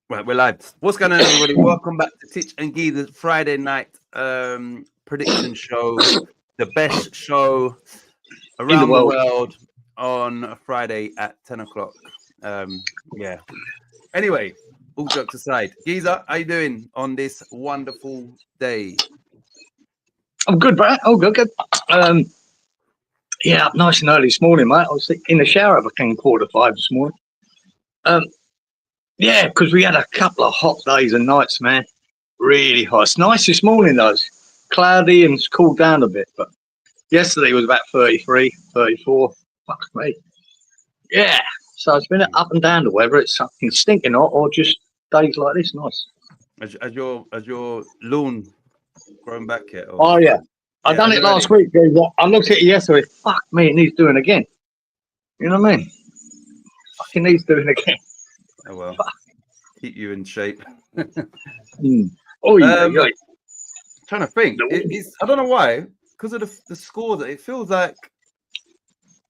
Right, we're live. What's going on, everybody? Welcome back to Titch and Geezer's Friday night prediction show, the best show In the around the world. world on a Friday at 10 o'clock. Yeah. Anyway, all jokes aside, Geezer, how you doing on this wonderful day? I'm good, bro. Oh, good. Yeah, up nice and early this morning, mate. I was in the shower at 4:45 this morning. Yeah, because we had a couple of hot days and nights, man. Really hot. It's nice this morning, though. It's cloudy and it's cooled down a bit. But yesterday was about 33, 34. Fuck me. Yeah. So it's been up and down the weather. It's something stinking hot or just days like this. Nice. Has your lawn grown back yet? Or? Oh, yeah. I Yeah, done it last week. I looked at it yesterday. Fuck me, it needs doing again. You know what I mean? Fucking needs doing again. Oh well, keep you in shape. Oh, yeah. Trying to think. I don't know why, because of the score that it feels like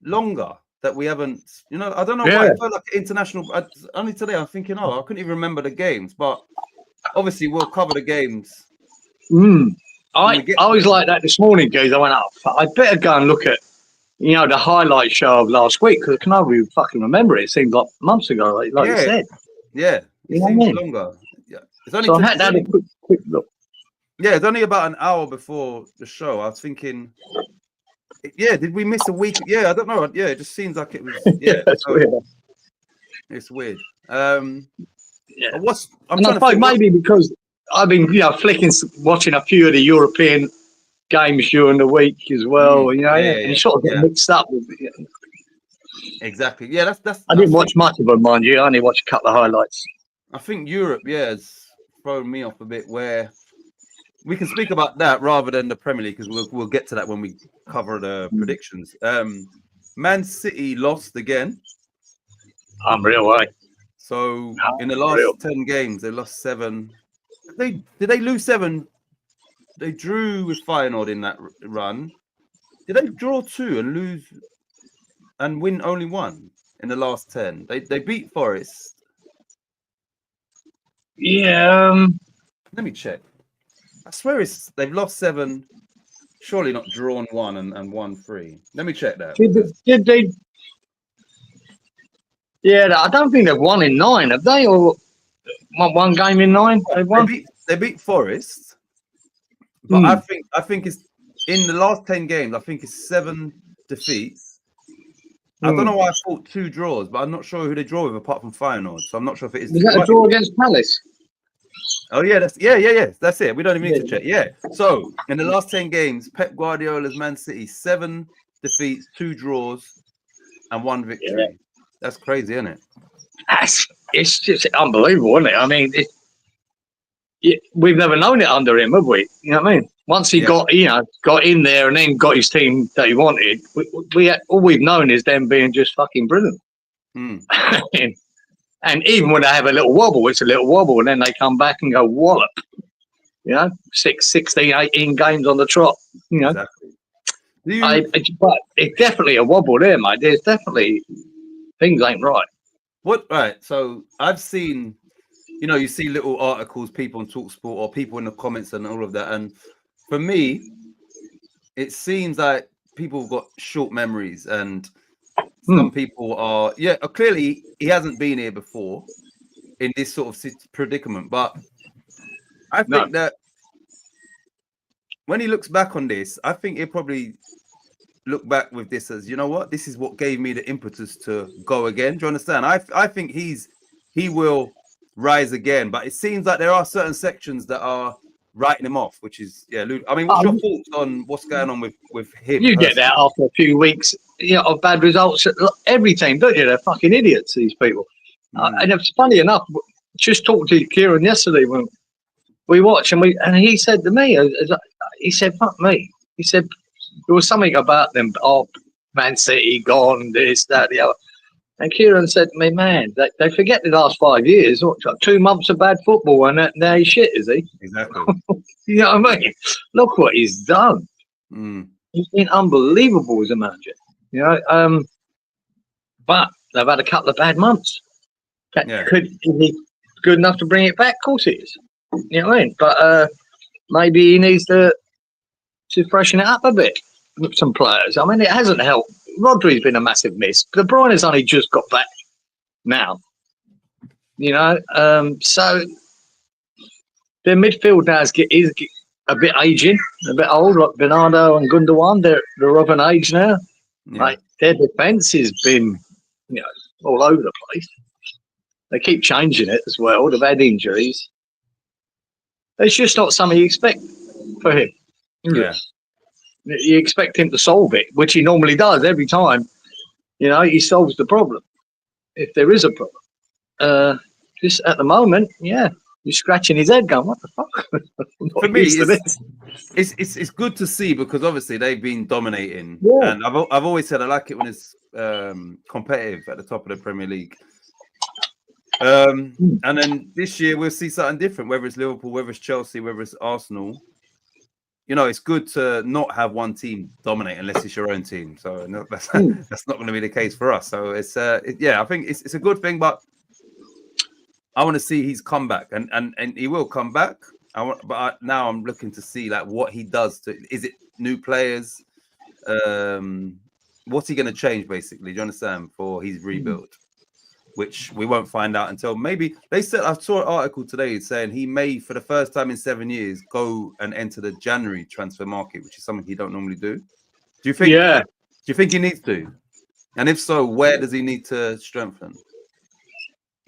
longer that we haven't. I don't know why. It felt like international. Only today I'm thinking, I couldn't even remember the games, but obviously we'll cover the games. I was like that this morning, guys. I went up. I better go and look at, the highlight show of last week because I can hardly fucking remember it. It seemed like months ago, like you said. Yeah, it seems longer. Yeah, it's only. So I had to have a quick look. Yeah, it's only about an hour before the show. I was thinking, did we miss a week? Yeah, I don't know. Yeah, it just seems like it was. Yeah, that's weird. It's weird. Yeah. I'm trying to think maybe because I've been, watching a few of the European games during the week as well. And you sort of get mixed up with it. Exactly. Yeah, that's. I didn't watch much of them, mind you. I only watched a couple of highlights. I think Europe, has thrown me off a bit. Where we can speak about that rather than the Premier League, because we'll get to that when we cover the predictions. Man City lost again. Unreal, right? So in the last 10 games, they lost 7. Did they lose 7? They drew with Feyenoord in that run. Did they draw 2 and lose and win only 1 in the last 10? They beat Forest. Yeah. Let me check. I swear they've lost 7. Surely not drawn 1 and won 3. Let me check that. Did they? Yeah, I don't think they've won in 9, have they? Or one game in 9? They've won. They beat Forest, but I think it's in the last 10 games. I think it's 7 defeats. I don't know why I thought 2 draws, but I'm not sure who they draw with apart from Feyenoord. So I'm not sure if it is. Was that a draw against Palace? Oh yeah, that's it. We don't even need to check. Yeah. So in the last 10 games, Pep Guardiola's Man City 7 defeats, 2 draws, and 1 victory. Yeah. That's crazy, isn't it? It's just unbelievable, isn't it? I mean, we've never known it under him, have we? You know what I mean? Once he got in there and then got his team that he wanted, all we've known is them being just fucking brilliant. And even when they have a little wobble, it's a little wobble, and then they come back and go wallop. 16, 18 games on the trot. Exactly. But it's definitely a wobble there, mate. There's definitely things ain't right. What? Right. So I've seen, you see little articles, people on TalkSport or people in the comments and all of that. And for me, it seems like people have got short memories, and some people are, clearly he hasn't been here before in this sort of predicament. But I think that when he looks back on this, I think he'll probably look back with this as, this is what gave me the impetus to go again. Do you understand? I think he will rise again, but it seems like there are certain sections that are writing him off, which is I mean, what's your thoughts on what's going on with him? You get that after a few weeks of bad results at every team, don't you? They're fucking idiots, these people. And it's funny enough, just talked to Kieran yesterday when we watched, and he said to me, he said, fuck me. He said there was something about them, Man City gone, this, that, the other. And Kieran said to me, man, they forget the last 5 years. 2 months of bad football, and now he's shit, is he? Exactly. You know what I mean? Look what he's done. He's been unbelievable as a manager. But they've had a couple of bad months. Could he good enough to bring it back. Of course he is. You know what I mean? But maybe he needs to freshen it up a bit with some players. I mean, it hasn't helped. Rodri's been a massive miss. De Bruyne has only just got back now. You know, so their midfield now is a bit aging, a bit old. Like Bernardo and Gundogan, they're of an age now. Yeah. Like their defence has been, you know, all over the place. They keep changing it as well. They've had injuries. It's just not something you expect for him. Yeah. You expect him to solve it, which he normally does every time. You know, he solves the problem if there is a problem. Just at the moment, yeah, you're scratching his head, going, "What the fuck?" For me, it's good to see because obviously they've been dominating, Yeah. and I've always said I like it when it's competitive at the top of the Premier League. And then this year we'll see something different, whether it's Liverpool, whether it's Chelsea, whether it's Arsenal. You know, it's good to not have one team dominate unless it's your own team. So that's not going to be the case for us. So it's I think it's a good thing, but I want to see his comeback, and he will come back. Now I'm looking to see like what he does. Is it new players? What's he going to change basically? Do you understand for his rebuild? Which we won't find out until maybe they said. I saw an article today saying he may, for the first time in 7 years, go and enter the January transfer market, which is something he don't normally do. Do you think? Yeah. Do you think he needs to? And if so, where does he need to strengthen?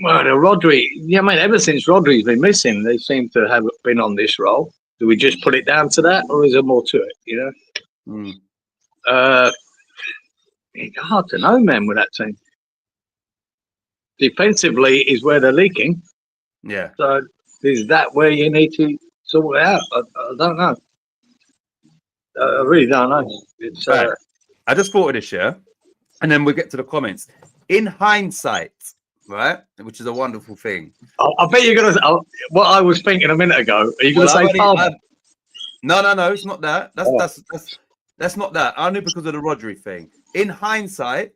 Well, Rodri. Yeah, I mean, ever since Rodri's been missing, they seem to have been on this role. Do we just put it down to that, or is there more to it? You know. It's hard to know, man, with that team. Defensively is where they're leaking. Yeah. So is that where you need to sort it out? I don't know. I really don't know. It's right. I just thought of this, yeah, and then we'll get to the comments. In hindsight, right, which is a wonderful thing. I bet you're gonna. What I was thinking a minute ago. Are you gonna say Palmer? No, it's not that. That's not that. Only because of the Rodri thing. In hindsight,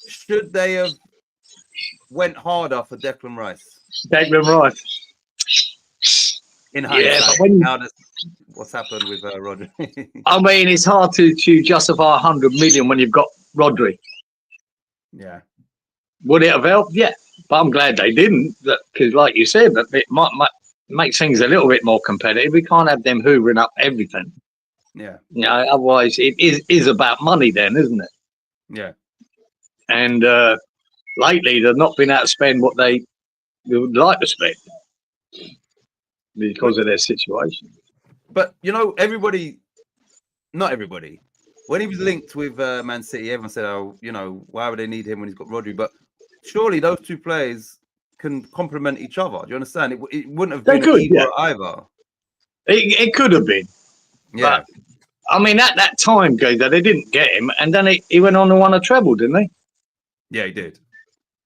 should they have went harder for Declan Rice? Declan Rice. In hindsight, yeah, now that's what's happened with Rodri. I mean, it's hard to justify 100 million when you've got Rodri. Yeah. Would it have helped? Yeah, but I'm glad they didn't, because, like you said, that it might make things a little bit more competitive. We can't have them hoovering up everything. Yeah. You know, otherwise it is about money, then, isn't it? Yeah. And lately, they've not been able to spend what they would like to spend because of their situation. But, you know, not everybody, when he was linked with Man City, everyone said, oh, you know, why would they need him when he's got Rodri? But surely those two players can complement each other. Do you understand? It wouldn't have been either. It could have been. Yeah. But, I mean, at that time, Gazer, they didn't get him. And then he went on and won a treble, didn't he? Yeah, he did.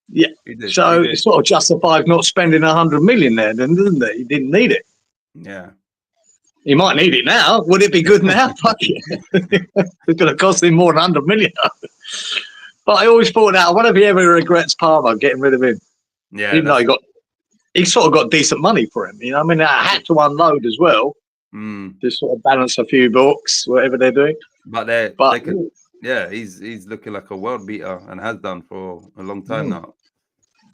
Yeah. He did. So it sort of justifies not spending 100 million there, then, doesn't it? He didn't need it. Yeah. He might need it now. Would it be good now? Fuck yeah. It's going to cost him more than 100 million. But I always thought that. I wonder if he ever regrets Palmer getting rid of him. Yeah. Even though he sort of got decent money for him. You know, I mean, I had to unload as well to sort of balance a few books, whatever they're doing. But he's looking like a world beater and has done for a long time now.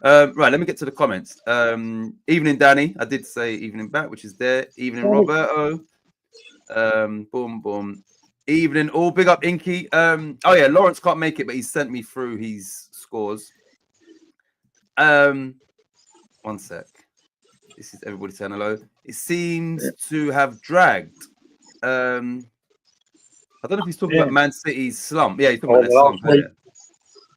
Right, let me get to the comments. Evening, Danny. I did say evening back, which is there. Evening, Roberto. Boom, boom. Evening, all big up, Inky. Oh yeah, Lawrence can't make it, but he sent me through his scores. One sec. This is everybody saying hello. It seems to have dragged. I don't know if he's talking about Man City's slump. Yeah, he's talking about their slump.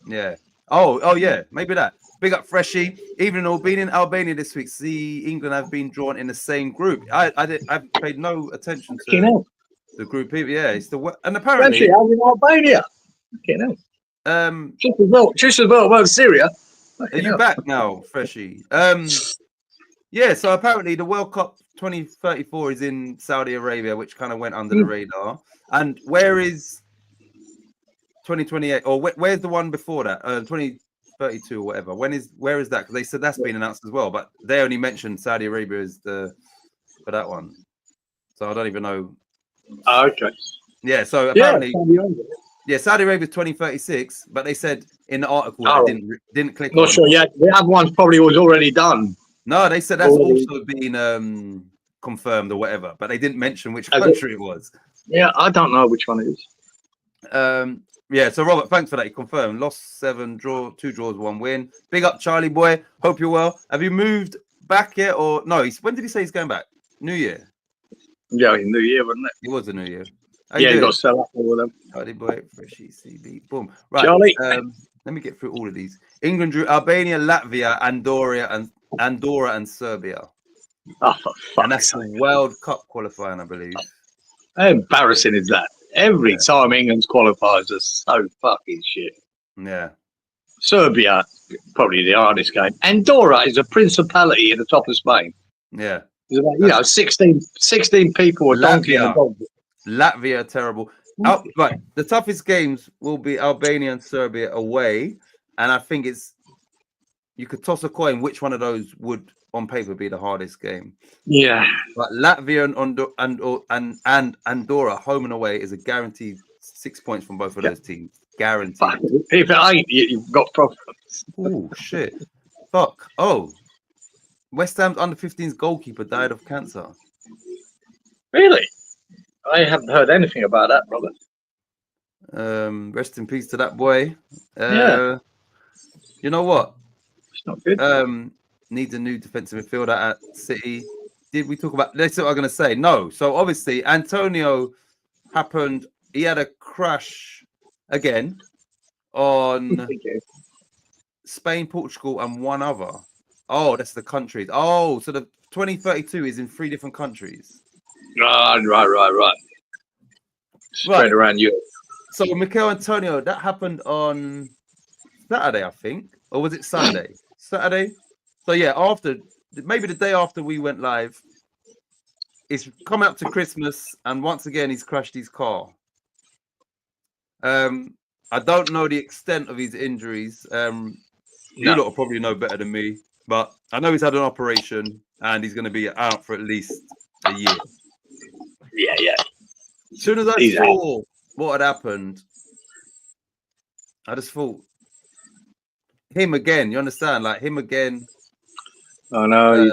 Yeah. Oh yeah, maybe that. Big up Freshie. Evening all, been in Albania this week. See, England have been drawn in the same group. I've paid no attention to the group people. Yeah, it's and apparently Freshie, I'm in Albania. Just as well Syria. Are you back now, Freshie? Yeah, so apparently the World Cup 2034 is in Saudi Arabia, which kind of went under the radar. And where is 2028? Or where's the one before that? 32 or whatever. Where is that? Because they said that's been announced as well, but they only mentioned Saudi Arabia as for that one. So I don't even know. Oh, okay. Yeah. So apparently, yeah. Saudi Arabia 2036, but they said in the article they didn't click Not on. sure yet. The other one probably was already done. No, they said that's also been confirmed or whatever, but they didn't mention which country it was. Yeah, I don't know which one it is. Yeah, so Robert, thanks for that. You confirmed. Lost 7, 2 draws, 1 win. Big up, Charlie boy. Hope you're well. Have you moved back yet? Or no? When did he say he's going back? New Year. Yeah, New Year, wasn't it? It was the New Year. Yeah, you got to sell up all of them. Charlie boy, Freshy CB. Boom. Right. Charlie. Let me get through all of these. England drew Albania, Latvia, Andorra, and Serbia. Oh, for fuck's sake. And that's the World Cup qualifying, I believe. How embarrassing is that? Every time England's qualifiers are so fucking shit. Yeah. Serbia, probably the hardest game. Andorra is a principality in the top of Spain. Yeah. There's about, 16 people are donkey in the dog. Latvia, terrible. Right. The toughest games will be Albania and Serbia away. And I think you could toss a coin which one of those would on paper be the hardest game. Yeah. But Latvia and Andorra home and away is a guaranteed 6 points from both of those teams. Guaranteed. If it ain't, you've got problems. Oh shit. Fuck. Oh. West Ham's under 15s goalkeeper died of cancer. Really? I haven't heard anything about that, Robert. Rest in peace to that boy. Yeah. You know what? It's not good. Needs a new defensive midfielder at City. Did we talk about? That's what I'm going to say. No. So obviously, Antonio happened. He had a crash again on Spain, Portugal, and one other. Oh, that's the countries. Oh, so the 2032 is in 3 different countries. Right. Spread around Europe. So Mikel Antonio, that happened on Saturday, I think, or was it Sunday? Saturday. So yeah, maybe the day after we went live, it's coming up to Christmas, and once again he's crashed his car. I don't know the extent of his injuries. You lot will probably know better than me, but I know he's had an operation and he's going to be out for at least a year. Yeah. As soon as I saw what had happened, I just thought him again. You understand? Like him again. Oh no.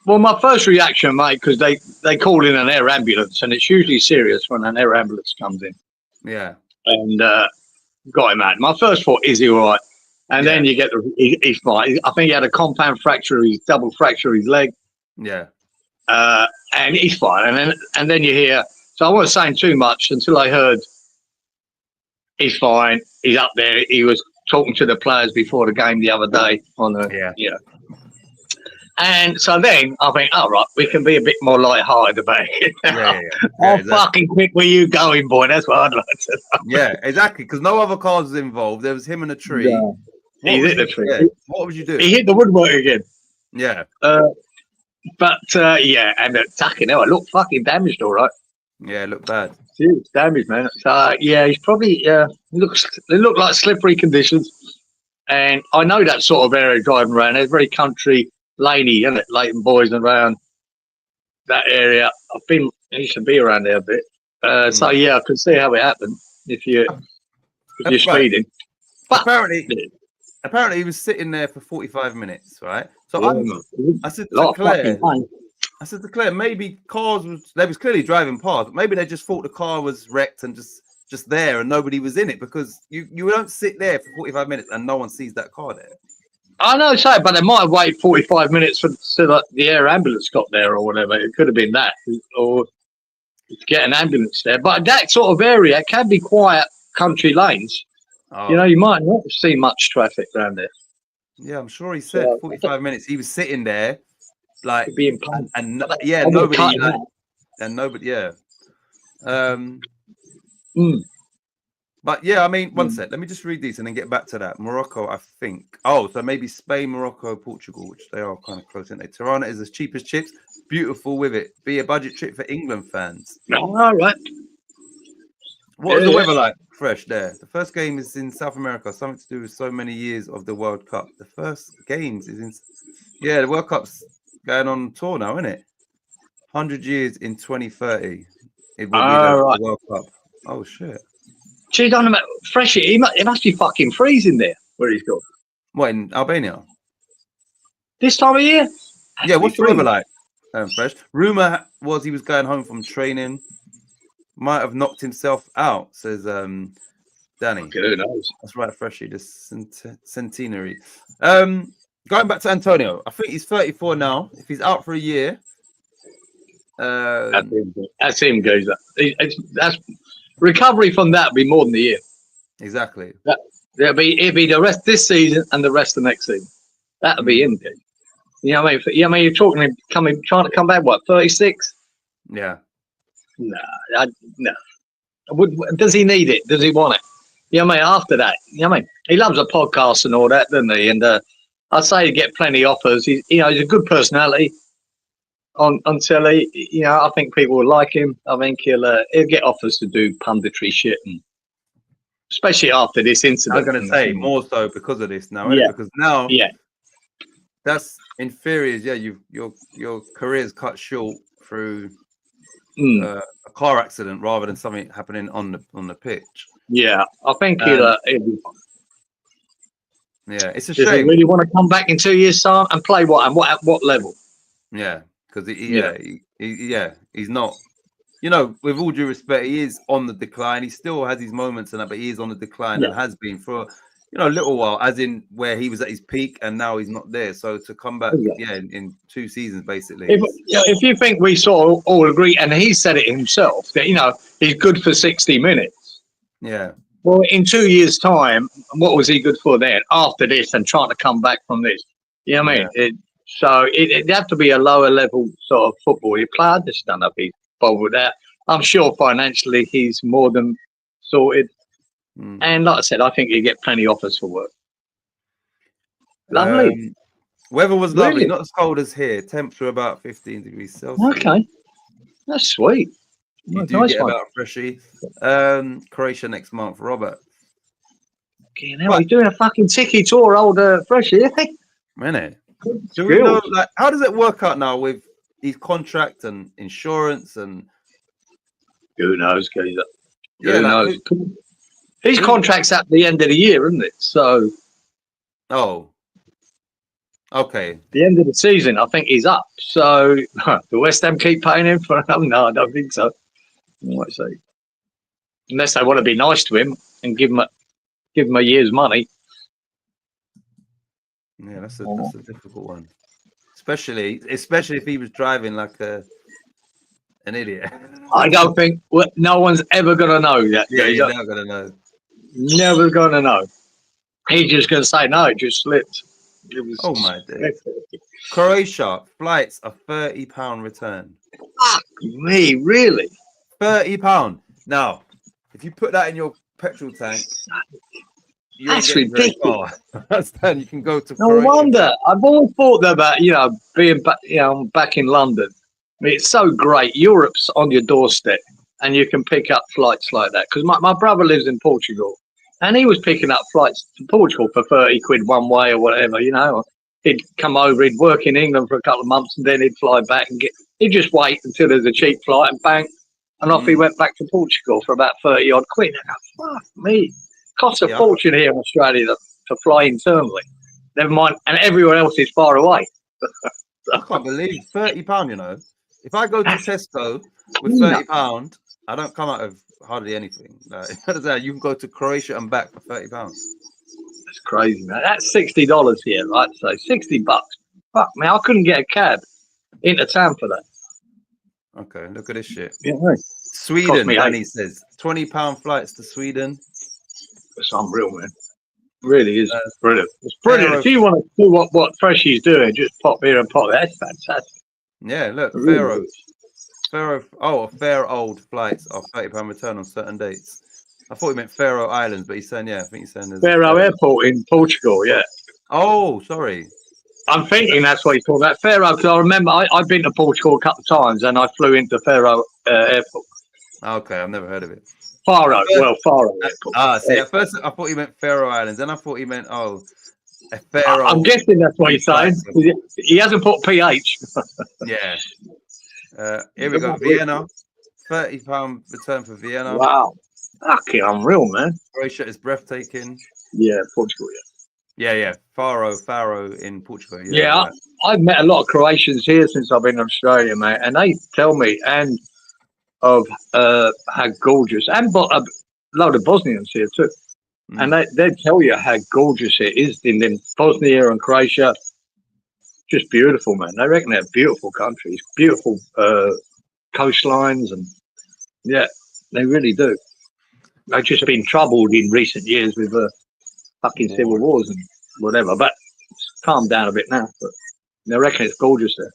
Well, my first reaction, mate, because they call in an air ambulance, and it's usually serious when an air ambulance comes in. Yeah. And got him out. My first thought, is he all right? And then you get he's fine. I think he had a compound fracture, his double fracture his leg. Yeah. And he's fine. And then you hear. So I wasn't saying too much until I heard he's fine. He's up there. He was talking to the players before the game the other day on the And so then I think, all right, we can be a bit more light-hearted about it. How exactly. fucking quick were you going, boy? That's what I'd like to know. Yeah, exactly. Because no other cars was involved. There was him in a tree. Yeah. He hit the tree. Yeah. What would you do? He hit the woodwork again. Yeah. And fucking hell, it looked fucking damaged, all right. Yeah, it looked bad. Huge damage, man. So he's probably they look like slippery conditions, and I know that sort of area driving around. It's very country laney, isn't it? Leighton Boys and around that area. I used to be around there a bit. So I can see how it happened if you're speeding. But apparently he was sitting there for 45 minutes, right? So I said to Claire, maybe they was clearly driving past, but maybe they just thought the car was wrecked and just there and nobody was in it, because you don't sit there for 45 minutes and no one sees that car there. I know, but they might have waited 45 minutes so the air ambulance got there or whatever. It could have been that, or to get an ambulance there. But that sort of area can be quiet country lanes. Oh. You know, you might not see much traffic around there. Yeah, I'm sure he said 45 minutes. He was sitting there, like being nobody, But yeah, I mean, one sec. Let me just read these and then get back to that. Morocco, I think. Oh, so maybe Spain, Morocco, Portugal, which they are kind of close, aren't they? Tirana is as cheap as chips. Beautiful with it. Be a budget trip for England fans. All right. What was the weather like Fresh there. The first game is in South America. Something to do with so many years of the World Cup. The first games is in. Yeah, the World Cup's going on tour now, isn't it? 100 years in 2030. It will be the World Cup. Oh shit. Geez, on about Freshy. It must be fucking freezing there where he's gone. What, in Albania? This time of year? Yeah, what's the weather like? Fresh. Rumor was he was going home from training. Might have knocked himself out, says Danny. Okay, who knows? That's right, Freshy, the centenary. Going back to Antonio, I think he's 34 now. If he's out for a year, that's him, goes. That's recovery from that will be more than a year. Exactly. It'll be the rest this season and the rest of next season. That'll be him, dude. You know what I mean? You're talking him trying to come back. What, 36? Yeah. No. Does he need it? Does he want it? You know what I mean? After that, you know what I mean? He loves a podcast and all that, doesn't he? And I'd say he get plenty of offers. He's a good personality on telly. You know, I think people will like him. I think he'll get offers to do punditry shit, and especially after this incident. I'm going to say more so because of this now, yeah. Because now, yeah, that's in theory. Yeah, your career's cut short through a car accident rather than something happening on the pitch. Yeah, I think he'll yeah, it's a Does shame. he really want to come back in 2 years' time and play what and at what level? Yeah, because he's not. You know, with all due respect, he is on the decline. He still has his moments and that, but he is on the decline and has been for a little while. As in where he was at his peak and now he's not there. So to come back, in 2 seasons basically. If you think we sort of all agree, and he said it himself that he's good for 60 minutes. Yeah. Well, in 2 years' time, what was he good for then? After this, and trying to come back from this, you know what I mean? So it'd have to be a lower level sort of football player. I just don't know if he's bothered with that. I'm sure financially he's more than sorted. And like I said, I think you get plenty offers for work. Lovely. Weather was lovely, not as cold as here. Temps were about 15 degrees Celsius. Okay, that's sweet. You do get about Freshy. Croatia next month, Robert. He's doing a fucking tiki tour, old Freshy, isn't he? Minute. Do we know, how does it work out now with his contract and insurance and? Who knows, geezer? Who knows? His contract's at the end of the year, isn't it? So. Oh. Okay. The end of the season, I think he's up. So, do West Ham keep paying him for him? No, I don't think so. I might say, unless they want to be nice to him and give him a year's money. Yeah, that's a difficult one, especially if he was driving like an idiot. I don't think no one's ever gonna know that. Yeah, you're never gonna know. Never gonna know. He's just gonna say no. It just slipped. Oh my days. Croatia flights are £30 return. Fuck me, really? £30. Now, if you put that in your petrol tank, that's ridiculous. Then you can go to. No wonder. I've always thought about being back in London. I mean, it's so great. Europe's on your doorstep, and you can pick up flights like that. Because my brother lives in Portugal, and he was picking up flights to Portugal for 30 quid one way or whatever. He'd come over, he'd work in England for a couple of months, and then he'd fly back and he'd just wait until there's a cheap flight and bang, and off he went back to Portugal for about 30 odd quid. I go, fuck me. Costs a fortune here in Australia to fly internally. Never mind, and everyone else is far away. I can't believe £30. If I go to Tesco with £30, I don't come out of hardly anything. You can go to Croatia and back for £30. That's crazy, man. That's $60 here, right? So $60. Fuck, man, I couldn't get a cab into town for that. Okay, look at this shit. Yeah, right. Sweden, Danny says £20 flights to Sweden. It's unreal, man. Really is brilliant. It's brilliant. If you want to do what Freshy's doing, just pop here and pop there. That's fantastic. Yeah, look, Faroe old flights are £30 return on certain dates. I thought he meant Faroe Islands, but he's saying, I think he's saying there's Faroe Airport in Portugal, yeah. Oh, sorry. I'm thinking that's what he's talking about. Faroe, because I remember I've been to Portugal a couple of times and I flew into Faroe Airport. Okay, I've never heard of it. Faro. Well, Faro. See, at first I thought he meant Faroe Islands, then I thought he meant a Pharaoh. I'm guessing that's what he's saying. He hasn't put PH. Yeah. Here we go. Vienna. £30 return for Vienna. Wow. Fucking unreal, man. Croatia is breathtaking. Yeah, Portugal, Yeah. Faro in Portugal. Yeah, I've met a lot of Croatians here since I've been in Australia, mate, and they tell me of how gorgeous, and a load of Bosnians here too, and they tell you how gorgeous it is in Bosnia and Croatia. Just beautiful, man. They reckon they're beautiful countries, beautiful coastlines, and yeah, they really do. They've just been troubled in recent years with fucking civil wars and whatever, but it's calmed down a bit now. But they reckon it's gorgeous there.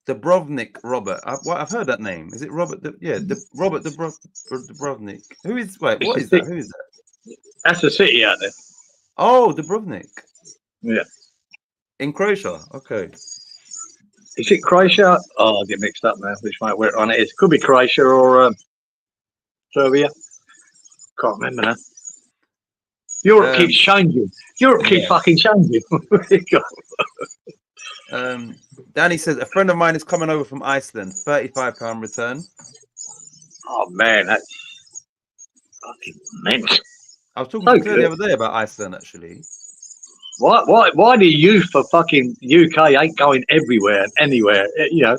Dubrovnik Robert. I've heard that name. Is it Robert? Robert Dubrovnik. Who is? Wait, what is that? Who is that? That's a city out there. Oh, Dubrovnik. Yeah. In Croatia. Okay. Is it Croatia? Oh, I get mixed up now. Which one it is? Could be Croatia or Serbia. Can't remember now. Europe keeps changing. Europe keeps fucking changing. Danny says a friend of mine is coming over from Iceland. £35 return. Oh man, that's fucking immense. I was talking to Claire the other day about Iceland actually. Why the youth for fucking UK ain't going everywhere and anywhere? You know,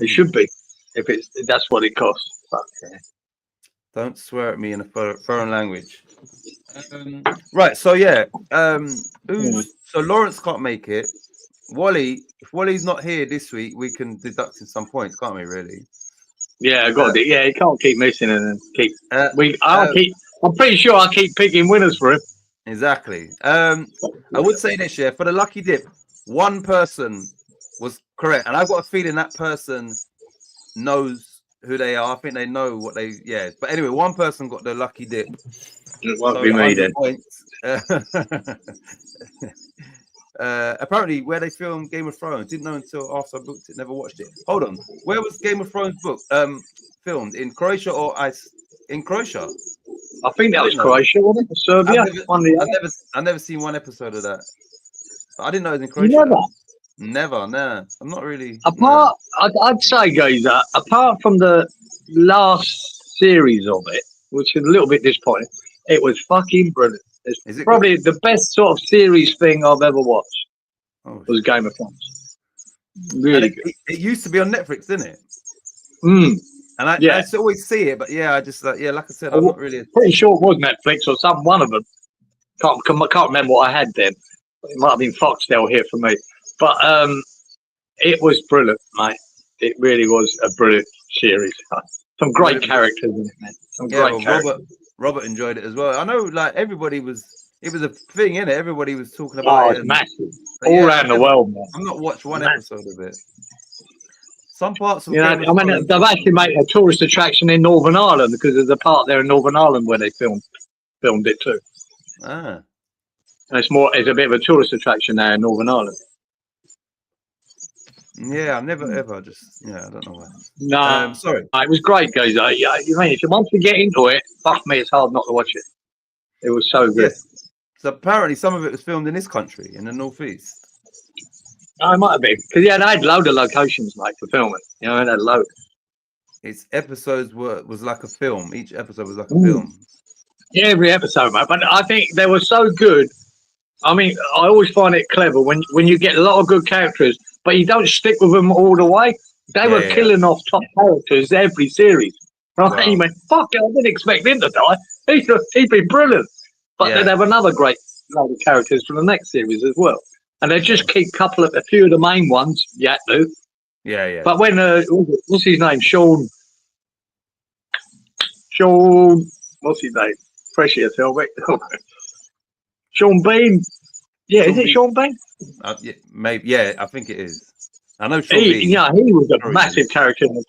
it should be if that's what it costs. Fuck yeah. Don't swear at me in a foreign language. Right, so yeah. So Lawrence can't make it. Wally, if Wally's not here this week, we can deduct in some points, can't we? Really? Yeah, got it. Yeah, he can't keep missing and keep. I'm pretty sure I keep picking winners for him. Exactly. I would say this year for the lucky dip, one person was correct, and I've got a feeling that person knows who they are. I think they know what they. Yeah, but anyway, one person got the lucky dip. It won't be me then. Apparently, where they filmed Game of Thrones, didn't know until after I booked it. Never watched it. Hold on, where was Game of Thrones filmed? In Croatia or in Croatia? I think that was Croatia, wasn't it? Serbia. I've never seen one episode of that. But I didn't know it was in Croatia. Never. No. I'm not really. I'd say, guys, apart from the last series of it, which is a little bit disappointing, it was fucking brilliant. It's probably the best sort of series thing I've ever watched. Was Game of Thrones. Really good. It used to be on Netflix, didn't it? And I always see it, but I just like I said, I'm not really. Pretty sure it was Netflix or one of them. Can't remember what I had then. It might have been Foxtel here for me, but it was brilliant, mate. It really was a brilliant series. Some great characters in it, man. Some great characters. Robert enjoyed it as well. I know, like everybody was. It was a thing, innit? Everybody was talking about it. It's massive, all around the world, man. I've not watched one episode of it. Some parts of they've actually made a tourist attraction in Northern Ireland because there's a part there in Northern Ireland where they filmed it too. And it's a bit of a tourist attraction now in Northern Ireland. Yeah, I've never ever I don't know why. No, sorry. It was great, guys. You mean if you want to get into it, fuck me, it's hard not to watch it. It was so good. Yes. So apparently some of it was filmed in this country, in the northeast. Oh, it might have been because they had a load of locations, mate, for filming. You know, they had a load. Its episodes was like a film. Each episode was like a film. Yeah, every episode, mate. But I think they were so good. I mean, I always find it clever when you get a lot of good characters, but you don't stick with them all the way. They were killing off top characters every series. Right? Wow. You went, fuck it, I didn't expect him to die. He'd be brilliant. But then they have another great load of characters for the next series as well. And they just keep a few of the main ones. Yeah, do. Yeah. But when what's his name? Sean. What's his name? Freshie, tell me. Sean Bean. Yeah, is it Sean Bean? Maybe. Yeah, I think it is. I know Sean Bean. Yeah, he was a massive character in the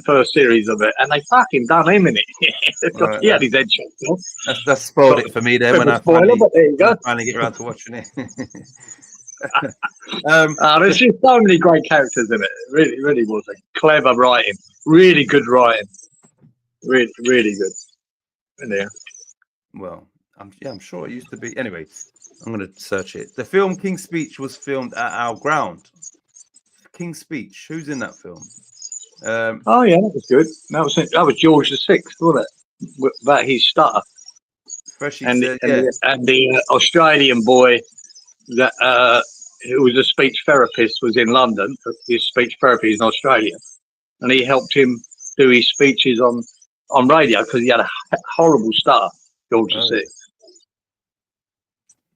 first series of it, and they fucking done him in it. He had his head shot. That's spoiled it for me then when I finally get around to watching it. There's just so many great characters in it. It really was a clever writing, really good writing, really good. there. Well, I'm sure it used to be. Anyway, I'm going to search it. The film King's Speech was filmed at our ground. King's Speech. Who's in that film? Oh yeah, that was good. That was George VI, wasn't it? About his stutter. Freshie And said, the Australian boy that who was a speech therapist was in London. His speech therapy is in Australia, and he helped him do his speeches on radio because he had a horrible stutter, George VI.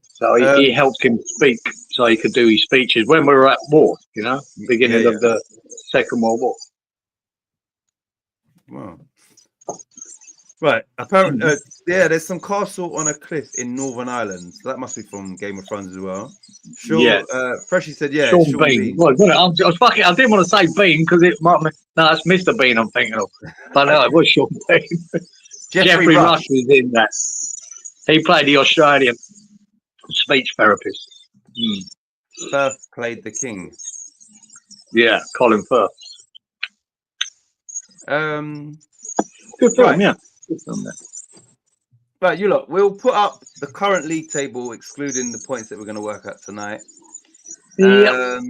So he helped him speak so he could do his speeches when we were at war, beginning of the Second World War. Wow. Right. Apparently, there's some castle on a cliff in Northern Ireland. So that must be from Game of Thrones as well. Sure. Yeah. Freshie said, Sean Bean. Well, I didn't want to say Bean because it might. No, it's Mr. Bean I'm thinking of. But no, it was Sean Bean. Jeffrey Rush was in that. He played the Australian speech therapist. Firth played the king. Yeah, Colin Firth. Good film, yeah. Good film there. Right, you look, we'll put up the current league table, excluding the points that we're going to work out tonight. Yep.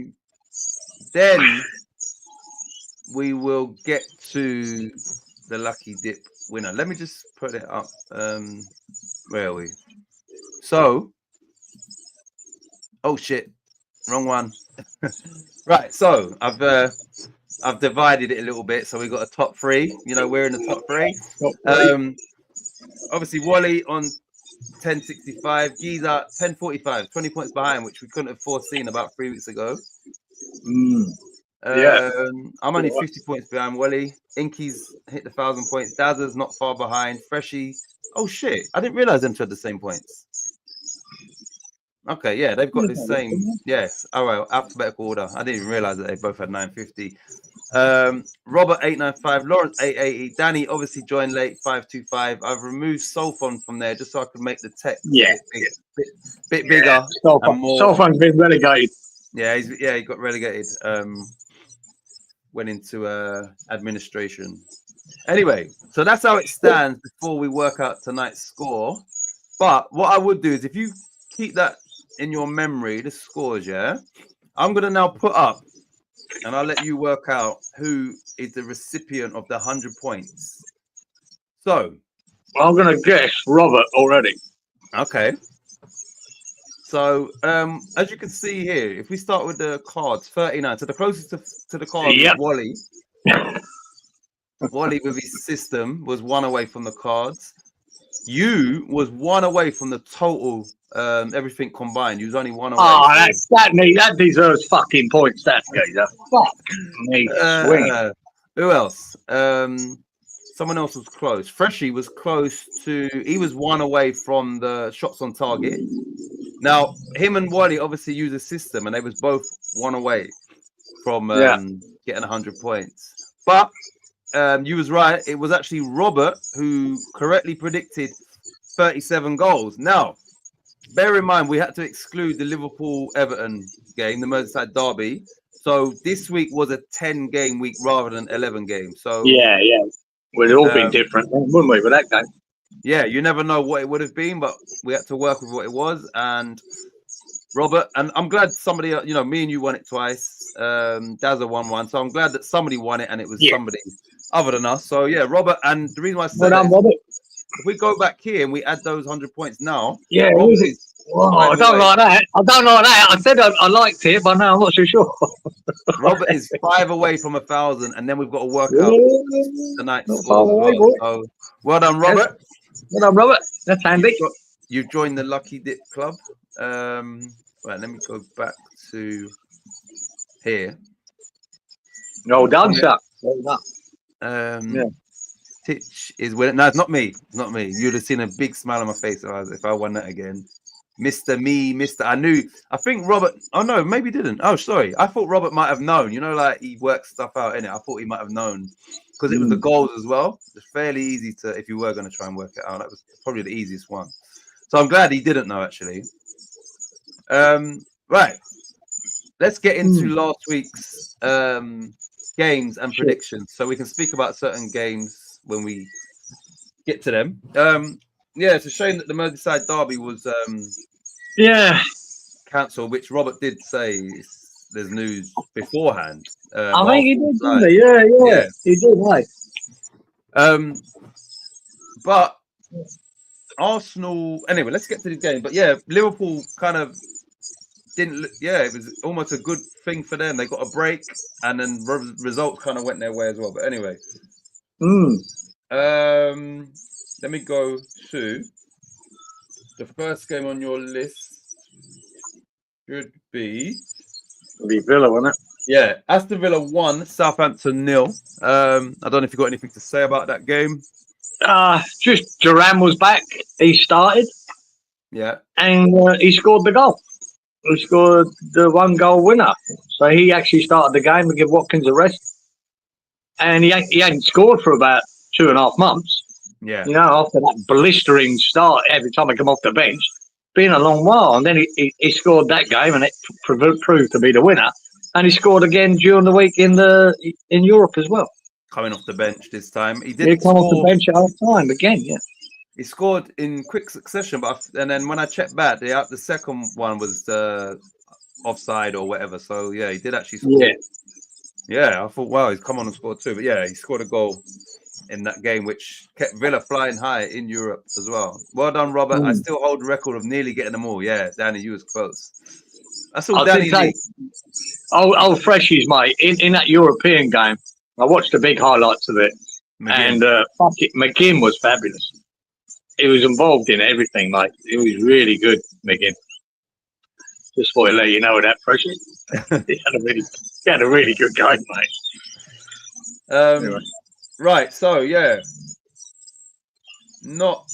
Then we will get to the lucky dip winner. Let me just put it up. Where are we? So, oh shit, wrong one. Right, so I've divided it a little bit, so we've got a top three. We're in the top three. Obviously, Wally on 1065, Giza 1045, 20 points behind, which we couldn't have foreseen about 3 weeks ago. I'm only 50 points behind Wally. Inky's hit the 1,000 points. Dazza's not far behind. Freshie, oh shit, I didn't realize them two had the same points. Okay, yeah, they've got the same. Yes, all right, alphabetical order. I didn't even realize that they both had 950. Robert 895, Lawrence 880, Danny obviously joined late 525. I've removed Solfon from there just so I could make the text bit bigger. Solfon's been relegated. Yeah, he got relegated. Went into administration. Anyway, so that's how it stands before we work out tonight's score. But what I would do is if you keep that in your memory, the scores, I'm gonna now put up, and I'll let you work out who is the recipient of the 100 points. So I'm gonna guess Robert already. Okay. So as you can see here, if we start with the cards, 39. So the closest to the card is Wally. Wally with his system was 1 away from the cards. You was 1 away from the total, everything combined. You was only 1 away. Oh, that deserves fucking points. That geezer. Fuck me. Who else? Someone else was close. Freshie was close to. He was 1 away from the shots on target. Now him and Wally obviously use a system, and they was both 1 away from getting 100 points. But you was right. It was actually Robert who correctly predicted 37 goals. Now, bear in mind, we had to exclude the Liverpool-Everton game, the Merseyside derby. So this week was a 10-game week rather than 11 games. So yeah. We'd all been different, wouldn't we, with that game? Yeah, you never know what it would have been, but we had to work with what it was. And Robert, and I'm glad somebody, me and you won it twice. Dazza won one. So I'm glad that somebody won it and it was somebody other than us. So yeah, Robert, and the reason why I said if we go back here and we add those 100 points now, I don't like that. I said I liked it, but now I'm not so sure. Robert is 5 away from 1,000, and then we've got to work out tonight's score. So well done, Robert. Well done, Robert. That's handy. You've joined the Lucky Dip Club. Right, let me go back to here. No, done, sir. Well done. Titch is winning. No, it's not me. It's not me. You'd have seen a big smile on my face if I won that again. I think Robert. Oh no, maybe didn't. Oh, sorry. I thought Robert might have known. Like he works stuff out in it. I thought he might have known because it was the goals as well. It's fairly easy to, if you were going to try and work it out. That was probably the easiest one. So I'm glad he didn't know actually. Right. Let's get into last week's games and predictions, so we can speak about certain games when we get to them. Yeah, it's a shame that the Merseyside derby was Yeah, cancelled, which Robert did say there's news beforehand. I think he did, didn't Arsenal he? Yeah, yeah. he did, right? But Arsenal. Anyway, let's get to the game. But yeah, Liverpool kind of didn't. Yeah, it was almost a good thing for them. They got a break, and then results kind of went their way as well. But anyway, let me go to the first game on your list. Should be Villa, wasn't it? Yeah, Aston Villa 1, Southampton 0. I don't know if you got anything to say about that game. Just Duran was back. He started. Yeah. And he scored the goal. He scored the 1-goal winner. So he actually started the game and gave Watkins a rest. And he hadn't scored for about 2.5 months. Yeah. You know, after that blistering start, every time I come off the bench, been a long while. And then he scored that game, and it proved to be the winner. And he scored again during the week in Europe as well. Coming off the bench this time, he He come off the bench at half time again. Yeah, he scored in quick succession, and then when I checked back, the second one was offside or whatever. So yeah, he did actually score. Yeah, I thought, wow, he's come on and scored too. But yeah, he scored a goal in that game, which kept Villa flying high in Europe as well. Well done, Robert. I still hold the record of nearly getting them all. Yeah, Danny, you was close. That's all Danny needs. Oh, freshies, mate. In that European game, I watched the big highlights of it. McGinn. And McGinn was fabulous. He was involved in everything, mate. He was really good, McGinn. Just thought I'd let you know that, Freshie. He had a really good game, mate. Anyway. Right, so yeah. Not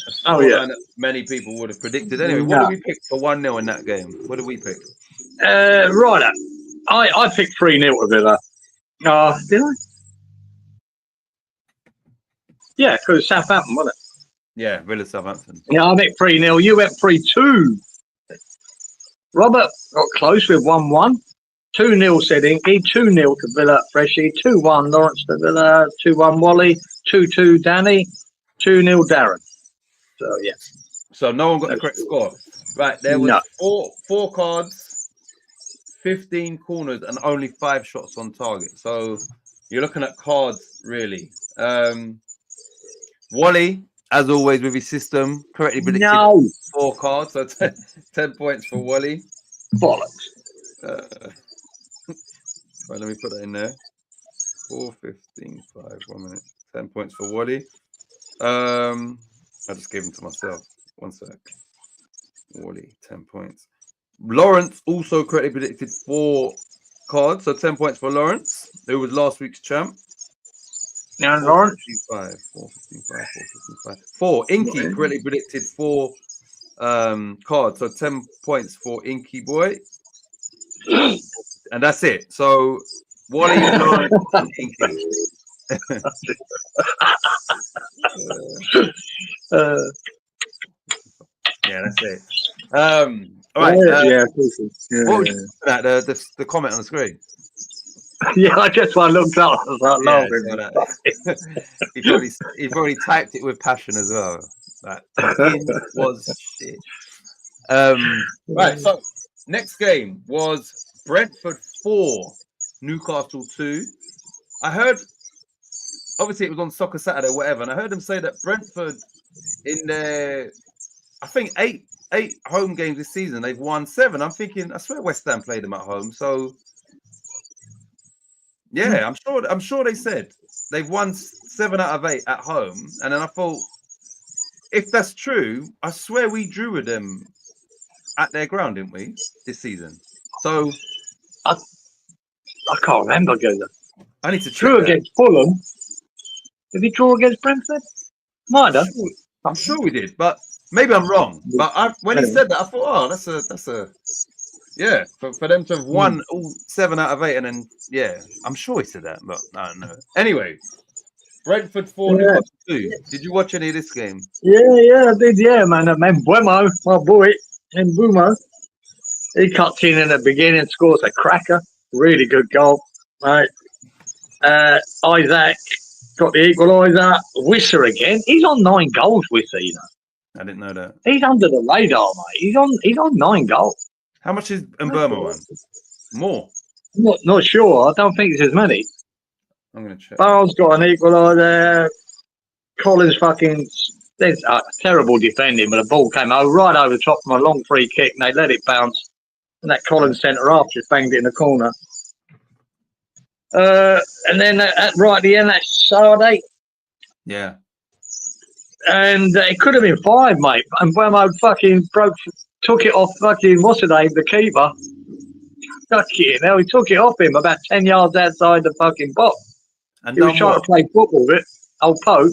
a scoreline that many people would have predicted. Anyway, what did we pick for 1-0 in that game? What did we pick? Right. I picked 3-0 to Villa. Did I? Yeah, because Southampton, wasn't it? Yeah, Villa Southampton. Yeah, I picked 3-0. You went 3-2. Robert got close with 1-1. 2-0 said Inky. 2-0 to Villa Freshie. 2-1 Lawrence to Villa. 2-1 Wally. 2-2 Danny. 2-0 Darren. So yeah. So no one got the correct score. Right, there was four cards, 15 corners, and only 5 shots on target. So you're looking at cards really. Wally, as always with his system, correctly predicted 4 cards, so 10 points for Wally. Bollocks. Right, let me put that in there. 4, 15, 5, 1 minute. 10 points for Wally. I just gave them to myself. 1 sec. Wally, 10 points. Lawrence also correctly predicted 4 cards, so 10 points for Lawrence, who was last week's champ. Now, Lawrence. 4, 15, 5, 4, 15, 5. 4. Inky correctly predicted 4 cards, so 10 points for Inky Boy. And that's it. So Wally, Lawrence, and Inky. Yeah, that's it. All right. What was that? The comment on the screen. Yeah, I just looked up. I was like, laughing. He probably typed it with passion as well. That was shit. Right. So next game was Brentford 4, Newcastle 2. I heard, obviously it was on Soccer Saturday, whatever, and I heard them say that Brentford in their, I think 8 home games this season, they've won 7. I'm thinking, I swear West Ham played them at home. So yeah, I'm sure they said they've won 7 out of 8 at home. And then I thought, if that's true, I swear we drew with them at their ground, didn't we, this season? So I can't remember, Gaza. I need to drew against Fulham. Did he draw against Brentford? Might have. I'm sure we did, but maybe I'm wrong. But when he said that, I thought, oh, that's a yeah, for them to have won all 7 out of 8, and then I'm sure he said that, but I don't know. Anyway, Brentford 4, Newcastle 2. Did you watch any of this game? Yeah, I did. Yeah, man. Buemo, my boy, and Bumo, he cuts in the beginning, scores a cracker. Really good goal, right? Isaac got the equaliser. Wisser again. He's on 9 goals, Wisser, you know. I didn't know that. He's under the radar, mate. He's on 9 goals. How much is Mburma on? More. Not sure. I don't think it's as many. I'm gonna check. Barnes got an equaliser. Collins fucking. There's terrible defending, but the ball came over right over the top from a long free kick, and they let it bounce. And that Collins centre half just banged it in the corner. And then right at the end, that's Sade. Yeah. And it could have been 5, mate. And Burmo fucking took it off fucking, what's his name, the keeper. Fucking hell, he took it off him about 10 yards outside the fucking box. And He was trying to play football with it, old Pope.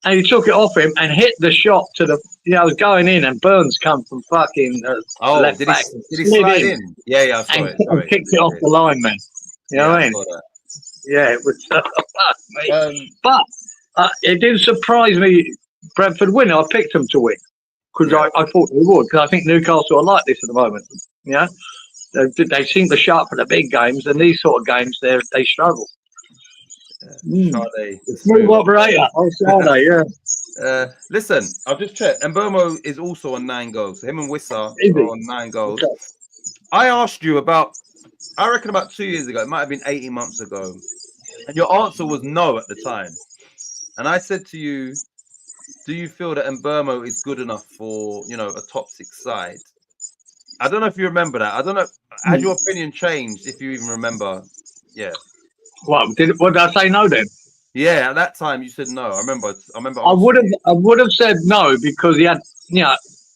And he took it off him and hit the shot to the, it was going in, and Burns come from fucking left back. Did he slide in? Yeah, I saw it. And kicked it off the line, man. You know what I mean? Yeah, it was fuck, mate. But it didn't surprise me. Brentford win. I picked them to win because I thought they would. Because I think Newcastle are like this at the moment. Yeah, they seem to shout for the big games, and these sort of games they struggle. Smooth operator. Oh, Sade, yeah. Listen, I've just checked. And Mburma is also on 9 goals. Him and Wissa are on 9 goals. Okay. I asked you I reckon about 2 years ago. It might have been 18 months ago. And your answer was no at the time. And I said to you, do you feel that Mburma is good enough for, a top 6 side? I don't know if you remember that. I don't know. Has your opinion changed, if you even remember? Yeah. What did I say no then? Yeah, at that time you said no. I remember. I would have said no because he had.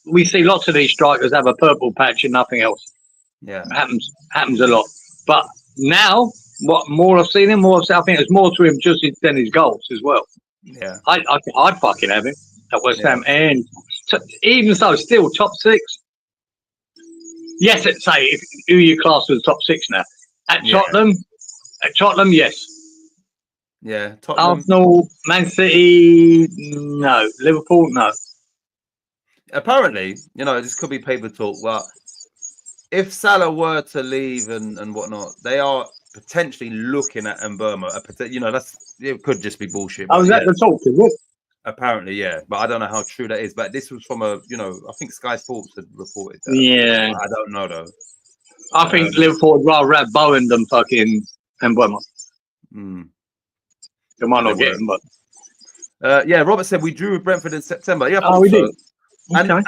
We see lots of these strikers have a purple patch and nothing else. Yeah, happens a lot. But now, what more I've seen him, I think there's more to him just than his goals as well. Yeah, I'd fucking have him at West Ham, and even so, still top 6. Yes, let's say who you class as top 6 now at Tottenham. At Tottenham, yes. Yeah, Tottenham. Arsenal, Man City, no. Liverpool, no. Apparently, this could be paper talk, but if Salah were to leave and whatnot, they are potentially looking at Mburma. It could just be bullshit. I was at the talk, is it? Apparently, yeah, but I don't know how true that is. But this was from I think Sky Sports had reported that. Yeah, I don't know though. I think Liverpool would rather have Bowen than fucking Mburma. They might not get him, but Robert said we drew with Brentford in September. Yeah, we did. Okay.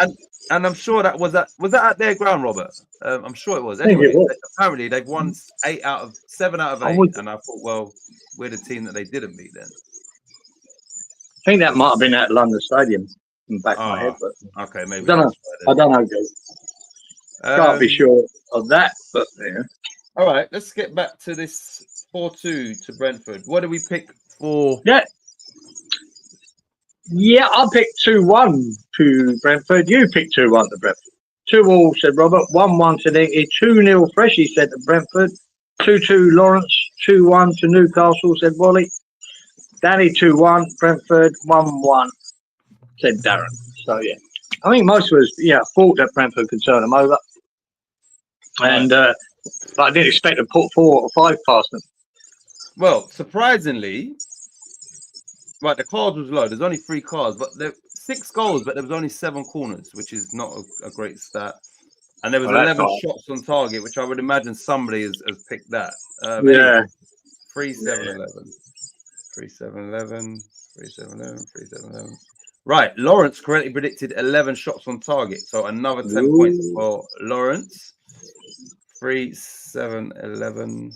And I'm sure that was at their ground, Robert. I'm sure it was. Anyway, apparently they've won 7 out of 8, and I thought, well, we're the team that they didn't beat then. I think that might have been at London Stadium in the back of my head, but okay, maybe. I don't know, guys. Can't be sure of that, but yeah. All right, let's get back to this 4-2 to Brentford. What do we pick for? Yeah, I picked 2-1 to Brentford. You picked 2-1 to Brentford. 2-2, said Robert. 1-1 to Dinky. 2-0 Freshie, said to Brentford. 2-2 Lawrence. 2-1 to Newcastle, said Wally. Danny 2-1. Brentford 1-1, said Darren. So yeah, I think most of us thought that Brentford could turn them over, and but I didn't expect to put 4 or 5 past them. Well, surprisingly. Right, the cards was low. There's only 3 cards, but there 6 goals, but there was only 7 corners, which is not a great stat. And there was 11 shots on target, which I would imagine somebody has picked that. 3-7-11. 3-7-11. 3-7-11. 3-7-11. Right, Lawrence correctly predicted 11 shots on target, so another 10 points for Lawrence. 3-7-11.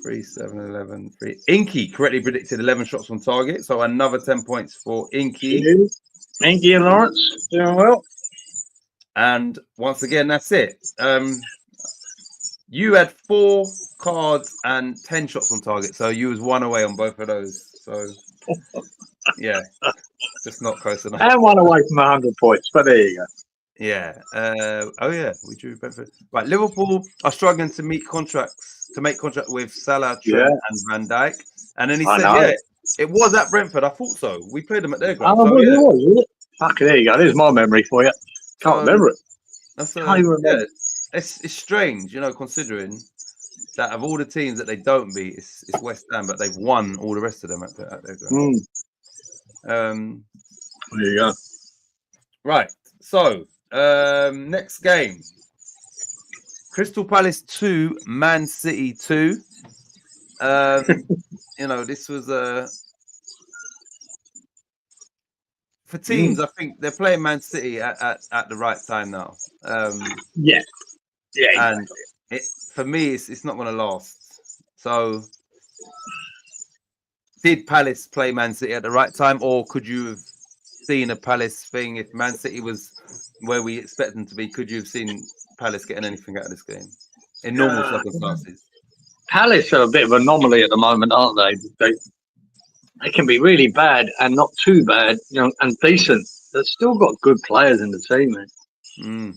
3-7-11. Inky correctly predicted 11 shots on target, so another 10 points for Inky. Inky and Lawrence doing well. And once again, that's it. You had 4 cards and 10 shots on target, so you was 1 away on both of those. So yeah, just not close enough. And 1 away from 100 points, but there you go. Yeah. We drew Brentford. Right, Liverpool are struggling to make contract with Salah, Trent, and Van Dijk. And then he said, it was at Brentford. I thought so. We played them at their ground. Was it? Okay, there you go. There's my memory for you. Can't remember it. Can't even remember. It's strange, considering that of all the teams that they don't beat, it's West Ham, but they've won all the rest of them at their ground. There you go. Right. So next game. Crystal Palace 2, Man City 2. You know, this was for teams. I think they're playing Man City at the right time now. Yeah, and for me, it's not going to last. So, did Palace play Man City at the right time, or could you have seen a Palace thing if Man City was where we expect them to be? Could you have seen Palace getting anything out of this game in normal circumstances? Palace are a bit of an anomaly at the moment, aren't they? They can be really bad and not too bad, you know, and decent. They've still got good players in the team, man.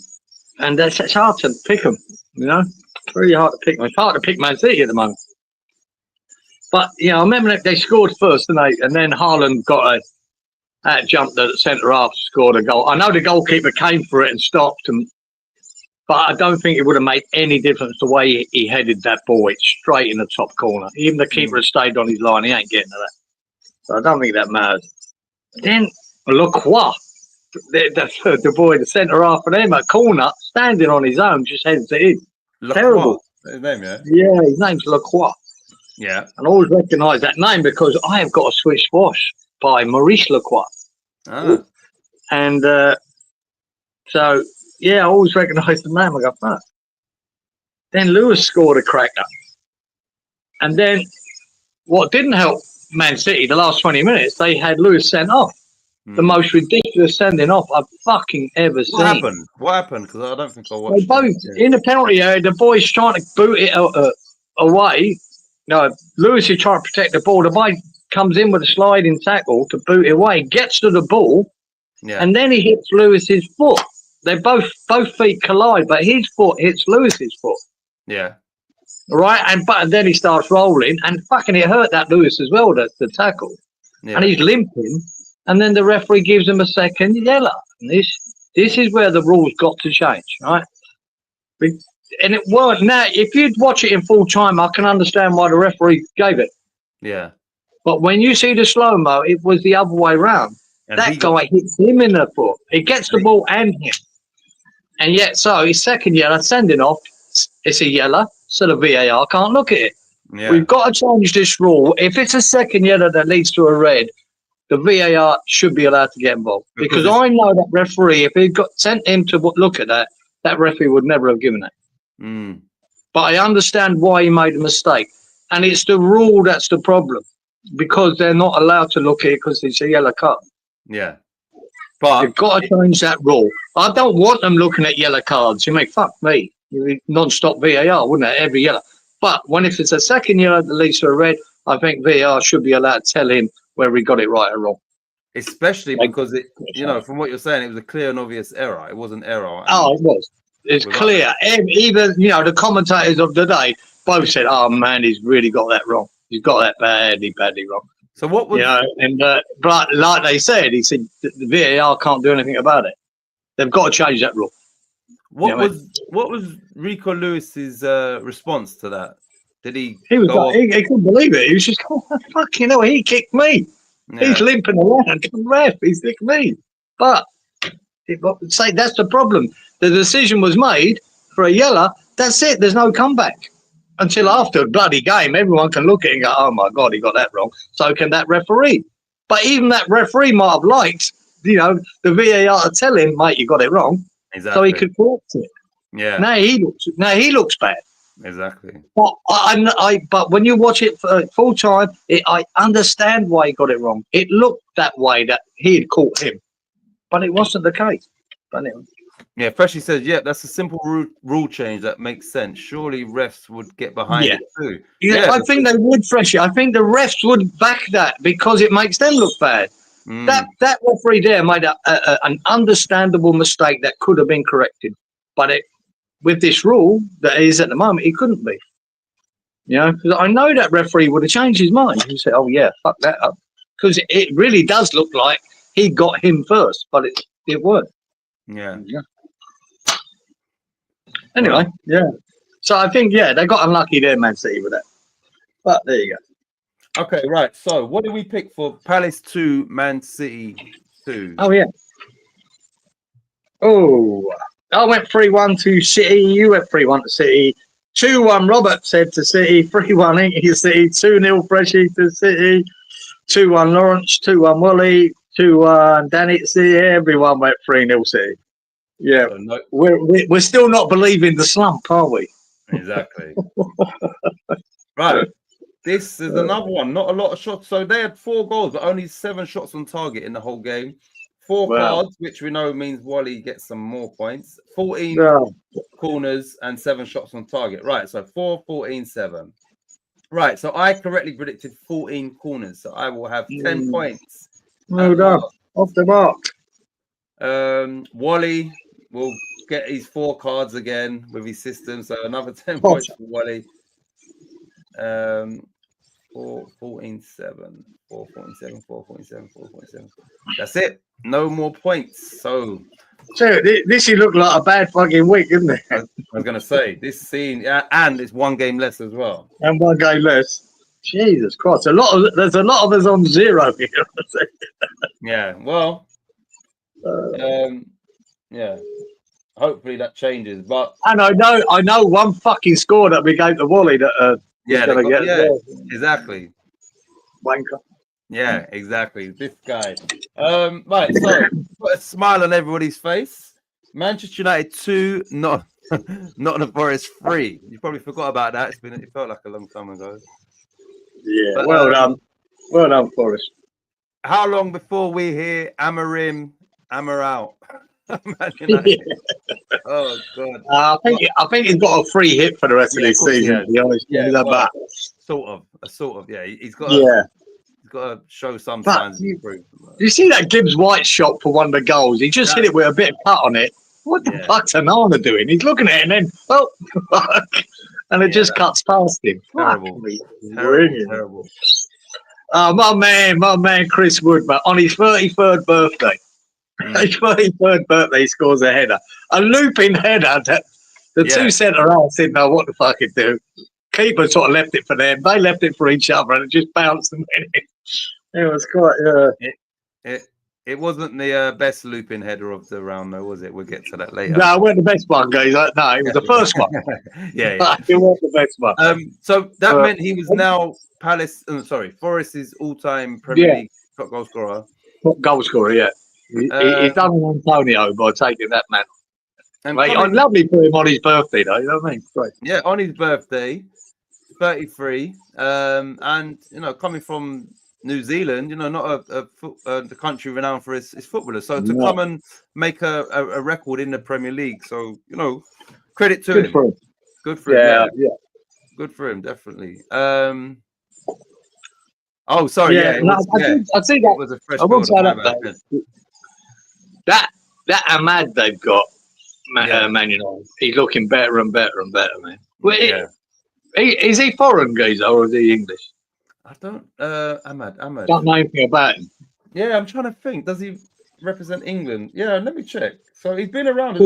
And it's hard to pick them, you know. Really hard to pick them. It's hard to pick Man City at the moment. But, you know, I remember they scored first, didn't they? And then Haaland got a jump at the centre-half, scored a goal. I know the goalkeeper came for it and stopped him, but I don't think it would have made any difference the way he headed that ball. It's straight in the top corner. Even the keeper has stayed on his line. He ain't getting to that. So I don't think that matters. Then Lacroix, the boy, the centre-half of them, a corner, standing on his own, just heads it in. Lacroix. Terrible. His name, yeah? Yeah, his name's Lacroix. Yeah. And I always recognise that name because I have got a Swiss wash by Maurice Lacroix. And so, yeah, I always recognise the name. I go, fuck. Then Lewis scored a cracker. And then what didn't help Man City, the last 20 minutes, they had Lewis sent off. The most ridiculous sending off I've fucking ever seen. What happened? Because I don't think I watched it. In the penalty area, the boy's trying to boot it away. No, Lewis is trying to protect the ball. The boy comes in with a sliding tackle to boot it away, gets to the ball, and then he hits Lewis's foot. They both feet collide, but his foot hits Lewis's foot. Yeah. Right, and then he starts rolling, and fucking it hurt that Lewis as well, the tackle. Yeah. And he's limping, and then the referee gives him a second yellow. And this is where the rules got to change, right? And it weren't. Now, if you'd watch it in full time, I can understand why the referee gave it. Yeah. But when you see the slow-mo, it was the other way round. And that guy hits him in the foot. He gets the ball and him. And yet, so his second yellow, sending off, it's a yellow, so the VAR can't look at it. Yeah. We've got to change this rule. If it's a second yellow that leads to a red, the VAR should be allowed to get involved. Because I know that referee, if he got sent him to look at that, that referee would never have given it. But I understand why he made a mistake. And it's the rule that's the problem. Because they're not allowed to look at it because it's a yellow card. Yeah. But you've got to change that rule. I don't want them looking at yellow cards. You mean, fuck me. Non-stop VAR, wouldn't it? Every yellow. But if it's a second yellow that leads to a red, I think VAR should be allowed to tell him whether he got it right or wrong. Especially because it, you know, from what you're saying, it was a clear and obvious error. It wasn't error. Oh, it was. It's clear. Even, you know, the commentators of the day both said, "Oh man, he's really got that wrong. He's got that badly wrong." So what was, you know, and but like they said, he said the VAR can't do anything about it. They've got to change that rule. What was Rico Lewis's response to that? Did he? He was like, he couldn't believe it. He was just, oh, fuck, you know, he kicked me. Yeah. He's limping around. Ref, he's kicked me. But say that's the problem. The decision was made for a yellow. That's it. There's no comeback until after the bloody game. Everyone can look at it and go, "Oh my god, he got that wrong." So can that referee. But even that referee might have liked, you know, the VAR to tell him, "Mate, you got it wrong." Exactly. So he could correct it. Yeah. Now he looks bad. Exactly. But but when you watch it for full time, I understand why he got it wrong. It looked that way that he had caught him, but it wasn't the case. But anyway. Yeah, Freshie says, yeah, that's a simple rule change that makes sense. Surely refs would get behind it too. Yeah, I think they would, Freshie. I think the refs would back that because it makes them look bad. That referee there made an understandable mistake that could have been corrected. But with this rule that is at the moment, it couldn't be. You know, because I know that referee would have changed his mind. He said, "Oh yeah, fuck that up," because it really does look like he got him first, but it weren't. Yeah. Anyway, yeah. So I think, yeah, they got unlucky there, Man City, with that. But there you go. Okay, right. So what did we pick for Palace 2, Man City 2? Oh, yeah. Oh, I went 3-1 to City. You went 3-1 to City. 2-1, Robert said to City. 3-1, Inky City. 2-0, Freshie to City. 2-1, Lawrence. 2-1, Wally. 2-1, Danny to City. Everyone went 3-0 City. Yeah. So no, We're still not believing the slump, are we? exactly. Right. This is another one. Not a lot of shots. So they had 4 goals, but only 7 shots on target in the whole game. 4 Wow. cards, which we know means Wally gets some more points. 14 Yeah. corners and 7 shots on target. Right. So 4, 14, 7. Right. So I correctly predicted 14 corners. So I will have 10 points. Well done. Off the mark. Wally will get his 4 cards again with his system. So another 10 points for Wally. 4, 14, 7, 4, 47, 4, 47, 4, 47. That's it. No more points. So this looked like a bad fucking week, isn't it? I was going to say this scene, and it's 1 game less as well. And 1 game less. Jesus Christ! There's a lot of us on 0 here. Yeah. Well. Yeah. Hopefully that changes. But and I know one fucking score that we gave to Wally that. Exactly. Wanker. Yeah, exactly. This guy. Right, so put a smile on everybody's face. Manchester United 2, Nottingham Forest 3. You probably forgot about that. It felt like a long time ago. Yeah, but, well done. Well done, Forest. How long before we hear Amarim out? Yeah. Oh God. I think he's got a free hit for the rest of this season. To be honest, sort of. Yeah, he's got. He's got to show some signs of improvement. You see that Gibbs White shot for one of the goals? He just hit it with a bit of cut on it. What the fuck's Onana doing? He's looking at it and then, and it just cuts past him. Terrible. My man, Chris Woodman, on his 33rd birthday. His 33rd birthday, he scores a header. A looping header that the 2 centre-halves didn't know what the fuck to do. Keeper sort of left it for them. They left it for each other, and it just bounced and went in. It was quite. It wasn't the best looping header of the round, though, was it? We'll get to that later. No, it wasn't the best one, guys. No, it was the first one. Yeah. It wasn't the best one. So that meant he was now Forest's all-time Premier League top goal scorer. Goal scorer, yeah. He's done an Antonio by taking that man. Lovely for him on his birthday, though. You know what I mean? Great. Yeah, on his birthday, 33, and coming from New Zealand, not the country renowned for its footballers. So to come and make a record in the Premier League, so credit to him. Good for him. Yeah. Good for him, definitely. Oh, sorry. I see that. It was a fresh I will say that Ahmad they've got, Man United. He's looking better and better and better, man. Well, is he foreign, geezer, or is he English? I don't. Ahmad. Don't know anything about him. Yeah, I'm trying to think. Does he represent England? Yeah, let me check. So he's been around.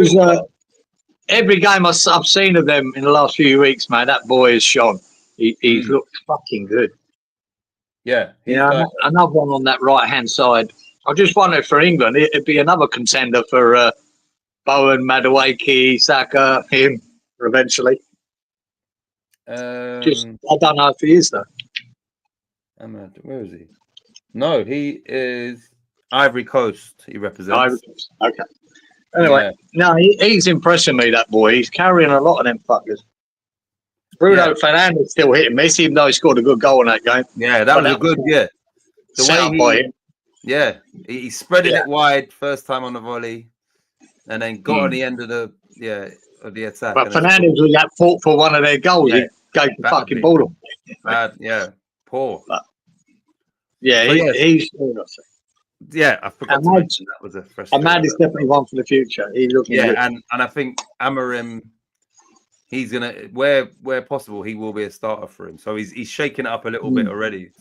Every game I've seen of them in the last few weeks, man, that boy has shone. He's looked fucking good. Yeah. Another one on that right-hand side. I just wonder if for England, it'd be another contender for Bowen, Madueke, Saka, him, eventually. I don't know if he is, though. Ahmad, where is he? No, he is Ivory Coast. He represents. Ivory Coast. Okay. Anyway, no, he's impressing me, that boy. He's carrying a lot of them fuckers. Bruno Fernandes still hitting Messi, even though he scored a good goal in that game. Yeah, that was a good, The way he, yeah, he spreaded it wide first time on the volley, and then got on the end of the attack. But Fernandes was that fought for one of their goals. He gave the fucking ball to him. Poor. But, he's. Yeah, I forgot to mention that was a fresh. Ahmad is definitely one for the future. He's looking good. and I think Amarim, he's gonna where possible he will be a starter for him. So he's shaking it up a little bit already.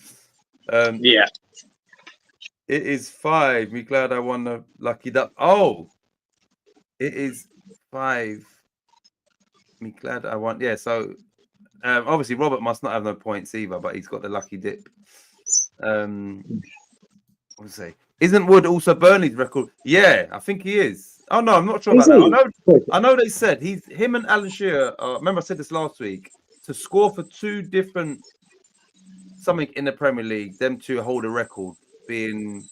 It is 5. Me glad I won the lucky duck. Oh, it is 5. Me glad I won. Yeah, so obviously Robert must not have no points either, but he's got the lucky dip. What was I say? Isn't Wood also Burnley's record? Yeah, I think he is. Oh no, I'm not sure Is about he? that. I know they said him and Alan Shearer. Remember I said this last week, to score for two different something in the Premier League. Them two hold a record, being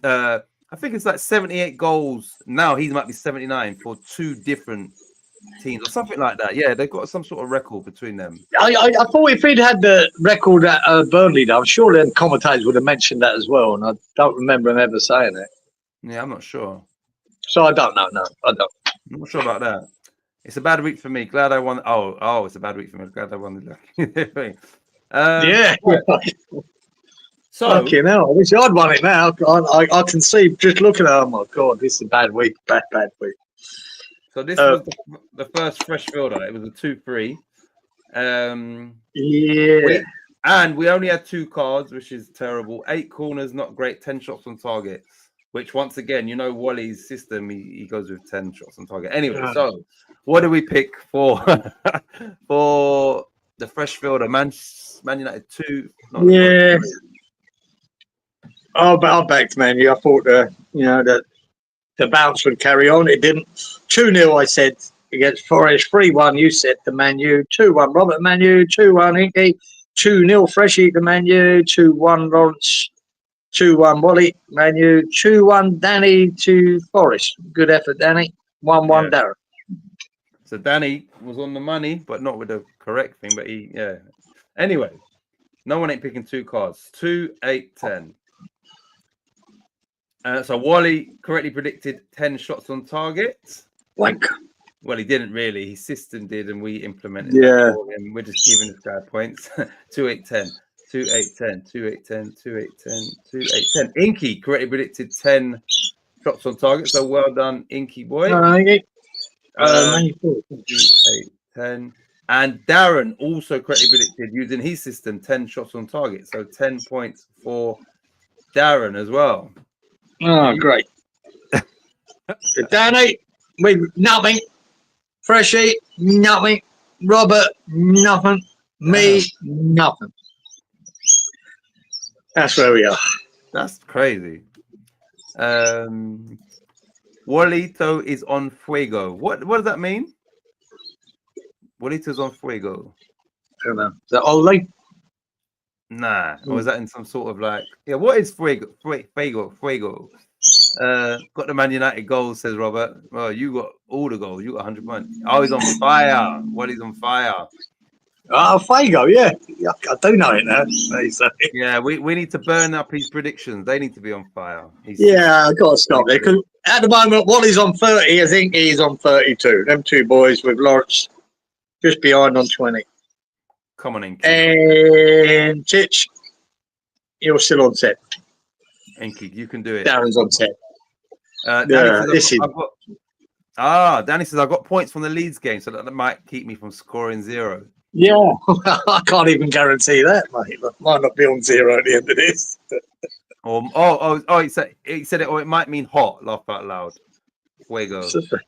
I think it's like 78 goals. Now he might be 79 for two different teams or something like that. Yeah, they've got some sort of record between them. I thought if he'd had the record at Burnley, though, I'm sure the commentators would have mentioned that as well, and I don't remember him ever saying it. Yeah, I'm not sure. So I don't know. No, I don't. I'm not sure about that. It's a bad week for me. Glad I won. Oh, it's a bad week for me. Glad I won the lucky thing. Yeah. So, fucking hell, I wish I'd won it now. I can see just looking at it, oh my God, this is a bad week. Bad week. so this was the first fresh fielder. It was a 2-3. Yeah. We only had 2 cards, which is terrible. 8 corners, not great. 10 shots on target, which once again, you know, Wally's system, he goes with 10 shots on target. Anyway, so what do we pick for for the fresh fielder? Man United 2. Yeah. I backed Man U. I thought that the bounce would carry on. It didn't. 2-0, I said, against Forest. 3-1, you said, to Man U. 2-1, Robert Man U. 2-1, Inky. 2-0, Freshie to Man U. 2-1, Lawrence. 2-1, Wally, Man U. 2-1, Danny to Forest. Good effort, Danny. 1-1, Darren. So Danny was on the money, but not with the correct thing. But Anyway, no one ain't picking 2 cards. 2, 8, 10. So Wally correctly predicted 10 shots on target. Wank. Well, he didn't really. His system did, and we implemented Yeah. that for him. We're just giving this guy points. 2, 8, 10. 2, 8, 10. 2, 8, 10. 2, 8, 10. 2, 8, 10. Inky correctly predicted 10 shots on target. So well done, Inky boy. 2, 8, 10. And Darren also correctly predicted, using his system, 10 shots on target. So 10 points for Darren as well. Oh, great. Danny, with nothing. Freshie, nothing. Robert, nothing. Me, nothing. That's where we are. That's crazy. Walito is on fuego. What does that mean? Walito's on fuego. I don't know. Is that Ollie? Nah. Or is that in some sort of like, what is fuego? Fuego. Got the Man United goals, says Robert. Well, you got all the goals. You got 100 points. Oh, he's on fire. Wally's on fire. Oh, Fuego, yeah. I do know it now. Yeah, we need to burn up his predictions. They need to be on fire. I got to stop there. Because at the moment, Wally's on 30. I think he's on 32. Them 2 boys with Lawrence just behind on 20. Come on, Inky. And Titch, you're still on 10. Inky, you can do it. Darren's on 10. Danny says I've got points from the Leeds game, so that might keep me from scoring 0. Yeah, I can't even guarantee that, mate. I might not be on 0 at the end of this. He said it, or it might mean hot. Laugh out loud. Fuego.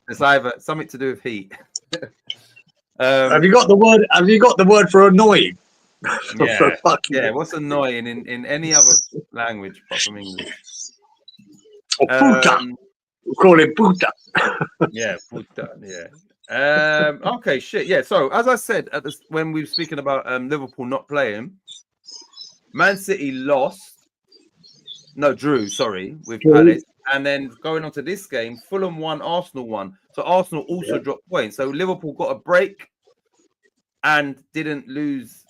It's either something to do with heat. Have you got the word? Have you got the word for annoying? What's annoying in any other language apart from English? Puta. We call it puta. Puta. Yeah. Okay. Shit. Yeah. So as I said when we were speaking about Liverpool not playing, Man City drew. Sorry, with Palace, and then going on to this game, Fulham won, Arsenal won. So Arsenal also dropped points. So Liverpool got a break and didn't lose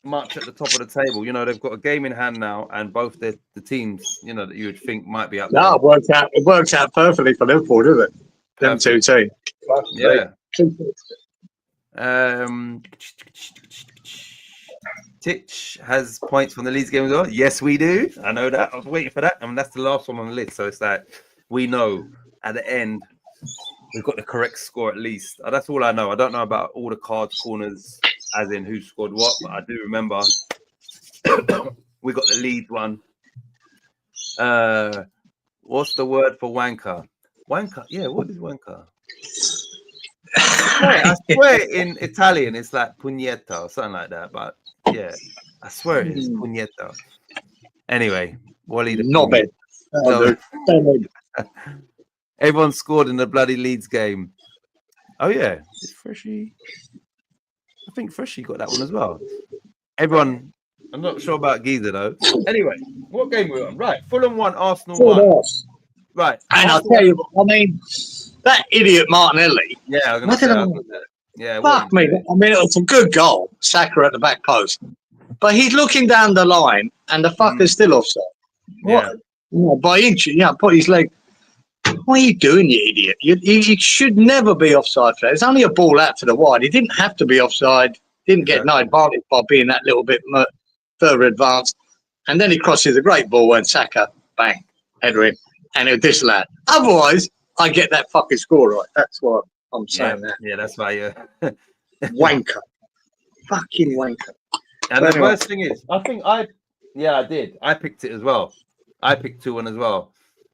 much at the top of the table. You know, they've got a game in hand now, and both the teams, you know, that you would think might be up there. No, it worked out perfectly for Liverpool, doesn't it? Them 2 teams. Yeah. Titch has points from the Leeds game as well. Yes, we do. I know that. I was waiting for that. And that's the last one on the list. So it's like we know at the end we've got the correct score at least. That's all I know. I don't know about all the cards, corners, as in who scored what, but I do remember we got the Leeds one. What's the word for wanker? Wanker. Yeah, what is wanker? I swear in Italian it's like pugnetta or something like that. But yeah, I swear it is pugnetta. Anyway, Wally the Not bad. No. No. Everyone scored in the bloody Leeds game. Oh yeah, is Freshy? I think Freshy got that one as well. Everyone, I'm not sure about Giza though. Anyway, what game we on? Right, Fulham 1, Arsenal 1. Right, And I'll tell you, I mean, that idiot Martinelli. Yeah, I was gonna say. Yeah, Fuck me. I mean, it was a good goal. Saka at the back post. But he's looking down the line and the fucker's still offside. Yeah. What? By inches, put his leg. What are you doing, you idiot? You should never be offside for that. It's only a ball out to the wide. He didn't have to be offside. Didn't get no advantage by being that little bit further advanced. And then he crosses a great ball and Saka, bang, header in. And it was disallowed. Otherwise, I get that fucking score right. That's what I'm saying. Yeah, that's why you wanker. Fucking wanker. And the worst thing is, I think I did. I picked it as well. I picked 2-1 as well.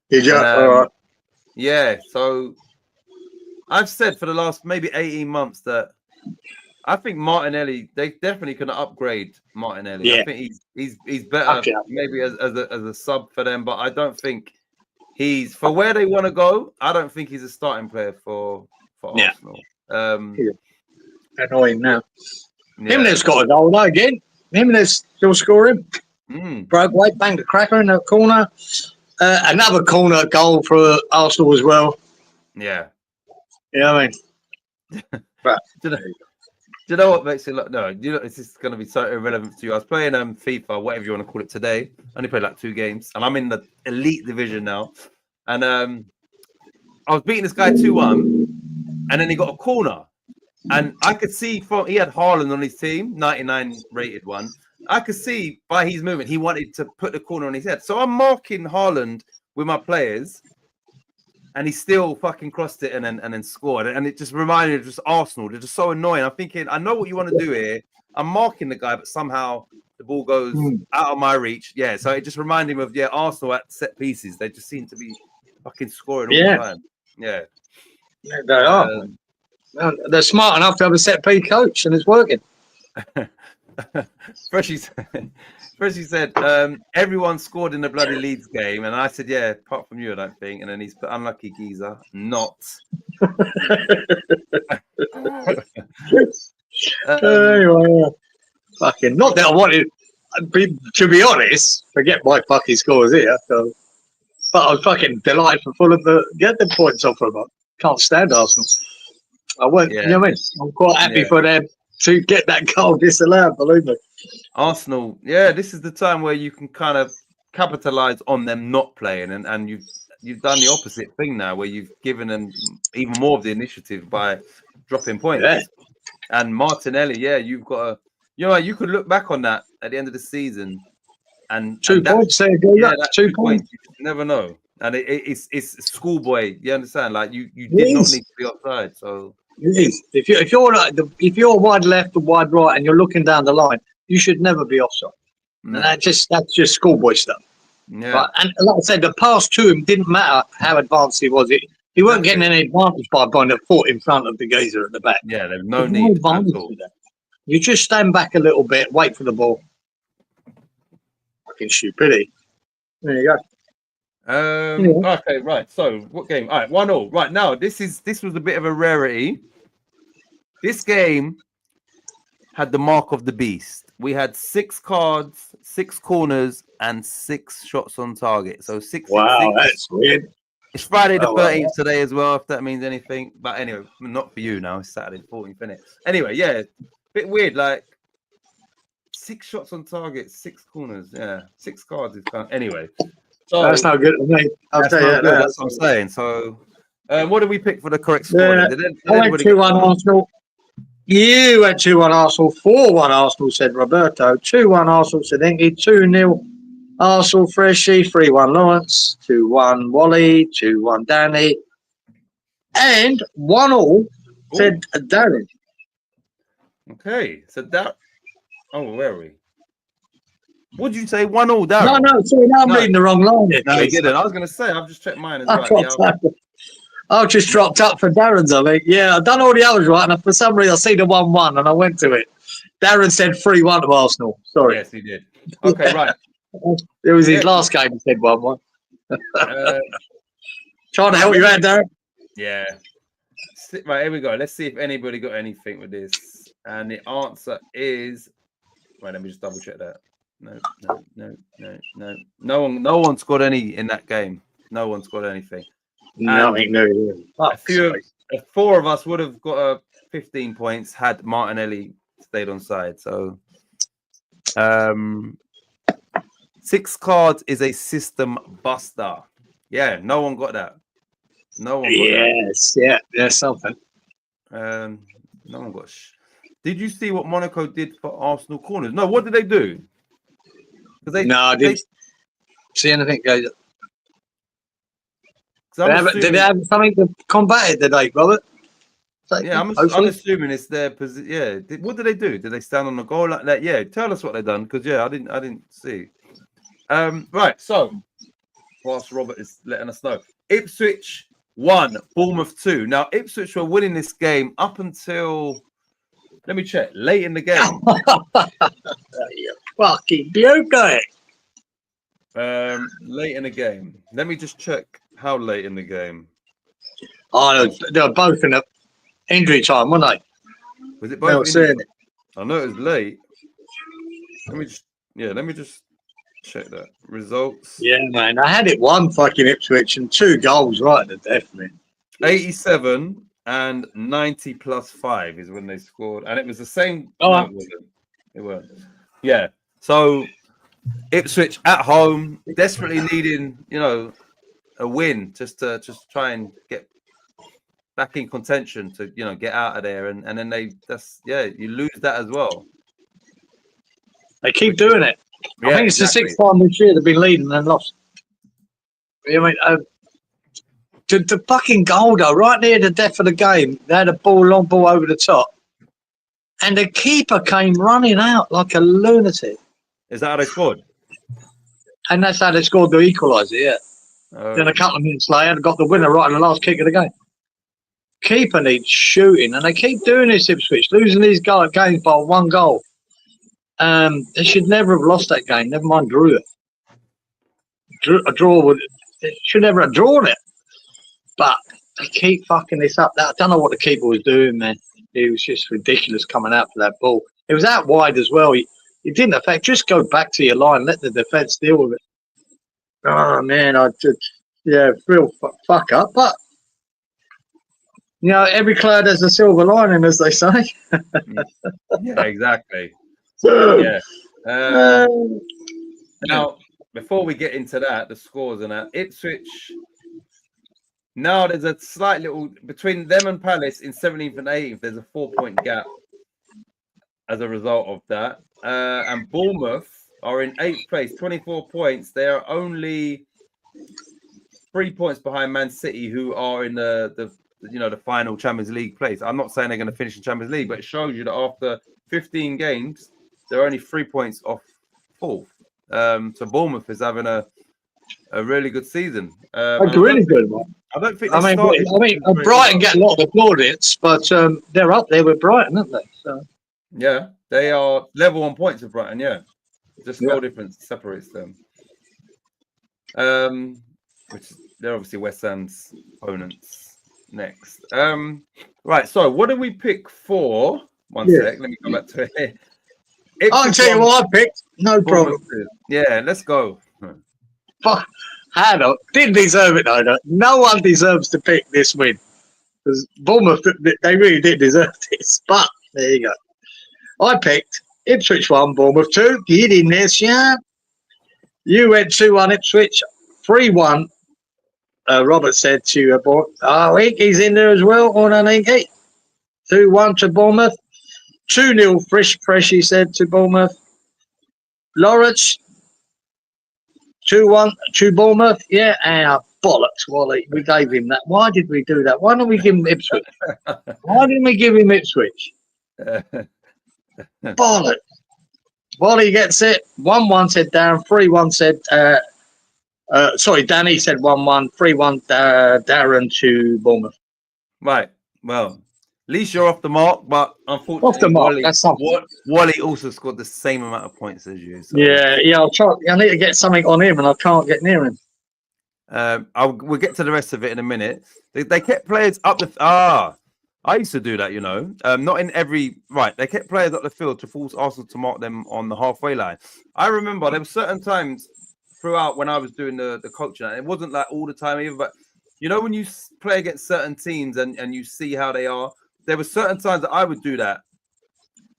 Did you? All right. Yeah, so I've said for the last maybe 18 months that I think Martinelli, they definitely can upgrade Martinelli. Yeah. I think he's better maybe as a sub for them, but I don't think he's for where they want to go. I don't think he's a starting player for Arsenal. Annoying now. Jimenez got a goal again. Jimenez still scoring. Broke weight, banged a cracker in the corner. Another corner goal for Arsenal as well. Yeah. You know what I mean? But, do you know what makes it look? No, it's just going to be so irrelevant to you. I was playing FIFA, whatever you want to call it today. I only played like 2 games, and I'm in the elite division now. And I was beating this guy 2-1, and then he got a corner. And I could see he had Haaland on his team, 99 rated one. I could see by his movement, he wanted to put the corner on his head. So I'm marking Haaland with my players, and he still fucking crossed it and then scored. And it just reminded me of just Arsenal. They're just so annoying. I'm thinking, I know what you want to do here. I'm marking the guy, but somehow the ball goes out of my reach. Yeah, so it just reminded me of, Arsenal at set pieces. They just seem to be fucking scoring all the time. Yeah. They are. They're smart enough to have a set piece coach, and it's working. Freshie said, everyone scored in the bloody Leeds game, and I said, yeah, apart from you, I don't think. And then he's put unlucky geezer, not. Anyway, fucking not that I wanted. To be honest, forget my fucking scores here. So, but I was fucking delighted for Fulham to get the points off of them. Can't stand Arsenal. I won't. You know what I mean? I'm quite happy for them to get that goal disallowed, believe me. Arsenal, this is the time where you can kind of capitalize on them not playing, and you've done the opposite thing now, where you've given them even more of the initiative by dropping points. Yeah. And Martinelli, you've got you could look back on that at the end of the season, and 2 points there, 2 points. You never know, and it's schoolboy. You understand? Like you did not need to be offside, so. If you're wide left or wide right and you're looking down the line, you should never be offside. No. And that's just schoolboy stuff. Yeah. But, and like I said, the pass to him didn't matter how advanced he was. He weren't getting any advantage by putting a foot in front of the geezer at the back. Yeah, there's no need. You just stand back a little bit, wait for the ball. Fucking stupidity. There you go. Okay, right. So what game? All right, 1-1. Right now, this was a bit of a rarity. This game had the mark of the beast. We had 6 cards, 6 corners, and 6 shots on target. So 6. Wow, that's weird. It's Friday the 13th today as well, if that means anything. But anyway, not for you now. It's Saturday the 14th, isn't it? Anyway, bit weird. Like 6 shots on target, 6 corners. Yeah, 6 cards is kind of, anyway. So that's not good to me. I'll tell you that. That's what I'm saying. So, what did we pick for the correct score? I went 2-1 Arsenal. You went 2-1 Arsenal. 4-1 Arsenal, said Roberto. 2-1 Arsenal, said Inky. 2-0 Arsenal, Freshie. 3-1 Lawrence. 2-1 Wally. 2-1 Danny. And 1-1 said Darren. Okay, so that. Oh, where are we? What did you say? 1-1, Darren? No, sorry, I'm reading the wrong line. No, you didn't. I was going to say, I've just checked mine as well. I just dropped up for Darren's, I think. Yeah, I've done all the others right, and for some reason I see the 1-1 and I went to it. Darren said 3-1 to Arsenal. Sorry. Yes, he did. Okay, right. It was his Yeah. last game, he said 1-1. Uh, Trying to help you out, Darren. yeah. Right, here we go. Let's see if anybody got anything with this. And the answer is, right, let me just double check that. No. No one scored any in that game. No one scored anything. Nothing new. Four of us would have got 15 points had Martinelli stayed on side. So 6 cards is a system buster. Yeah, no one got that. No one got that. Yeah, something. No one got. Did you see what Monaco did for Arsenal corners? No, what did they do? I didn't see anything. Did they have something to combat it today, Robert? Yeah, I'm assuming it's their position. Yeah, what did they do? Did they stand on the goal like that? Yeah, tell us what they done because I didn't see. Right, so whilst Robert is letting us know, Ipswich 1, Bournemouth 2. Now Ipswich were winning this game up until, let me check, late in the game. You fucking beauty. Late in the game. Let me just check how late in the game. Oh, they were both in the injury time, weren't they? Was it both? I know it was late. Let me just check that. Results. Yeah, man. I had it 1 fucking Ipswich and 2 goals right at the death, man. 87 and 90 plus 5 is when they scored. And it was the same. Oh, no, it weren't. Yeah. So Ipswich at home, desperately needing, a win just to try and get back in contention to, get out of there. And then you lose that as well. They keep doing it. Yeah, I think it's the 6th time this year they've been leading and lost. I mean, the fucking goal though, right near the death of the game, they had a long ball over the top, and the keeper came running out like a lunatic. Is that how they scored? And that's how they scored the equaliser, yeah. Then a couple of minutes later, got the winner right in the last kick of the game. Keeper needs shooting, and they keep doing this, Ipswich, losing these games by 1 goal. They should never have lost that game. Never mind drew it. A draw would. They should never have drawn it. But they keep fucking this up. I don't know what the keeper was doing, man. It was just ridiculous coming out for that ball. It was out wide as well. It didn't affect. Just go back to your line. Let the defence deal with it. Oh man, real fuck up. But every cloud has a silver lining, as they say. Yeah, exactly. Yeah. Now, before we get into that, the scores and that, Ipswich. Now there's a slight little between them and Palace in 17th and 18th. There's a 4-point gap as a result of that. And Bournemouth are in 8th place, 24 points. They are only 3 points behind Man City, who are in the final Champions League place. I'm not saying they're going to finish in Champions League, but it shows you that after 15 games, they're only 3 points off 4th. So Bournemouth is having a really good season. Really good one. I don't think. Brighton get a lot of plaudits, but they're up there with Brighton, aren't they? So yeah, they are level on points with Brighton. Yeah, just goal difference separates them. Which they're obviously West Ham's opponents next. Right. So what did we pick for? One sec. Let me go back to it. I'll tell you what I picked. No problem. Yeah, let's go. Fuck. Hannah didn't deserve it though. No one deserves to pick this win. Because Bournemouth, they really did deserve this. But there you go. I picked Ipswich 1, Bournemouth 2. Get in this, yeah. You went 2-1 Ipswich, 3-1. Robert said to Inky's in there as well. On an Inky. 2-1 to Bournemouth. 2-0 fresh, he said to Bournemouth. Lawrence, 2-1 to Bournemouth. Yeah, bollocks, Wally. We gave him that. Why did we do that? Why didn't we give him Ipswich? Why didn't we give him Ipswich? Bollocks. Wally gets it. 1-1 said Darren. 3-1 said Sorry, Danny said 1-1, 3-1. Darren to Bournemouth. Right. Well, at least you're off the mark, but unfortunately, Off the mark. That's something. Wally also scored the same amount of points as you. So. Yeah. I'll try. I need to get something on him, and I can't get near him. We'll get to the rest of it in a minute. They kept players up the. I used to do that, not in every right. They kept players up the field to force Arsenal to mark them on the halfway line. I remember there were certain times throughout when I was doing the coaching. It wasn't like all the time either, but when you play against certain teams and you see how they are, there were certain times that I would do that,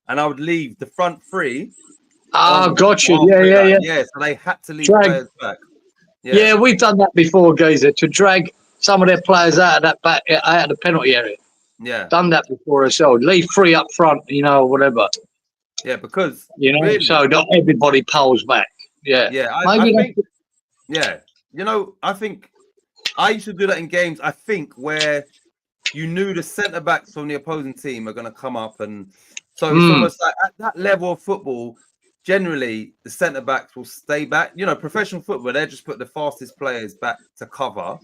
and I would leave the front three. Got you. Yeah. Yeah, so they had to leave players back. Yeah, we've done that before, Gazer, to drag some of their players out of that back, out of the penalty area. Yeah, done that before as well. Leave 3 up front, or whatever. Yeah, because really, so not everybody pulls back. Yeah, I think. Yeah, I think I used to do that in games. I think where you knew the centre backs from the opposing team are going to come up, and so it's almost like at that level of football. Generally, the centre backs will stay back. Professional football, they just put the fastest players back to cover,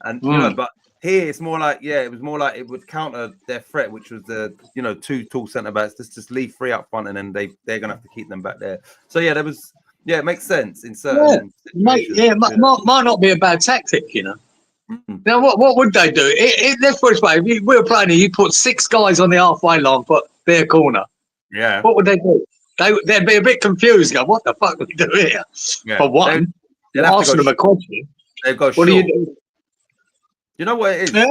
and but here it's more like it was more like it would counter their threat, which was the 2 tall centre backs. Just leave 3 up front, and then they're gonna have to keep them back there. So there was it makes sense in certain situations. Might not be a bad tactic, Now what would they do? Let's put it this way: if we were playing, you put 6 guys on the halfway line, put their corner. Yeah, what would they do? They'd be a bit confused. Go, what the fuck do we do here? Yeah. For one, asking them a question. They go. What do you do? You know what it is? Yeah.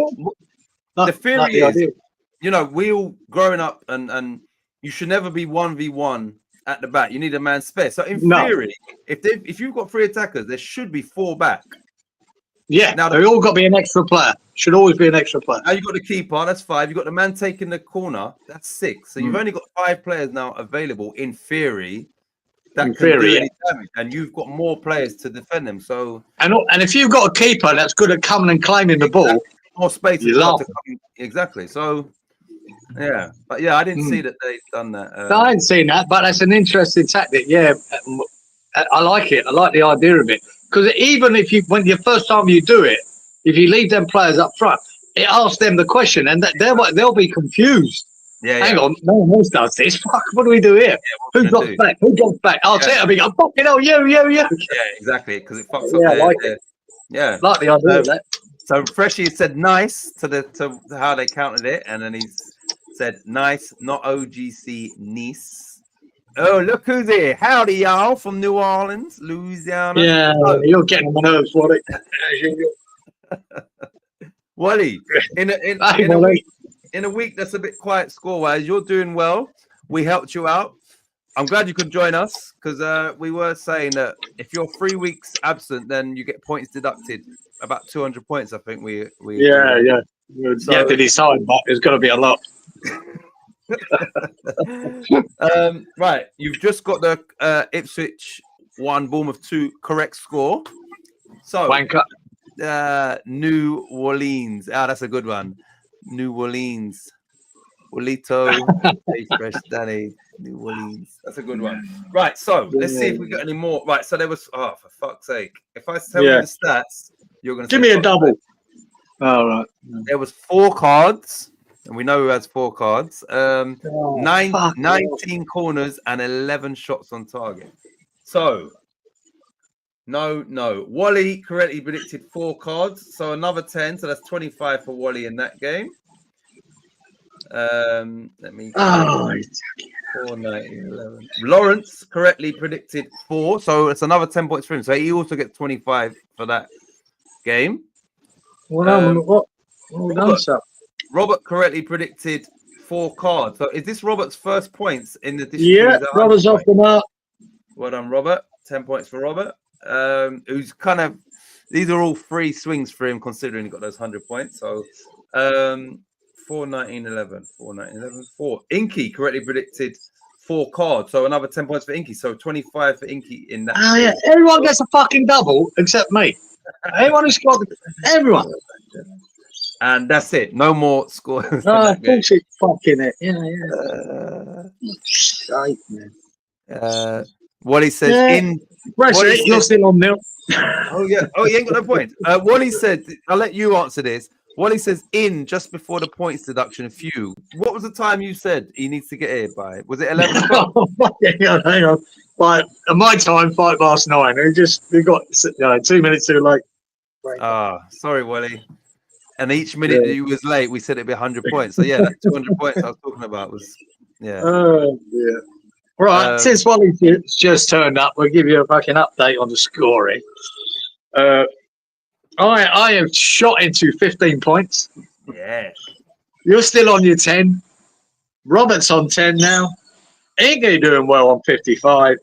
The theory is, we all growing up, and you should never be 1v1 at the back. You need a man spare. So in theory, if you've got 3 attackers, there should be 4 back. Yeah. Now they all got to be an extra player. Should always be an extra player. Now you got the keeper. That's 5. You got the man taking the corner. That's 6. So you've only got 5 players now available in theory. That can do any damage, and you've got more players to defend them. So and if you've got a keeper that's good at coming and claiming the ball, more space exactly. So but I didn't see that they've done that. No, I hadn't seen that, but that's an interesting tactic. Yeah, I like it. I like the idea of it because even when the first time you do it, if you leave them players up front, it asks them the question, and they'll be confused. Yeah, hang on, no one else does this. Fuck, what do we do here? Who drops back? Who drops back? I'll tell you, I'm fucking you. Yeah, exactly, because it fucks up. Like it. Yeah, like the idea of that. So Freshie said nice to how they counted it, and then he's said nice, not OGC Nice. Oh, look who's here! Howdy, y'all from New Orleans, Louisiana. Yeah, you're getting on my nerves, Wally. Wally, in a week that's a bit quiet score-wise, you're doing well. We helped you out. I'm glad you could join us because we were saying that if you're 3 weeks absent, then you get points deducted. About 200 points, I think we. Yeah. So, to decide, but it's going to be a lot. Right, you've just got the Ipswich 1, Bournemouth 2 correct score. So, New Orleans. That's a good one. New Orleans. Olito, Fresh Danny, New Orleans. That's a good one. Right, so let's see if we got any more. Right, so there was, for fuck's sake. If I tell you the stats, you're going to give me a double. All right. There was 4 cards, and we know who has 4 cards. 19 corners and 11 shots on target. So, no. Wally correctly predicted 4 cards, so another 10. So that's 25 for Wally in that game. Let me. 4, 9, 11. Lawrence correctly predicted 4, so it's another 10 points for him. So he also gets 25 for that game. Well done, sir. Robert correctly predicted 4 cards. So is this Robert's first points in the Robert's off the mark. Well done, Robert. 10 points for Robert. Who's kind of, these are all free swings for him considering he got those 100 points. So 4, 19, 11. 4, 19, 11. 4. Inky correctly predicted 4 cards. So another 10 points for Inky. So 25 for Inky in that. Oh, yeah. Everyone gets a fucking double except me. Everyone who's got everyone. And that's it. No more scores. No, of course it's fucking it. Yeah. Shite, man. Wally says Yeah. in. Pressure Wally it, you're said- still on nil. Oh yeah. Oh, he ain't got no point. Wally said, "I'll let you answer this." Wally says in just before the points deduction. Few. What was the time you said he needs to get here by? Was it 11 o'clock? Hang on. Like, at my time, 9:05. We got 2 minutes too late. Ah, sorry, Wally. And each minute that he was late, we said it'd be 100 points. So yeah, that 200 points I was talking about was Oh, dear. Right, since Wally's just turned up, we'll give you a fucking update on the scoring. I have shot into 15 points. yeah. You're still on your 10. Robert's on 10 now. Iggy doing well on 55.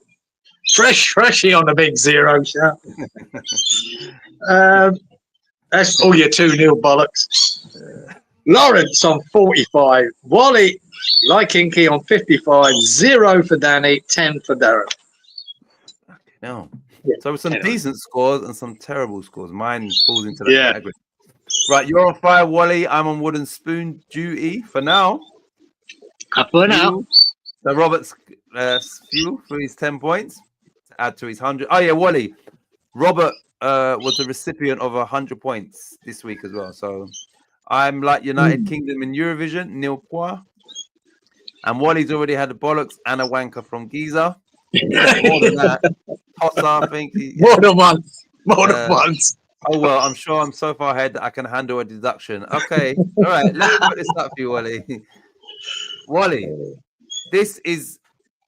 Freshie on a big 0 shot. That's all your 2-0 bollocks. Lawrence on 45. Wally, like Inky, on 55. 0 for Danny, 10 for Darren. No. Yeah. So some Anyway. decent scores and some terrible scores. Mine falls into that Yeah. category. Right, you're on fire, Wally. I'm on wooden spoon duty for now. For now. So Robert's fuel for his 10 points to add to his 100. Oh yeah, Wally. Robert was the recipient of 100 points this week as well. So I'm like United Kingdom in Eurovision, nil point. And Wally's already had the bollocks and a wanker from Giza. More than that. Tosser, I think. More than once. More than once. Oh, well, I'm sure I'm so far ahead that I can handle a deduction. Okay. All right. Let's put this up for you, Wally. Wally, this is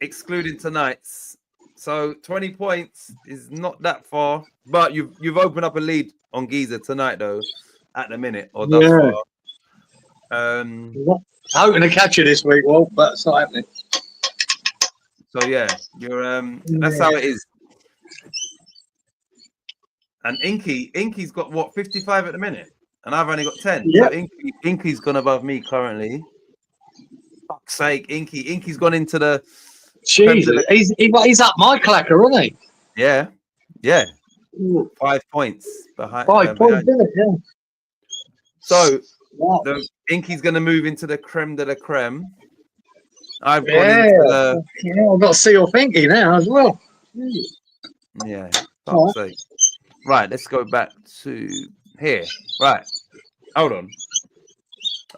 excluding tonight's. So 20 points is not that far. But you've opened up a lead on Giza tonight, though, at the minute, or thus far. I'm hoping to catch you this week, Wolf, but it's not happening. So yeah, you're that's how it is. And Inky's got what 55 at the minute, and I've only got 10. Yep. So Inky's gone above me currently. Fuck's sake, Inky's gone into the. Jesus, he's up my clacker, isn't he? Yeah. 5 points behind. 5 points, behind. isn't it? Yeah. So Wow. Inky's going to move into the creme de la creme. I've gone Yeah. into the. Yeah, I've got to see your thinking now as well. Yeah. Fuck's sake. Right, let's go back to here. Right, hold on.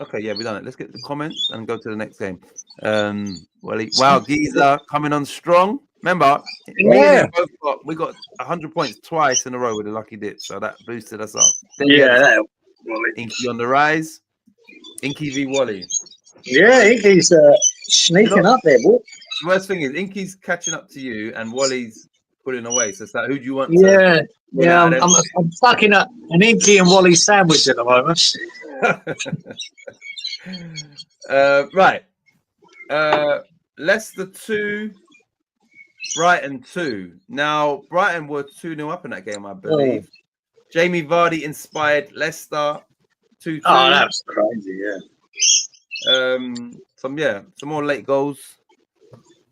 Okay, yeah, we've done it. Let's get the comments and go to the next game. Wow, Giza coming on strong. Remember, me and him both we got 100 points twice in a row with a lucky dip, so that boosted us up. Then Inky on the rise. Inky v Wally. Yeah, Inky's sneaking up there, boy. The worst thing is Inky's catching up to you and Wally's pulling away. So it's like, who do you want? Yeah, I'm stuck in an Inky and Wally sandwich at the moment. Right. Leicester 2, Brighton 2. Now, Brighton were 2-0 up in that game, I believe. Jamie Vardy inspired Leicester 2-2. Oh, that's crazy, yeah. Some more late goals.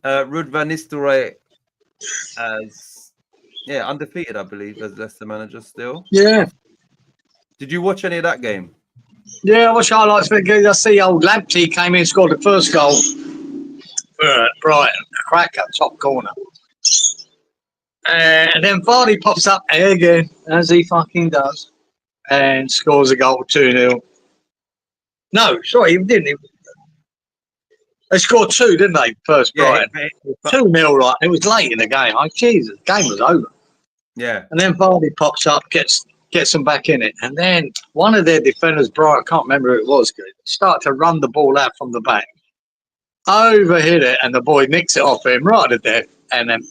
Ruud van Nistelrooy as undefeated, I believe, as Leicester manager still. Yeah. Did you watch any of that game? Yeah, I watch highlights for it. I see old Lamptey came in, scored the first goal. Brighton, cracker, top corner. And then Vardy pops up again, as he fucking does, and scores a goal 2-0. No, sorry, he didn't. They scored 2, didn't they? First Brighton. 2-0, right? It was late in the game. Jesus, the game was over. Yeah. And then Vardy pops up, gets them back in it. And then one of their defenders, Brighton, I can't remember who it was, start to run the ball out from the back. Overhit it, and the boy nicks it off him right to death. And then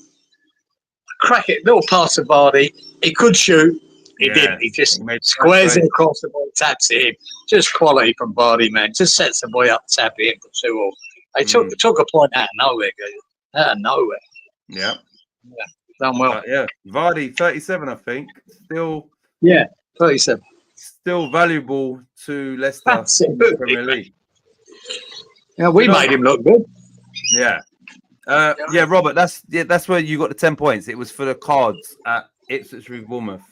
crack it, little pass to Vardy. He could shoot. He didn't. He just squares it across the ball, taps it in. Just quality from Vardy, man. Just sets the boy up, tap it in for 2-2. They took a point out of nowhere, guys. Out of nowhere. Yeah. Done well. Vardy, 37, I think. Still. Yeah, 37. Still valuable to Leicester in the Premier League. Yeah, we made him look good. Yeah. Robert, that's where you got the 10 points. It was for the cards at Ipswich with Bournemouth.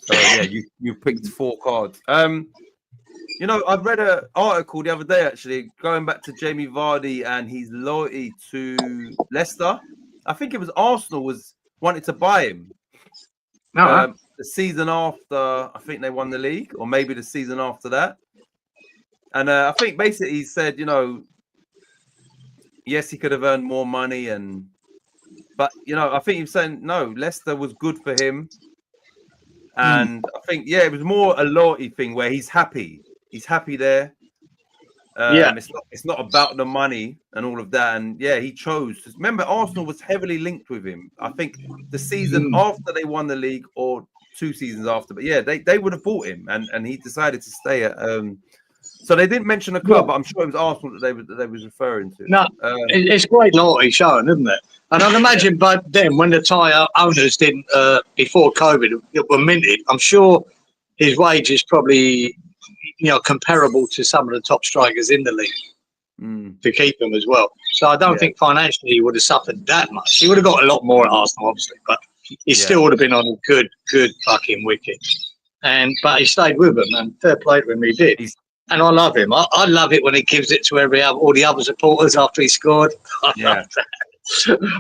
So yeah, you picked 4 cards. I've read an article the other day actually going back to Jamie Vardy and his loyalty to Leicester. I think it was Arsenal was wanted to buy him. No, The season after, I think they won the league, or maybe the season after that. And I think basically he said, you know, yes, he could have earned more money, but you know, I think he was saying no, Leicester was good for him, and I think it was more a loyalty thing where he's happy there. Yeah. It's not about the money and all of that, and he chose. Remember, Arsenal was heavily linked with him. I think the season after they won the league, or 2 seasons after, but they would have bought him, and he decided to stay at. So they didn't mention a club, but I'm sure it was Arsenal that they was referring to. No, it's great loyalty showing, isn't it? And I'd imagine back then, when the Thai owners didn't, before COVID, were minted, I'm sure his wage is probably, you know, comparable to some of the top strikers in the league to keep him as well. So I don't think financially he would have suffered that much. He would have got a lot more at Arsenal, obviously, but he still would have been on a good fucking wicket. But he stayed with them, and fair play to him, he did. And I love him. I love it when he gives it to all the other supporters after he scored. I love that.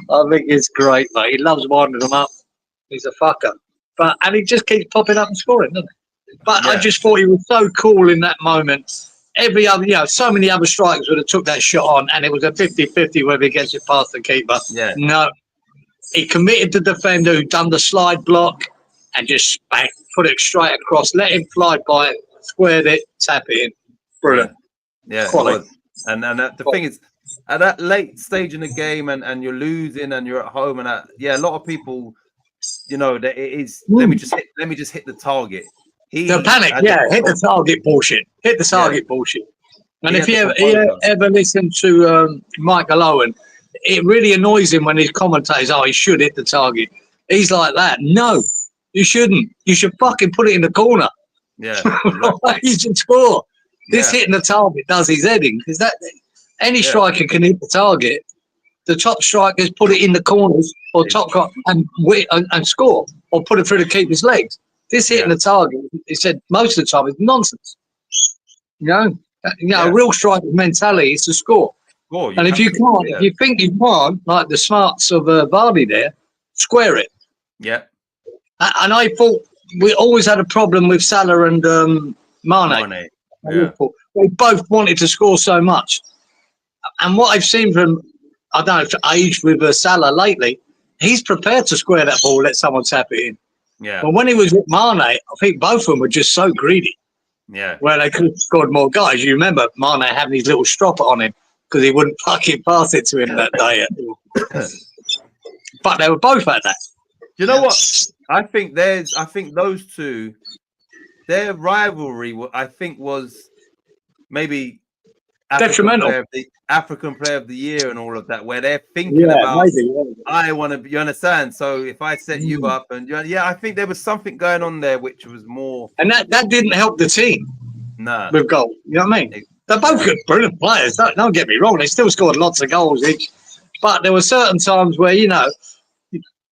I think it's great, mate. He loves winding them up. He's a fucker. And he just keeps popping up and scoring, doesn't he? But I just thought he was so cool in that moment. Every other, you know, so many other strikers would have took that shot on, and it was a 50-50 whether he gets it past the keeper. Yeah. No. He committed the defender who done the slide block and just put it straight across, let him fly by it, squared it, tap it in. Brilliant. Yeah, it was. And the thing is, at that late stage in the game, and you're losing, and you're at home, and a lot of people, you know, that it is. Let me just hit the target. The panic, hit the target bullshit. Hit the target bullshit. And if you ever listen to Michael Owen, it really annoys him when his commentators, he should hit the target. He's like that. No, you shouldn't. You should fucking put it in the corner. Yeah, you should score. This hitting the target does his heading, because that any striker can hit the target. The top strikers put it in the corners or and score, or put it through the keeper's legs. This hitting the target, he said most of the time, is nonsense. You know, a real striker's mentality is to score. And if you can't, if you think you can't, like the smarts of Vardy there, square it. Yeah. And I thought we always had a problem with Salah and Mane. We both wanted to score so much. And what I've seen from, I don't know, age with Salah lately, he's prepared to square that ball, let someone tap it in. Yeah. But when he was with Mane, I think both of them were just so greedy. Yeah. Where they could have scored more guys. You remember Mane having his little stropper on him because he wouldn't fucking pass it to him that day. But they were both at that. You know what? I think those two, their rivalry, I think, was maybe detrimental. African Player of the Year and all of that, where they're thinking about, I want to be, you understand? So if I set you up, and I think there was something going on there which was more. And that didn't help the team. No. With goal. You know what I mean? They're both good, brilliant players. Don't get me wrong. They still scored lots of goals each. But there were certain times where, you know,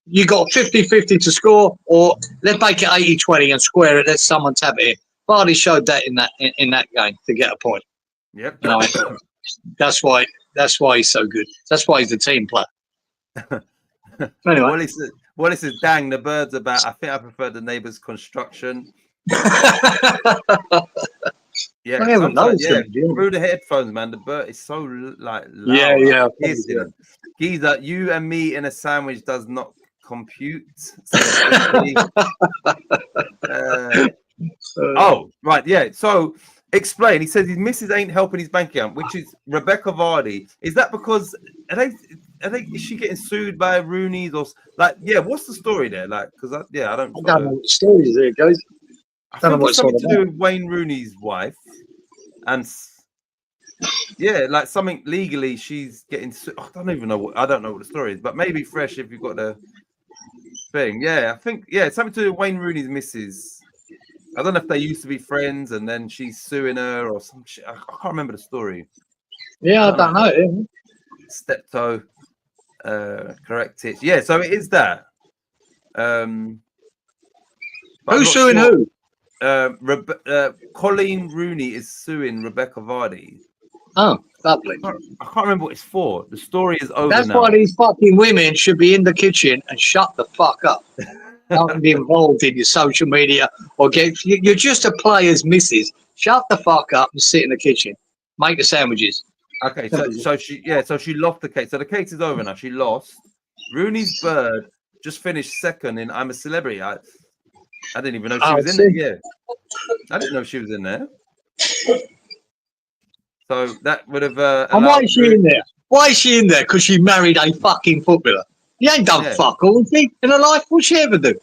you got 50-50 to score, or let's make it 80-20 and square it, let someone tap it in. Vardy showed that in that game to get a point. Yep. You know, that's why he's so good. That's why he's a team player. Anyway. Well, this is dang the birds about. I think I prefer the neighbour's construction. Yeah, I haven't noticed through the headphones, man. The bird is so like loud. Yeah. Geezer, you and me in a sandwich does not compute. Oh, right, yeah. So explain. He says his missus ain't helping his bank account, which is Rebecca Vardy. Is that because is she getting sued by Rooney's or like? Yeah, what's the story there? Like, because I don't know what the story is there, guys. I think it's something to do with Wayne Rooney's wife, and like something legally she's getting. I don't even know I don't know what the story is, but maybe Fresh if you've got the thing. Yeah, I think it's something to do with Wayne Rooney's missus. I don't know if they used to be friends and then she's suing her or some shit. I can't remember the story. Yeah, I don't know. Steptoe, correct it. Yeah, so it is that. Who's suing who? Colleen Rooney is suing Rebecca Vardy. Oh, lovely. I can't remember what it's for. The story is over That's now. why these fucking women should be in the kitchen and shut the fuck up. Don't be involved in your social media or you're just a player's missus. Shut the fuck up and sit in the kitchen. Make the sandwiches. Okay, so she lost the case. So the case is over now. She lost. Rooney's Bird just finished second in I'm a Celebrity. I didn't even know she was in there. Yeah, I didn't know she was in there. So that would have. And why is she in there? Why is she in there? Because she married a fucking footballer. You ain't done fuck all, has she? In her life, what's she ever do?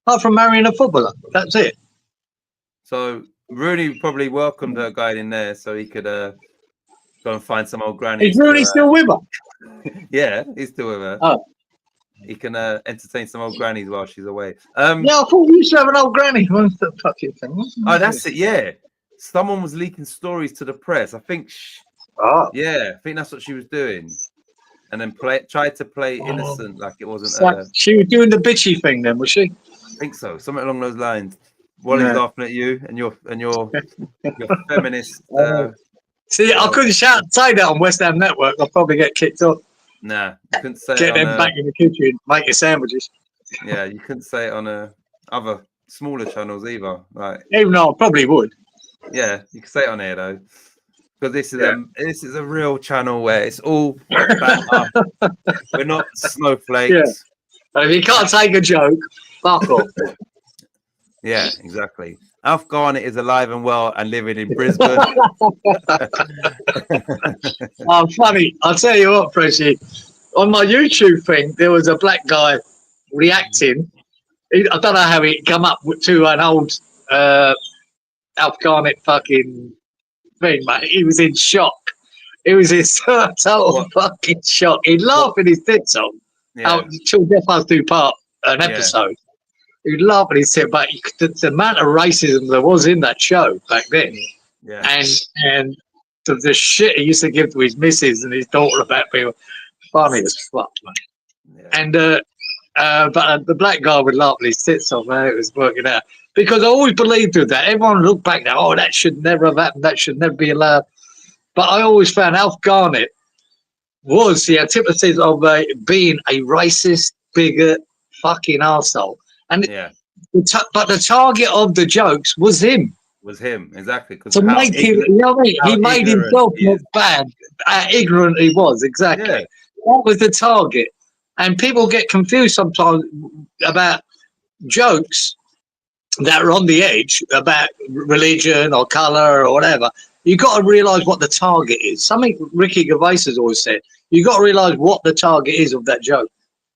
Apart from marrying a footballer. That's it. So Rooney probably welcomed her guy in there so he could go and find some old granny. Is Rooney still with her? Yeah, he's still with her. Oh. He can entertain some old grannies while she's away. Yeah, I thought you used to have an old granny. What's the fucking thing? Oh, that's it. Yeah, someone was leaking stories to the press. I think. Yeah, I think that's what she was doing, and then tried to play innocent, like it wasn't. She was doing the bitchy thing, then, was she? I think so, something along those lines. Wally's laughing at you and your feminist. See, I couldn't say that on West Ham Network. I'll probably get kicked off. Nah, you couldn't say get it them back in the kitchen, make your sandwiches. Yeah, you couldn't say it on other smaller channels either. Even though I probably would. Yeah, you can say it on here though, because this is a real channel where it's all banter. We're not snowflakes. Yeah. If you can't take a joke, fuck off. Yeah, exactly. Alf Garnett is alive and well and living in Brisbane. Oh, funny. I'll tell you what, Freshy. On my YouTube thing, there was a black guy reacting. I don't know how he come up to an old Alf Garnett fucking thing, mate. He was in shock. He was in total fucking shock. He'd laugh in his tits off. Yeah. Till Death Us Do Part, an episode. He'd laugh at his tits, but the amount of racism there was in that show back then. Yeah. And the shit he used to give to his missus and his daughter about people, funny as fuck, man. Yeah. And but the black guy would laugh at his tits off, man. It was working out because I always believed with that. Everyone looked back now, oh, that should never have happened. That should never be allowed. But I always found Alf Garnett was the antithesis of being a racist, bigot, fucking arsehole. And but the target of the jokes was him. Was him, exactly. To make him, you know what I mean? He made himself look bad, how ignorant he was, exactly. Yeah. That was the target. And people get confused sometimes about jokes that are on the edge about religion or colour or whatever. You got to realise what the target is. Something Ricky Gervais has always said. You got to realise what the target is of that joke.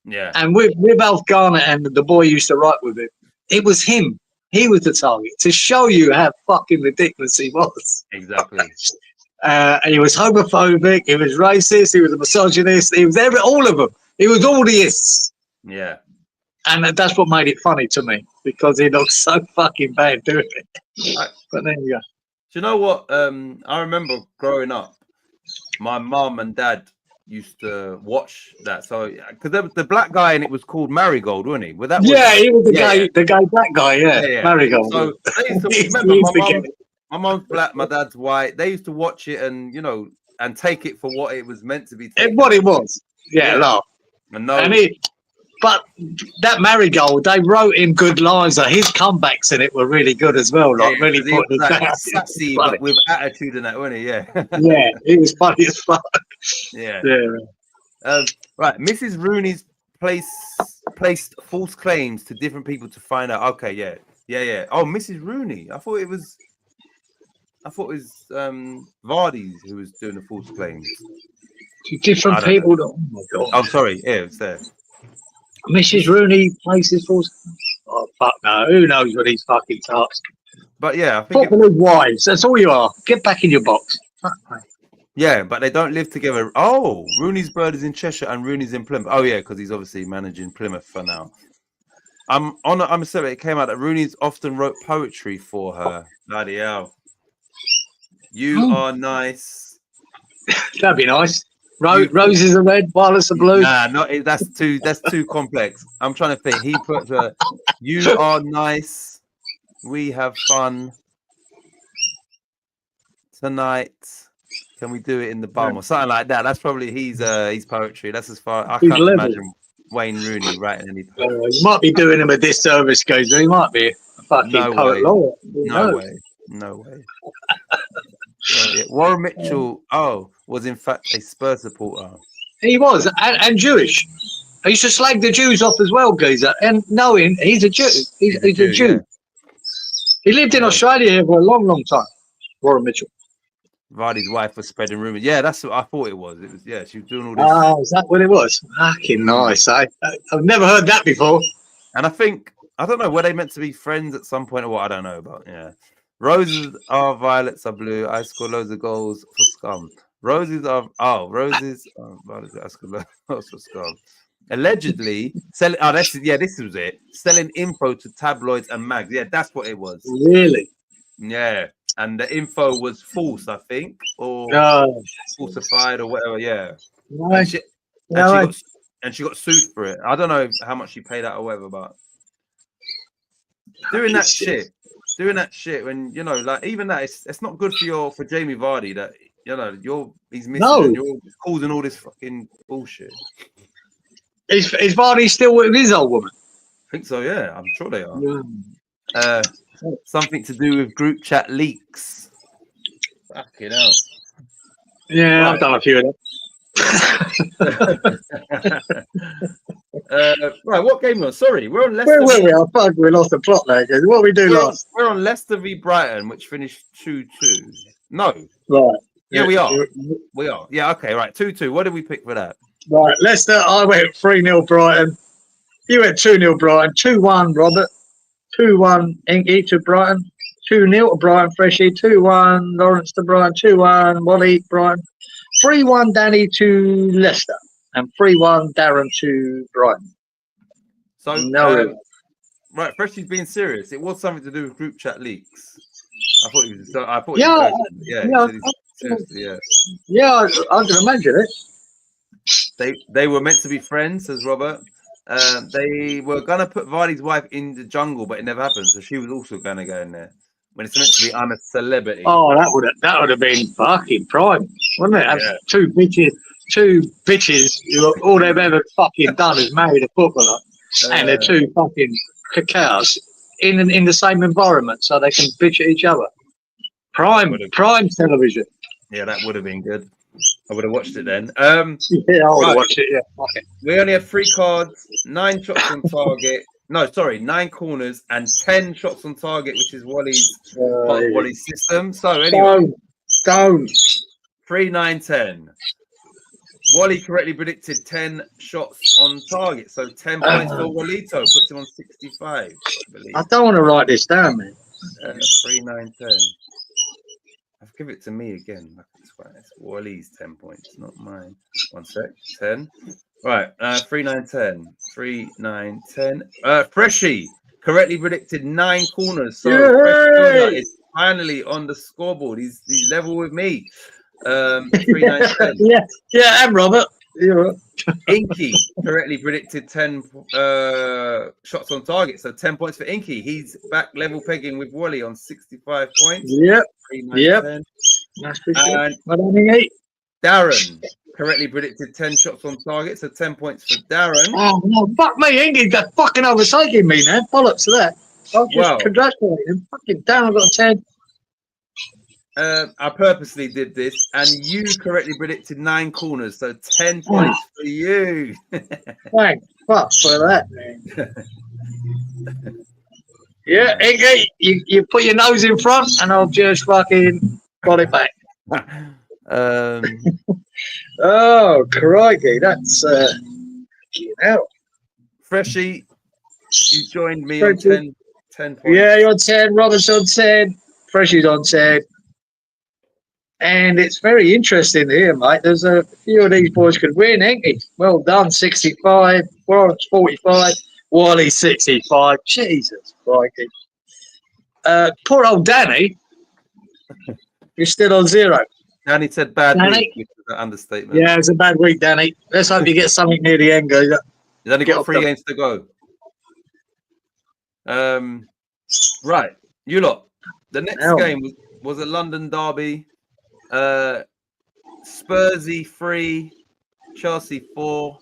Yeah. And with Alf Garnett and the boy used to write with him, it was him. He was the target to show you how fucking ridiculous he was. Exactly. He was homophobic. He was racist. He was a misogynist. He was all of them. He was all the ists. Yeah. And that's what made it funny to me because he looked so fucking bad doing it. But there you go. Do you know what? I remember growing up, my mum and dad used to watch that. So, because there was the black guy and it was called Marigold, wasn't he? Well, that was, he was the guy, black guy, Marigold. So they used to remember my mum's black, my dad's white. They used to watch it and and take it for what it was meant to be. What it was, laugh. But that Marigold, they wrote in good lines. His comebacks in it were really good as well. Like really put the sassy, but with attitude and that, wasn't he? Yeah. Yeah, he was funny as fuck. Yeah. Right, Mrs. Rooney's placed false claims to different people to find out. Okay, yeah. Oh, Mrs. Rooney. I thought it was Vardy's who was doing the false claims. To different people. Oh my god. Oh, sorry. Yeah, it's there. Mrs. Rooney places false. Oh fuck no! Who knows what these fucking tarts? But yeah, I think football wives. That's all you are. Get back in your box. Yeah, but they don't live together. Oh, Rooney's Bird is in Cheshire and Rooney's in Plymouth. Oh yeah, because he's obviously managing Plymouth for now. I'm sorry. It came out that Rooney's often wrote poetry for her. Bloody hell! You are nice. That'd be nice. Roses are red, violets are blue. Nah, that's too complex. I'm trying to think. He put you are nice. We have fun tonight. Can we do it in the bum or something like that? That's probably his poetry. That's as far I He's can't level. imagine Wayne Rooney writing any poetry. You might be doing him a disservice, guys. He might be a fucking No poet way. laureate. No way. No way. Yeah. Warren Mitchell, was in fact a Spurs supporter. He was, and Jewish. He used to slag the Jews off as well, geezer. And knowing he's a Jew. He's a Jew. Yeah. He lived in Yeah. Australia here for a long, long time. Warren Mitchell. Vardy's wife was spreading rumors. Yeah, that's what I thought it was. It was she was doing all this. Oh, is that what it was? Fucking nice, eh? I've never heard that before. And I don't know, were they meant to be friends at some point or what? I don't know about. Yeah. Roses are violets are blue. I score loads of goals for scum. Roses are violets. I score loads for scum. Allegedly selling. This was it. Selling info to tabloids and mags. Yeah, that's what it was. Really? Yeah, and the info was false, I think, or falsified or whatever. Yeah, and she got sued for it. I don't know how much she paid out or whatever, but doing that shit when like even that it's not good for Jamie Vardy that he's missing and you're causing all this fucking bullshit. Is Vardy still with his old woman? I think so, yeah. I'm sure they are. Something to do with group chat leaks. Fucking hell. Yeah, Right. I've done a few of them. Right, what game are we on? Sorry, we're on Leicester. Where were we? I fuck, we lost the plot there. What we do last? We're on Leicester v Brighton, which finished 2-2. No. Right. Yeah, we are. We are. Yeah, okay, right. 2-2. What did we pick for that? Right, Leicester, I went 3-0 Brighton. You went 2-0 Brighton. 2-1 Robert. 2-1 Inky to Brighton. 2-0 to Brighton Freshie. 2-1 Lawrence to Brighton. 2-1 Wally Brighton. 3-1 Danny to Leicester. And 3-1 Darren to Brighton. So, no. Right, Freshie's being serious. It was something to do with group chat leaks. I thought he was. Yeah, I can imagine it. They were meant to be friends, says Robert. They were gonna put Vardy's wife in the jungle, but it never happened. So she was also gonna go in there. When it's meant to be, I'm a celebrity. Oh, that would have been fucking prime, wouldn't it? Yeah. Two bitches who all they've ever fucking done is married a footballer, and they're two fucking cows in the same environment, so they can bitch at each other. Prime television. Yeah, that would have been good. I would have watched it then. Yeah, I would have watched it. Yeah. Okay. We only have 3 cards, 9 shots on target. No, sorry, 9 corners and 10 shots on target, which is Wally's system. So anyway, don't 3, 9, 10. Wally correctly predicted 10 shots on target, so 10 points for Walito, puts him on 65. I believe. I don't want to write this down, man. 3, 9, 10. Give it to me again. It's Wally's 10 points, not mine. 1 sec. 10. Right. 3, 9, 10. 3, 9, 10. Freshie correctly predicted 9 corners. So Freshie is finally on the scoreboard. He's level with me. 3, 9, 10. Yeah, and Robert. You're right. Inky correctly predicted 10 shots on target, so 10 points for Inky. He's back level pegging with Wally on 65 points. Yep. 3, 9, 10. That's for sure. And Darren correctly predicted 10 shots on target, so 10 points for Darren. Oh no, fuck me, Inky got fucking overtaking me now. Bollocks to that. I'll just congratulate him. Fucking Darren got a 10. I purposely did this, and you correctly predicted 9 corners, so 10 points for you. Thanks, fuck for that, man. Yeah, Inky, you put your nose in front, and I'll just fucking got it back. Oh, crikey, that's Freshie, you joined me on 10 points. Yeah, you're on 10. Robert's on 10. Freshie's on 10. And it's very interesting here, mate. There's a few of these boys could win, ain't he? Well done, 65. Warren's 45. Wally, 65. Jesus, crikey. Poor old Danny. You're still on 0. Danny said bad Danny? week, which is an understatement. Yeah, it's a bad week, Danny. Let's hope you get something near the end, guys. He's only got 3 games to go. Right, you lot. The next game was a London derby. Spursy 3, Chelsea 4.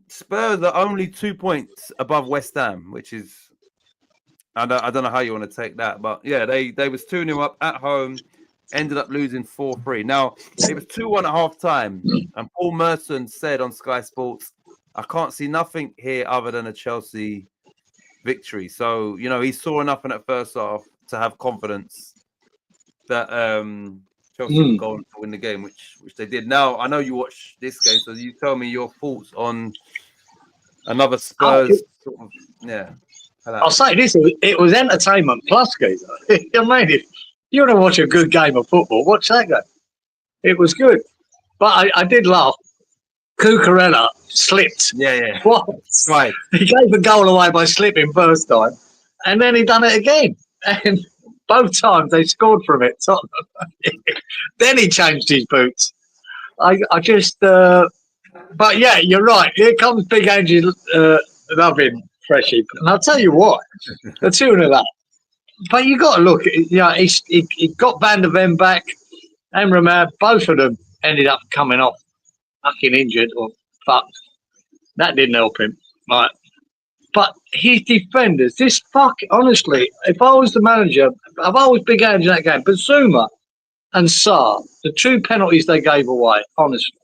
Spurs are only 2 points above West Ham, which is I don't know how you want to take that, but yeah, they was 2-0 up at home, ended up losing 4-3. Now it was 2-1 at half time, and Paul Merson said on Sky Sports, "I can't see nothing here other than a Chelsea victory." So he saw enough in that first half to have confidence that Chelsea would go on to win the game, which they did. Now I know you watched this game, so you tell me your thoughts on another Spurs sort of I'll say this: it was entertainment plus, guys. I mean, if you want to watch a good game of football, watch that game. It was good, but I did laugh. Cucurella slipped. Yeah. What? Right. He gave a goal away by slipping first time, and then he done it again. And both times they scored from it. So, then he changed his boots. I just, but yeah, you're right. Here comes Big Angie loving Freshie, and I'll tell you what, the tune of that. But you got to look. He got Van der Ven back, and Romero. Both of them ended up coming off fucking injured or fucked. That didn't help him, right? But his defenders, honestly, if I was the manager, I've always big hands in that game. But Zuma and Sarr, the 2 penalties they gave away, honestly,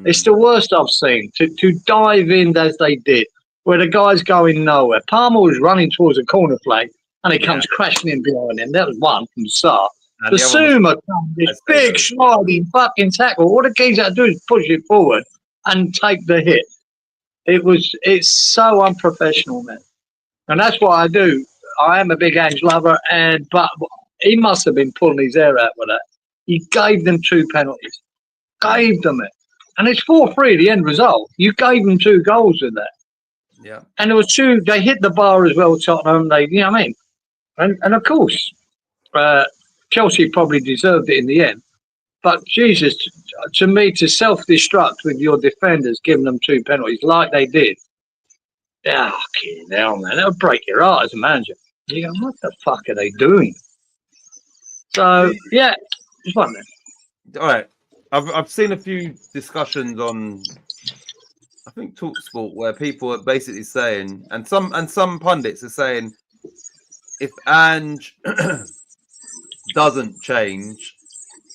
it's the worst I've seen. To dive in as they did, where the guy's going nowhere. Palmer was running towards a corner flag, and he comes crashing in behind him. That was one from Sarr. The Zuma comes, this big sliding fucking tackle. All the keys had to do is push it forward and take the hit. It's so unprofessional, man. And that's what I do. I am a big Ange lover, but he must have been pulling his hair out with that. He gave them 2 penalties. Gave them it. And it's 4-3 the end result. You gave them 2 goals with that. Yeah. And there was 2, they hit the bar as well, Tottenham. You know what I mean? And of course, Chelsea probably deserved it in the end. But Jesus, to me, to self-destruct with your defenders, giving them 2 penalties like they did, fucking hell, man, that would break your heart as a manager. You go, what the fuck are they doing? So, yeah, it's fun, man. All right. I've seen a few discussions on, I think, TalkSport, where people are basically saying, and some pundits are saying, if Ange doesn't change,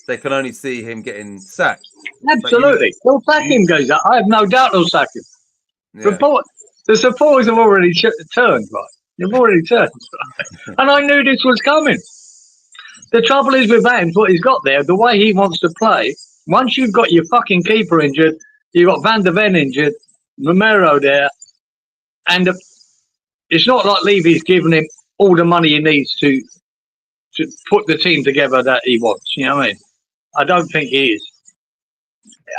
they can only see him getting sacked. Absolutely. They'll sack him, goes up. I have no doubt they'll sack him. Yeah. The supporters have already turned, right? They've already turned. And I knew this was coming. The trouble is with Ange, what he's got there, the way he wants to play, once you've got your fucking keeper injured, you've got Van der Ven injured, Romero there, and it's not like Levy's giving him all the money he needs to put the team together that he wants. You know what I mean? I don't think he is.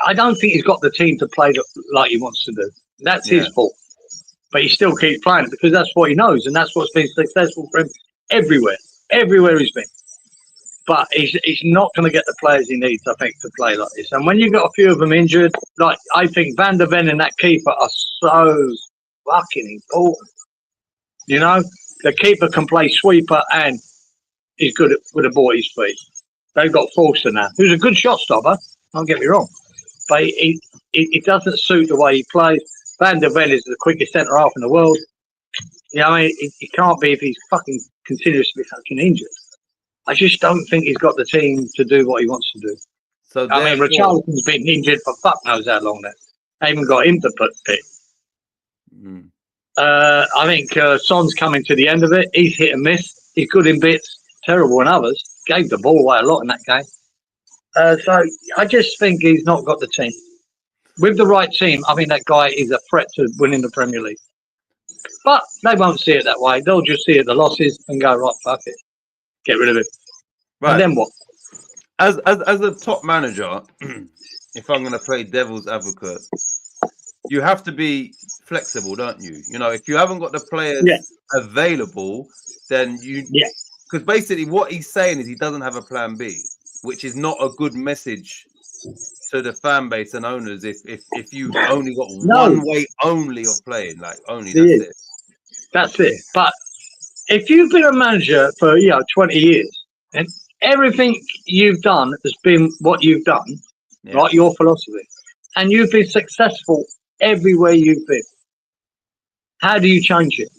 I don't think he's got the team to play like he wants to do. That's his fault. But he still keeps playing because that's what he knows, and that's what's been successful for him everywhere he's been. But he's not going to get the players he needs, I think, to play like this. And when you've got a few of them injured, like I think Van der Ven and that keeper are so fucking important. You know, the keeper can play sweeper and he's good with the ball at his feet. They've got Forster now, who's a good shot stopper, don't get me wrong. But it doesn't suit the way he plays. Van der Ven is the quickest centre half in the world. You know, I mean, it can't be if he's fucking continuously fucking injured. I just don't think he's got the team to do what he wants to do. So I mean, Richarlison's been injured for fuck knows how long now. I haven't got him to put pick. I think Son's coming to the end of it. He's hit and miss. He's good in bits, terrible in others. Gave the ball away a lot in that game. So I just think he's not got the team. With the right team, I think that guy is a threat to winning the Premier League. But they won't see it that way. They'll just see it, the losses, and go, right, fuck it. Get rid of it. Right. And then what? As a top manager, if I'm going to play devil's advocate, you have to be flexible, don't you? You know, if you haven't got the players available, then because basically what he's saying is he doesn't have a plan B, which is not a good message to the fan base and owners if you've only got one way only of playing, like only that's it. That's it. But if you've been a manager for 20 years, and everything you've done has been what you've done, Yeah. right? Your philosophy, and you've been successful everywhere you've been. How do you change it?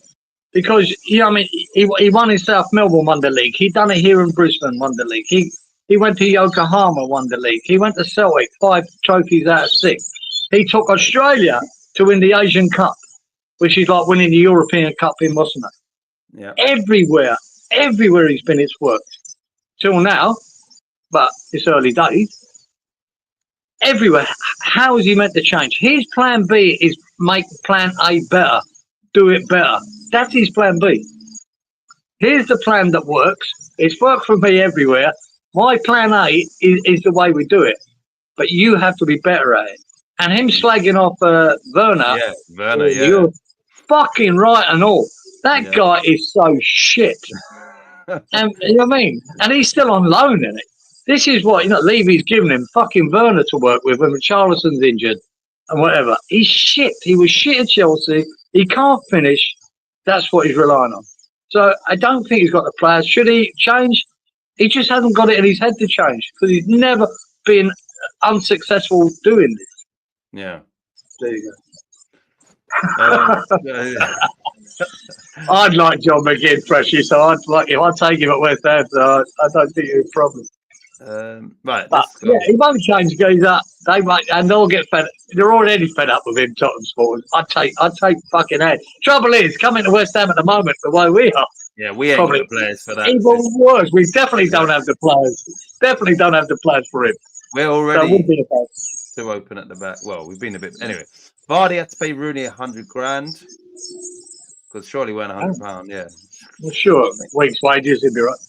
Because I mean, he won in South Melbourne, won the league. He done it here in Brisbane, won the league. He went to Yokohama, won the league. He went to Celtic, 5 trophies out of 6. He took Australia to win the Asian Cup, which is like winning the European Cup in wasn't it? Yeah. Everywhere he's been, it's worked till now. But it's early days. Everywhere. How is he meant to change? His plan B is make plan A better, do it better. That's his plan B. Here's the plan that works. It's worked for me everywhere. My plan A is the way we do it, but you have to be better at it. And him slagging off Werner, Yeah, Werner, you're fucking right and all. That guy is so shit. And you know what I mean? And he's still on loan in it. This is what, Levy's giving him fucking Werner to work with when Charlison's injured and whatever. He's shit. He was shit at Chelsea. He can't finish. That's what he's relying on. So I don't think he's got the players. Should he change? He just hasn't got it in his head to change because he's never been unsuccessful doing this. Yeah. There you go. I'd like John McGinn, Freshie, so I'd like him. I'd take him at West Ham, so I don't think it's a problem. Right. But yeah, he won't change guys up. They might, and they'll get fed. They're already fed up with him, Tottenham supporters. I'd take fucking head. Trouble is, coming to West Ham at the moment, the way we are. Yeah, we ain't got the players for that. Even worse, we definitely don't have the players. Definitely don't have the players for him. We're already so too open at the back. Well, we've been a bit anyway. Vardy had to pay Rooney $100,000 because surely weren't £100. Yeah, well, sure. Week's wages, he'd be right.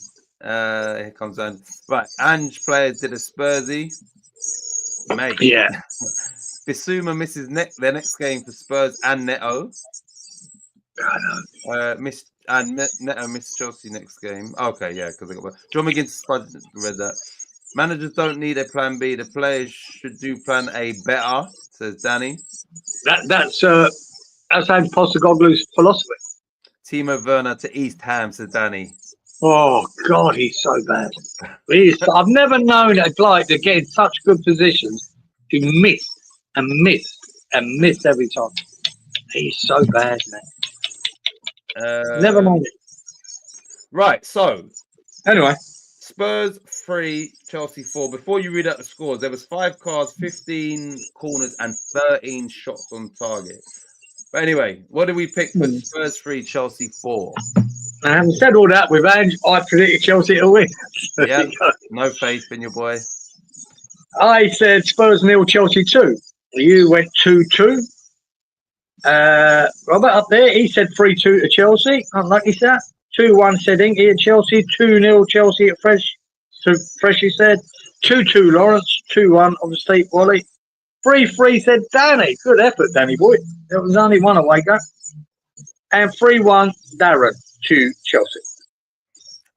Here comes on. Right, Ange players did a Spursy. Mate. Yeah. Bissouma misses their next game for Spurs and Neto. Neto missed Chelsea next game. Okay, yeah, because they got John McGinn read that. Managers don't need a plan B. The players should do plan A better, says Danny. That's Ange Postecoglou's philosophy. Timo Werner to East Ham, says Danny. Oh God, he's so bad. I've never known a player to get in such good positions to miss and miss and miss every time. He's so bad, man. Never known it. Right, so anyway, Spurs 3, Chelsea 4. Before you read out the scores, there was 5 cards, 15 corners, and 13 shots on target. But anyway, what did we pick for Spurs 3, Chelsea 4? I haven't said all that with Ange. I predicted Chelsea to win. Yeah, no faith in your boy. I said Spurs 0, Chelsea 2. You went 2-2. Robert up there, he said 3-2 to Chelsea. Unlucky that. 2-1 said Inky at Chelsea. 2-0 Chelsea at Fresh. So Freshie said 2-2 Lawrence. 2-1 obviously Wally. 3-3 said Danny. Good effort, Danny boy. There was only one away go. And 3-1 Darren to Chelsea.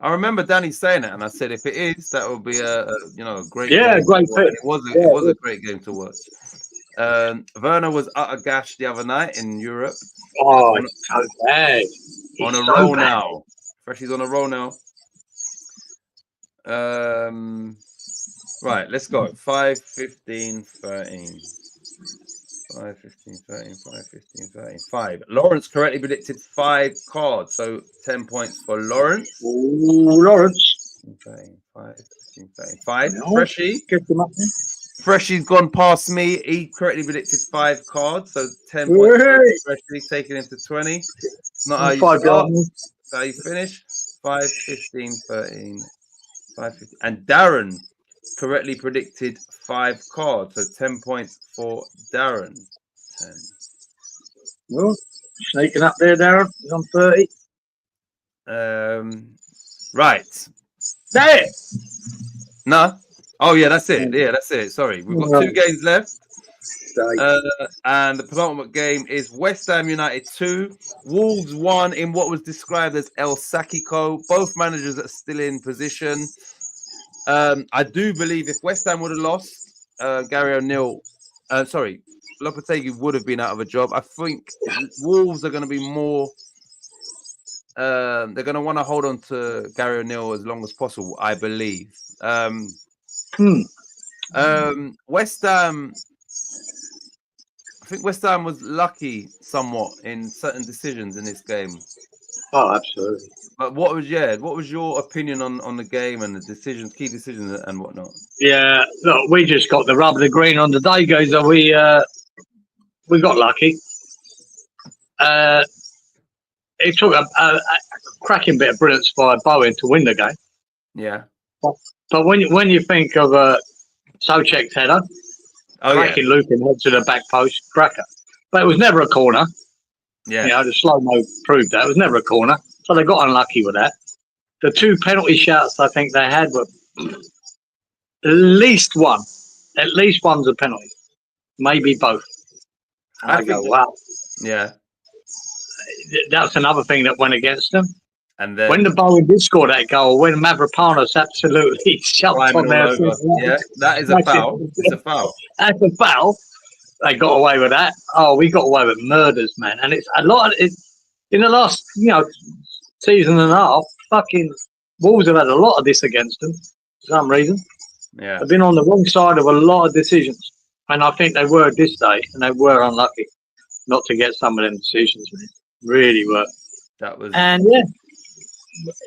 I remember Danny saying it, and I said if it is, that would be a great. Great pick. It was a great game to watch. Werner was utter gash the other night in Europe. Oh, it's so bad. On a roll now. Freshie's on a roll now. Right, let's go. 5, 15, 13. 5, 15, 13, 5, 15, 13. 5. Lawrence correctly predicted 5 cards, so 10 points for Lawrence. Ooh, Lawrence. Okay, 5, 15, 13. 5. No. Freshie. Get them up there. Freshie's gone past me. He correctly predicted 5 cards, so 10 points for Freshie, taking him to 20. It's not how you start, it's how you finish. 5, 15, 13. 5, 15. And Darren correctly predicted 5 cards, so 10 points for Darren. 10. Well, sneaking up there, Darren. He's on 30. Right. There. No. Oh yeah, that's it. Yeah, that's it. Sorry, we've got 2 games left. And the penultimate game is West Ham United 2, Wolves 1 in what was described as El Sakiko. Both managers are still in position. I do believe if West Ham would have lost, Gary O'Neill, Lopetegui would have been out of a job. I think Wolves are going to be more they're going to want to hold on to Gary O'Neill as long as possible, I believe. West Ham, I think West Ham was lucky somewhat in certain decisions in this game. Oh, absolutely. But what was your opinion on the game and the decisions, key decisions and whatnot? Yeah, look, we just got the rub of the green on the day, guys. We got lucky. It took a cracking bit of brilliance by Bowen to win the game. Yeah. But when you think of Souček's header, cracking looping head to the back post, cracker. But it was never a corner. Yeah. You know, the slow-mo proved that. It was never a corner. So they got unlucky with that. The 2 penalty shouts I think they had were at least one. At least one's a penalty. Maybe both. And I go, wow. Yeah. That's another thing that went against them. And then when the Bowen did score that goal, when Mavropanos absolutely shoved on there. Yeah, that is a foul. It's a foul. That's a foul. They got away with that. Oh, we got away with murders, man. And it's a lot of it in the last, season and a half, fucking Wolves have had a lot of this against them for some reason. Yeah. They've been on the wrong side of a lot of decisions. And I think they were this day, and they were unlucky not to get some of them decisions, man. Really were. That was. And yeah,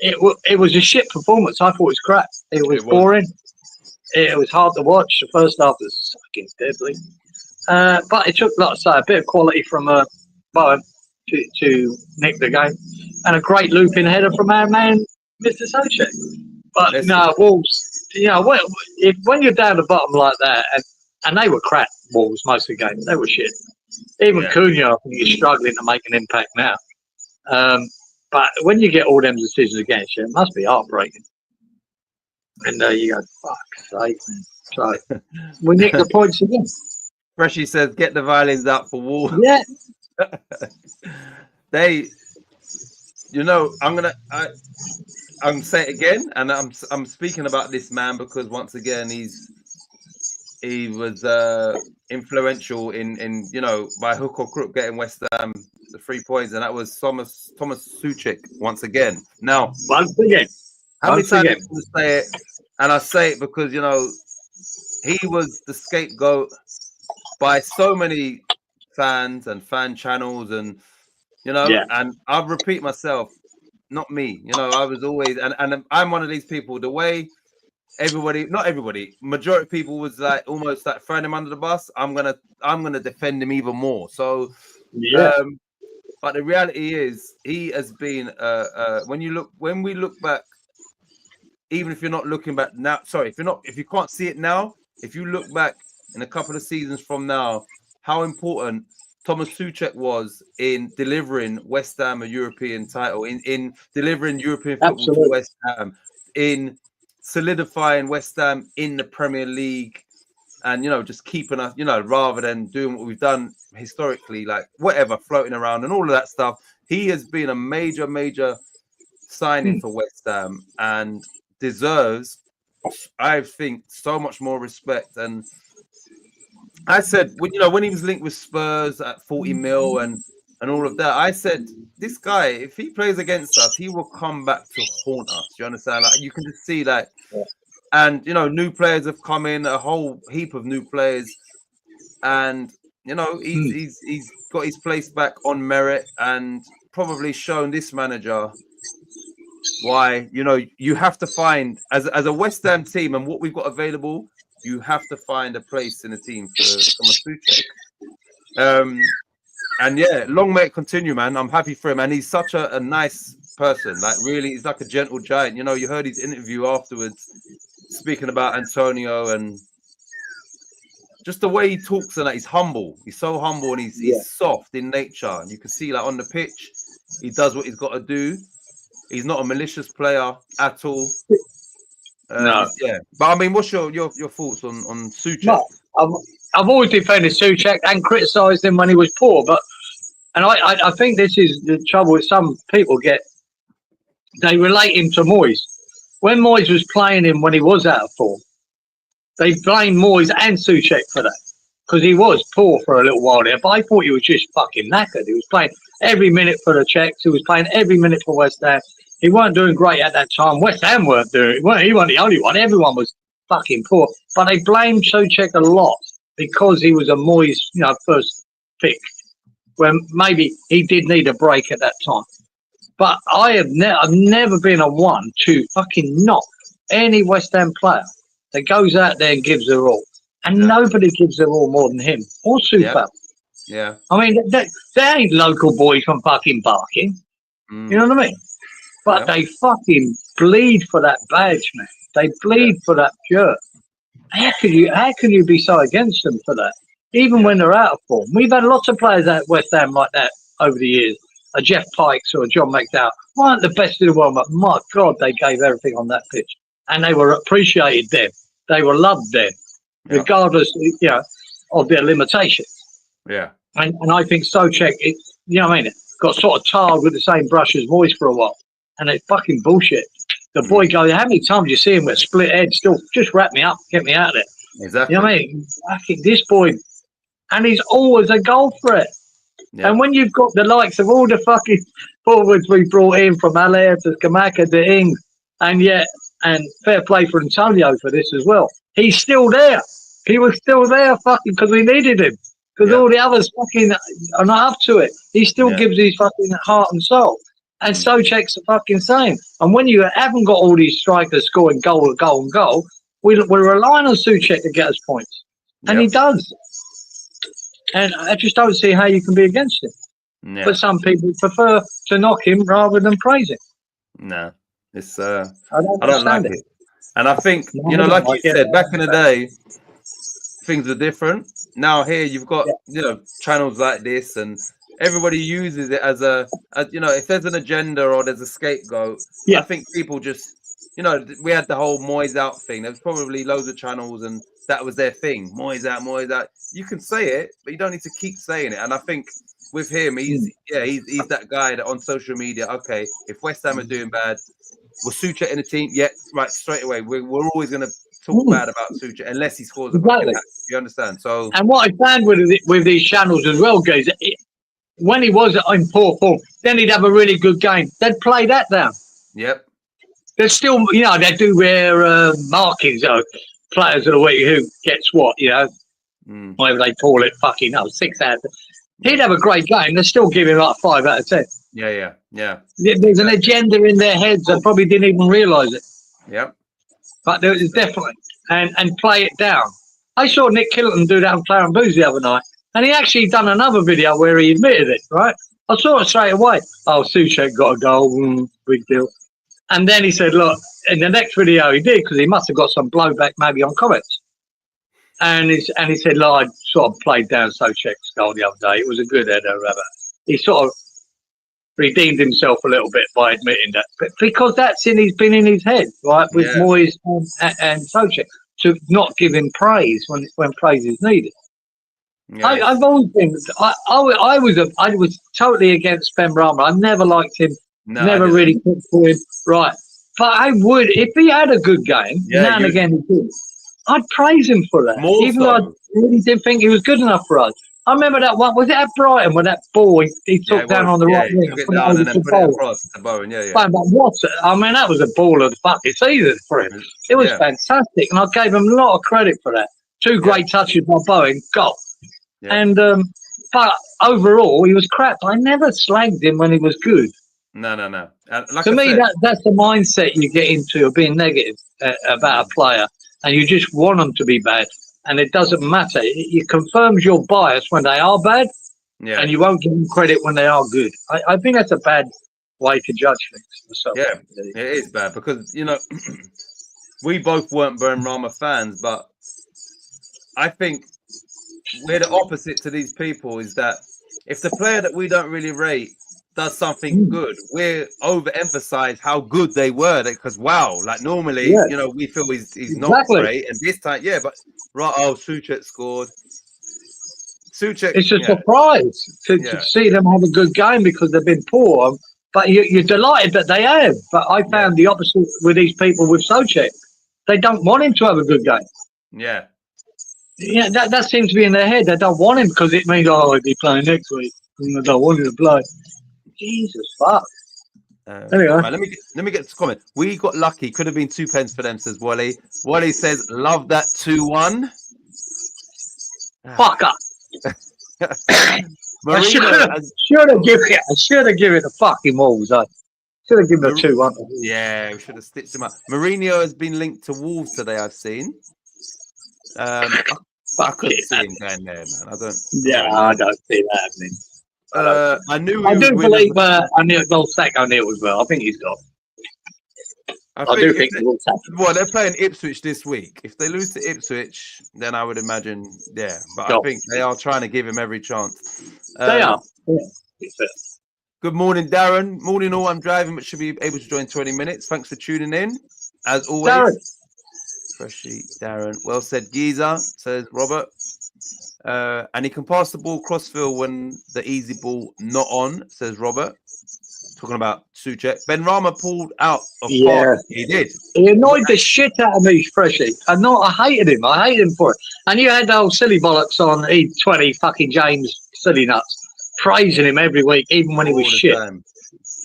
it was a shit performance. I thought it was crap. It was boring. It was hard to watch. The first half was fucking deadly. But it took, like I say, a bit of quality from Bowen to nick the game, and a great looping header from our man, Mr. Souček. But no, Wolves. When you're down the bottom like that, and they were crap, Wolves, most of the game. They were shit. Even Cunha, I think, is struggling to make an impact now. But when you get all them decisions against you, it must be heartbreaking. And you go, fuck's sake, man. So we nicked the points again. Freshy says, get the violins out for Wolves. Yeah. I'm saying it again, and I'm speaking about this man because once again he was influential in by hook or crook getting West Ham the 3 points, and that was Thomas Souček once again. Now, once again, how many times to say it? And I say it because he was the scapegoat by so many fans and fan channels, and and I'll repeat myself, not me. I was always, and I'm one of these people. The way not everybody, majority of people was like almost like throwing him under the bus. I'm gonna defend him even more. So, but the reality is, he has been. When we look back, even if you're not looking back now, if you can't see it now, if you look back in a couple of seasons from now, how important Thomas Souček was in delivering West Ham a European title, in delivering European football to West Ham, in solidifying West Ham in the Premier League, and just keeping us, rather than doing what we've done historically, like whatever, floating around and all of that stuff. He has been a major signing for West Ham and deserves, I think, so much more respect. And I said, when he was linked with Spurs at 40 mil and all of that, I said, this guy, if he plays against us, he will come back to haunt us. Do you understand? Like, you can just see that. And, new players have come in, a whole heap of new players. And, he's got his place back on merit and probably shown this manager why, you have to find, as a West Ham team and what we've got available, you have to find a place in the team for Thomas Souček. And yeah, long may it continue, man. I'm happy for him. And he's such a nice person. Like, really, he's like a gentle giant. You heard his interview afterwards speaking about Antonio and just the way he talks and that. He's humble. He's so humble and he's soft in nature. And you can see, like, on the pitch, he does what he's got to do. He's not a malicious player at all. No. Yeah. But I mean, what's your thoughts on Souček? No, I've always defended Souček and criticised him when he was poor, and I think this is the trouble with some people they relate him to Moyes. When Moyes was playing him when he was out of form, they blamed Moyes and Souček for that because he was poor for a little while there. But I thought he was just fucking knackered. He was playing, every minute for the Czechs. He was playing every minute for West Ham. He weren't doing great at that time. West Ham weren't doing it. He wasn't the only one. Everyone was fucking poor. But they blamed Souček a lot because he was a Moyes, first pick, when maybe he did need a break at that time. But I've never been a one to fucking knock any West Ham player that goes out there and gives their all. And nobody gives their all more than him or Super. Yeah. I mean, they ain't local boys from fucking Barking. You know what I mean? But they fucking bleed for that badge, man. They bleed for that shirt. How can you be so against them for that? Even when they're out of form. We've had lots of players at West Ham like that over the years. A Jeff Pikes or a John McDowell weren't the best in the world, but my God, they gave everything on that pitch. And they were appreciated then. They were loved then, regardless, of their limitations. Yeah. And I think Souček, got sort of tarred with the same brush as Moyes for a while. And it's fucking bullshit. The boy goes, how many times you see him with a split head still? Just wrap me up, get me out of there. Exactly. You know what I mean? Fucking this boy, and he's always a goal threat. Yeah. And when you've got the likes of all the fucking forwards we brought in, from Haller to Scamacca to Ings, and fair play for Antonio for this as well. He's still there. He was still there fucking because we needed him. Because all the others fucking are not up to it. He still gives his fucking heart and soul. And Souček's the fucking same. And when you haven't got all these strikers scoring goal, we're relying on Souček to get us points. And he does. And I just don't see how you can be against him. Yeah. But some people prefer to knock him rather than praise him. No, it's I don't like it. And I think, like you said, back in the day, things were different. Now here you've got, channels like this, and everybody uses it as if there's an agenda or there's a scapegoat. I think people just, we had the whole Moyes out thing. There's probably loads of channels and that was their thing. Moyes out, Moyes out. You can say it, but you don't need to keep saying it. And I think with him, he's that guy that on social media, okay, if West Ham are doing bad, was Souček in the team? Yeah, right, straight away. We're always going to talk bad about Souček unless he scores a fucking hat. You understand? So, and what I found with these channels as well, guys, when he was in poor form, then he'd have a really good game. They'd play that down. Yep. They're still, they do their markings, players of the week who gets what, whatever they call it, 6 out of 10. He'd have a great game. They're still giving like 5 out of 10. Yeah. There's an agenda in their heads that probably didn't even realise it. Yep. But there is definitely, and play it down. I saw Nick Kilton do that on Claret & Booze the other night, and he actually done another video where he admitted it, right? I saw it straight away. Oh, Souček got a goal, big deal. And then he said, look, in the next video he did, because he must have got some blowback maybe on comments. And he said, look, I sort of played down Souček's goal the other day. It was a good header, rather. He sort of redeemed himself a little bit by admitting that. But because that's been in his head, right, with Moyes and Souček, to not give him praise when praise is needed. Yeah. I've always been, I was totally against Benrahma. I never liked him. No, never really put for him. Right. But I would, if he had a good game, now and again he did, I'd praise him for that. Even though I really didn't think he was good enough for us. I remember that one, was it at Brighton when that ball he took down on the right wing? Took it down and then put it across to Bowen, But what? I mean, that was a ball of the fucking season for him. It was fantastic, and I gave him a lot of credit for that. 2 great touches by Bowen, goal. Yeah. And but overall, he was crap. I never slagged him when he was good. No. To me, that's the mindset you get into of being negative about a player, and you just want them to be bad. And it doesn't matter. It confirms your bias when they are bad, and you won't give them credit when they are good. I think that's a bad way to judge things. Myself. Yeah, it is bad because, we both weren't Benrahma fans, but I think we're the opposite to these people is that if the player that we don't really rate does something good, we're overemphasize how good they were, because like normally we feel he's not great, and this time but Souček scored. It's a surprise to see them have a good game because they've been poor, but you're delighted that they have. But I found the opposite with these people with Souček. They don't want him to have a good game. That seems to be in their head. They don't want him because it means he'll be playing next week. I don't want you to play. Jesus fuck. Anyway. Right, let me get to comment. We got lucky. Could have been 2 pence for them, says Wally. Wally says, "Love that 2-1." Fuck up. I should Marino, have given it the fucking Wolves. I should have given it 2-1. Yeah, we should have stitched him up. Mourinho has been linked to Wolves today. I've seen. I couldn't see him going there, man. I don't. Yeah, I don't see that happening. I knew. I do believe O'Neill will stack O'Neill as well. I think he's got. I do think he will stack. Well, they're playing Ipswich this week. If they lose to Ipswich, then I would imagine, yeah. But I think they are trying to give him every chance. They are. Yeah. Good morning, Darren. Morning, all. I'm driving, but should be able to join 20 minutes. Thanks for tuning in. As always, Darren. Freshie, Darren. Well said, Giza, says Robert. And he can pass the ball crossfield when the easy ball not on, says Robert. Talking about Souček. Benrahma pulled out of park. He did. He annoyed the shit out of me, Freshie. I hated him. I hated him for it. And you had the old silly bollocks on E20 fucking James silly nuts, praising him every week, even when he was shit.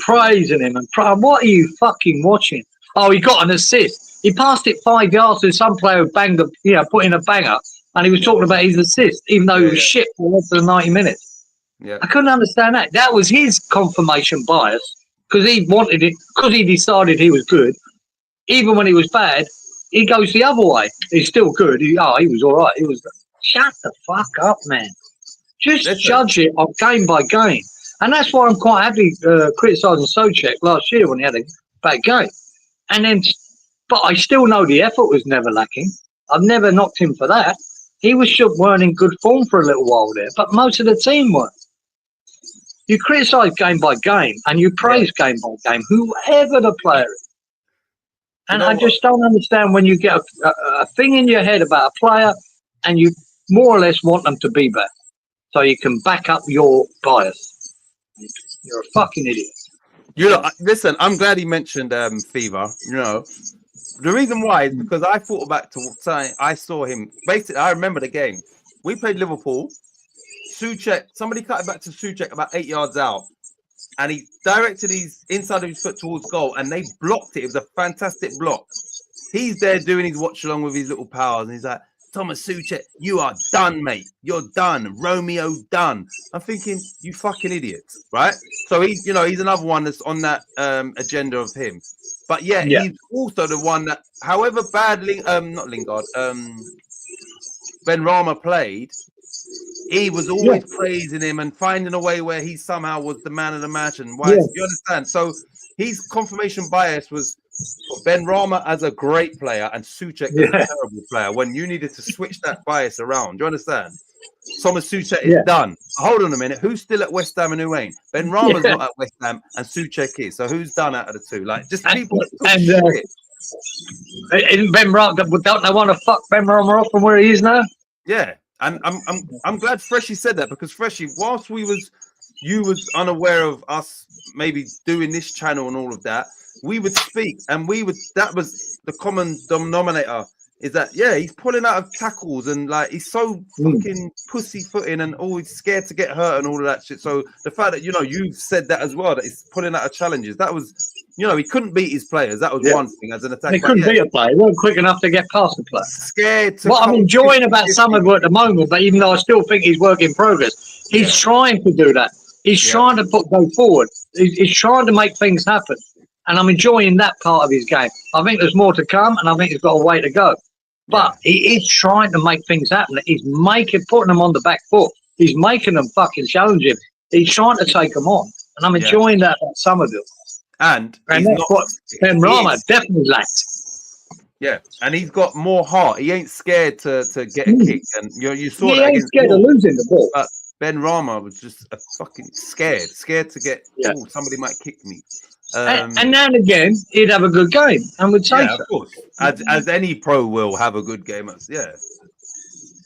Praising him and what are you fucking watching? Oh, he got an assist. He passed it 5 yards to some player who banged put in a banger, and he was talking about his assist, even though he was shit for the rest of the 90 minutes. Yeah. I couldn't understand that. That was his confirmation bias because he wanted it, because he decided he was good. Even when he was bad, he goes the other way. He's still good. He was all right. Shut the fuck up, man. Just judge it on game by game. And that's why I'm quite happy criticising Souček last year when he had a bad game. But I still know the effort was never lacking. I've never knocked him for that. He weren't in good form for a little while there, but most of the team weren't. You criticise game by game and you praise game by game, whoever the player is. And I just don't understand when you get a thing in your head about a player and you more or less want them to be better so you can back up your bias. You're a fucking idiot. Listen, I'm glad he mentioned Fever. The reason why is because I thought back to saying I saw him. Basically, I remember the game. We played Liverpool. Souček, somebody cut it back to Souček about 8 yards out, and he directed his inside of his foot towards goal, and they blocked it. It was a fantastic block. He's there doing his watch along with his little pals, and he's like, Thomas Souček, you are done, mate. You're done. Romeo done. I'm thinking, you fucking idiots, right? So he's another one that's on that agenda of him. But he's also the one that, however badly, not Lingard, Benrahma played, he was always praising him and finding a way where he somehow was the man of the match. And why? You understand? So his confirmation bias was Benrahma as a great player and Souček as a terrible player. When you needed to switch that bias around, do you understand? Thomas Souček is done. Hold on a minute. Who's still at West Ham and who ain't? Benrahma's not at West Ham and Souček is. So who's done out of the two? Like just people. Benrahma, don't they want to fuck Benrahma off from where he is now? Yeah. And I'm glad Freshie said that, because Freshie, whilst you was unaware of us maybe doing this channel and all of that, we would speak and that was the common denominator, is that he's pulling out of tackles and like he's so fucking pussyfooting and always scared to get hurt and all of that shit. So the fact that you've said that as well, that he's pulling out of challenges, that was he couldn't beat his players. That was one thing as an attacker. He couldn't beat a player. He wasn't quick enough to get past the player. Scared to. What I'm enjoying about Somerville at the moment, but even though I still think he's work in progress, he's trying to do that. He's trying to go forward. He's trying to make things happen. And I'm enjoying that part of his game. I think there's more to come, and I think he's got a way to go. But he is trying to make things happen. He's putting them on the back foot. He's making them fucking challenge him. He's trying to take them on. And I'm enjoying that at Somerville. And that's what Benrahma definitely lacks. Yeah, and he's got more heart. He ain't scared to get a kick. And you saw that he ain't scared of losing the ball. But Benrahma was just a fucking scared to get, somebody might kick me. And now and again, he'd have a good game and would say of course. As any pro will have a good game.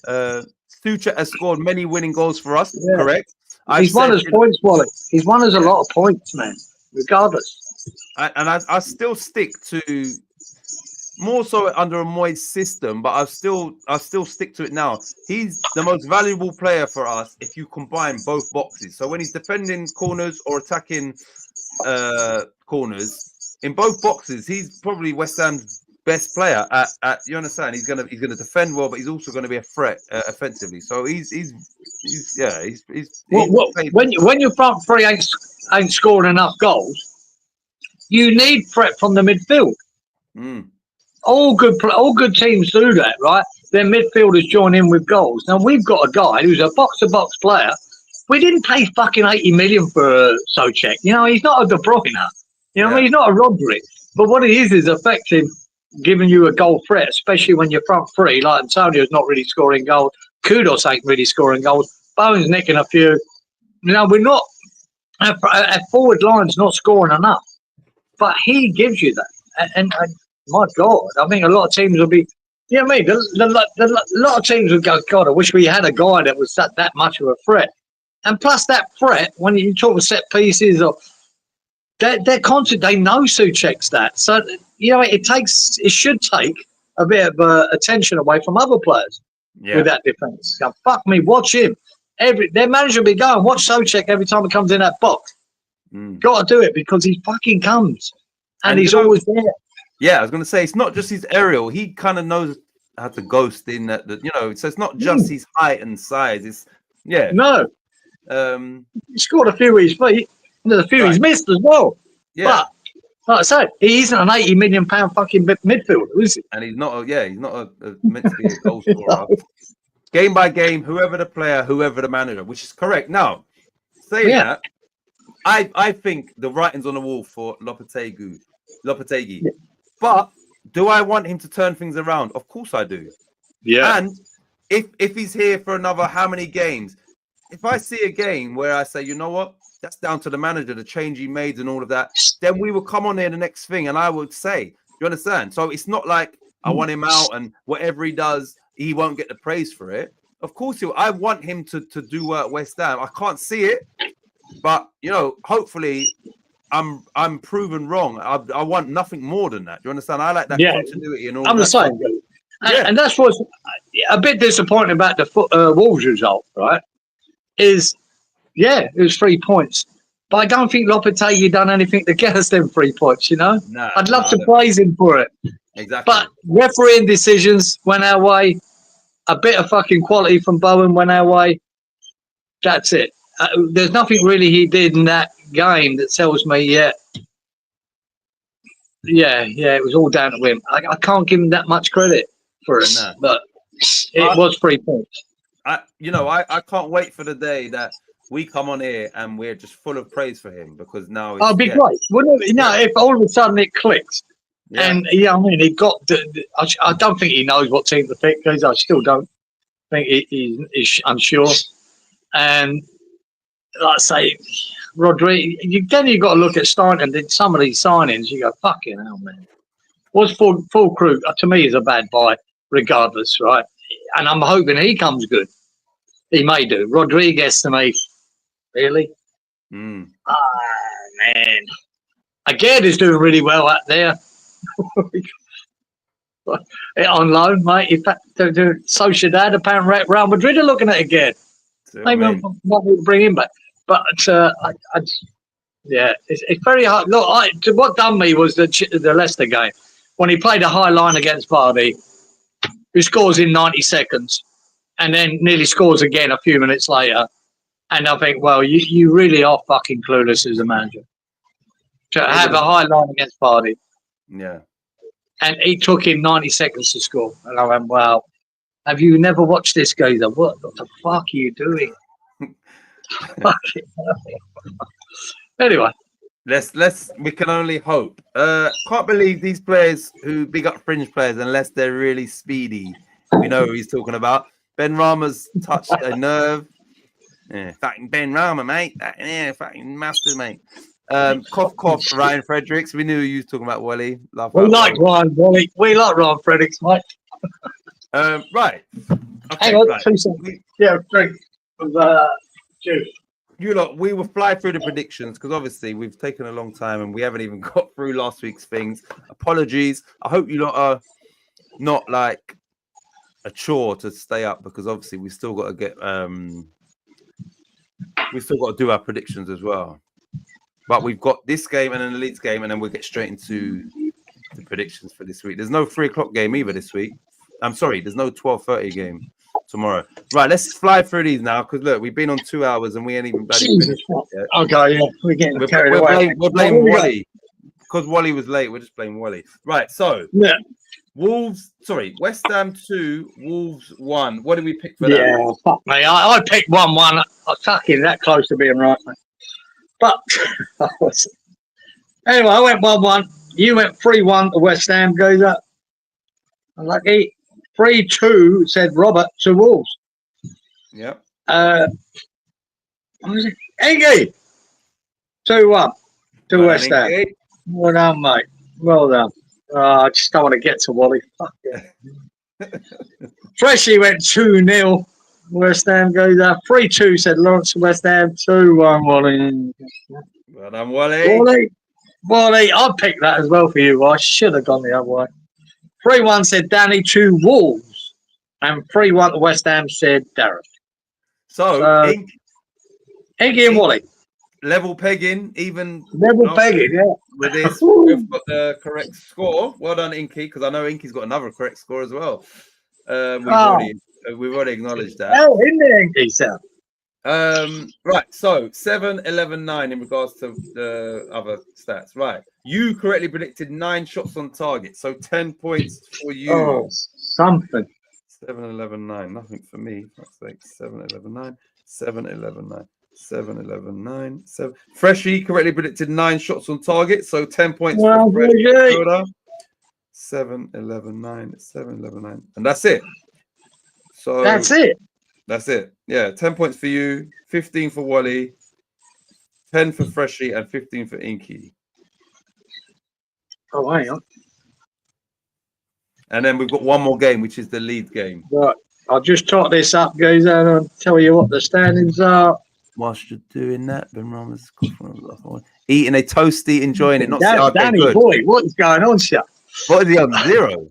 Souček has scored many winning goals for us, correct? He's won us points, Wally. He's won us a lot of points, man, regardless. I still stick to more so under a Moyes system, but I still stick to it now. He's the most valuable player for us if you combine both boxes. So when he's defending corners or attacking corners in both boxes, he's probably West Ham's best player. At you understand? He's gonna defend well, but he's also gonna be a threat offensively. So he's when your front three ain't scoring enough goals, you need threat from the midfield. All good teams do that, right? Their midfielders join in with goals. Now we've got a guy who's a box-to-box player. We didn't pay fucking 80 million for Souček. You know, he's not a De Bruyne. You know what I mean? He's not a Rodri. But what he is effective, giving you a goal threat, especially when you're front three. Like Antonio's not really scoring goals. Kudos ain't really scoring goals. Bowen's nicking a few. You know, we're not. Our forward line's not scoring enough. But he gives you that. And my God, I think a lot of teams will be. You know what I mean? A lot of teams would go, God, I wish we had a guy that was that much of a threat. And plus that threat, when you talk about set pieces, or they're constant, they know Souček's that. So, you know, it should take a bit of attention away from other players with that defence. Go, fuck me, watch him. Their manager will be going, watch Souček every time he comes in that box. Got to do it because he fucking comes. And he's always there. Yeah, I was going to say, it's not just his aerial. He kind of knows how to ghost in that, you know, so it's not just his height and size. It's, No. He scored a few with his feet. There's a few he's missed as well. Yeah. But like I said, he isn't an £80 million fucking midfielder, is he? And he's not meant to be a goal scorer. Game by game, whoever the player, whoever the manager, which is correct. Now, saying that, I think the writing's on the wall for Lopetegui. Yeah. But do I want him to turn things around? Of course I do. Yeah. And if he's here for another how many games? If I see a game where I say, you know what, that's down to the manager, the change he made and all of that, then we will come on there the next thing and I would say, you understand? So it's not like I want him out and whatever he does, he won't get the praise for it. Of course, I want him to do well at West Ham. I can't see it, but, you know, hopefully I'm proven wrong. I want nothing more than that. Do you understand? I like that continuity and all I'm that. the same. And that's what's a bit disappointing about the Wolves result, right? It was 3 points. But I don't think Lopetegui done anything to get us them 3 points, you know? I'd love to praise him for it. Exactly. But refereeing decisions went our way. A bit of fucking quality from Bowen went our way. That's it. There's nothing really he did in that game that tells me, it was all down to him. I can't give him that much credit for it, but it was 3 points. I can't wait for the day that we come on here and we're just full of praise for him because now it's... It'd be great, wouldn't it? You know, if all of a sudden it clicks and, I mean, he got... I don't think he knows what team to pick because I still don't think he's unsure. And, like I say, Rodri, then you've got to look at starting and some of these signings, you go, fucking hell, man. What's full crew, to me, is a bad buy, regardless, right? And I'm hoping he comes good. He may do. Rodriguez to me, really? Man. Again, is doing really well out there. On loan, mate. In fact, Sociedad, apparently Real Madrid are looking at it again. Maybe I might need to bring him back. But, it's very hard. Look, what done me was the Leicester game. When he played a high line against Vardy, who scores in 90 seconds, and then nearly scores again a few minutes later. And I think, well, you really are fucking clueless as a manager. To have a high line against Vardy. Yeah. And he took him 90 seconds to score. And I went, well, have you never watched this guy? What the fuck are you doing? Anyway. We can only hope. Can't believe these players who big up fringe players unless they're really speedy. We know who he's talking about. Ben Rama's touched a nerve. Yeah, fucking Ben Rama, mate. Fucking master, mate. Cough, Ryan Fredericks. We knew you was talking about Wally. We like Ryan, Wally. We like Ryan Fredericks, mate. Right. Okay, hang on, 2 seconds. Drink of juice. you lot, we will fly through the predictions because obviously we've taken a long time and we haven't even got through last week's things. Apologies. I hope you lot are not like a chore to stay up because obviously we still got to get we still got to do our predictions as well. But we've got this game and an Elites game, and then we'll get straight into the predictions for this week. There's no 3:00 game either this week. I'm sorry, there's no 12:30 game tomorrow. Right, let's fly through these now because look, we've been on 2 hours and we ain't even bloody finished yet. Okay, yeah, we're getting carried away. We're blaming Wally because Wally was late. We're just blaming Wally. Right, so Yeah. West Ham 2, Wolves 1. What did we pick for that? Yeah, fuck me. I picked 1-1. I was fucking that close to being right, mate. But anyway, I went 1-1. You went 3-1 to West Ham. Goes up. Unlucky. 3-2 said Robert to Wolves. Yep. What was it? Engie. 2-1 to West Ham. Well done, mate. Well done. I just don't want to get to Wally. Fuck yeah. Freshie went 2-0. West Ham goes up. 3-2 said Lawrence to West Ham. 2-1 Wally. Well done, Wally. Wally, I picked that as well for you. I should have gone the other way. 3-1 said Danny to Wolves. And 3-1 to West Ham said Darren. So Engie and Wally. Level pegging, even Level pegging, yeah. with this, we've got the correct score. Well done, Inky, because I know Inky's got another correct score as well. We've already acknowledged that. Oh, in there, Inky, sir. Right, so 7-11-9 in regards to the other stats. Right, you correctly predicted 9 shots on target, so 10 points for you. Oh, something. 7-11-9, nothing for me. That's like 7-11-9, 7-11-9. 7-11-9. 7. Freshie correctly predicted 9 shots on target, so 10 points for Freshie. 7-11-9, 7-11-9, and that's it. So that's it. That's it. Yeah, 10 points for you, 15 for Wally, 10 for Freshie, and 15 for Inky. Oh, hang on. And then we've got one more game, which is the lead game. Right, I'll just tot this up, guys, and I'll tell you what the standings are. Whilst you're doing that, Ben Ramos eating a toasty, enjoying it. Not Danny good. Boy, what is going on, sir? What is he on? 0?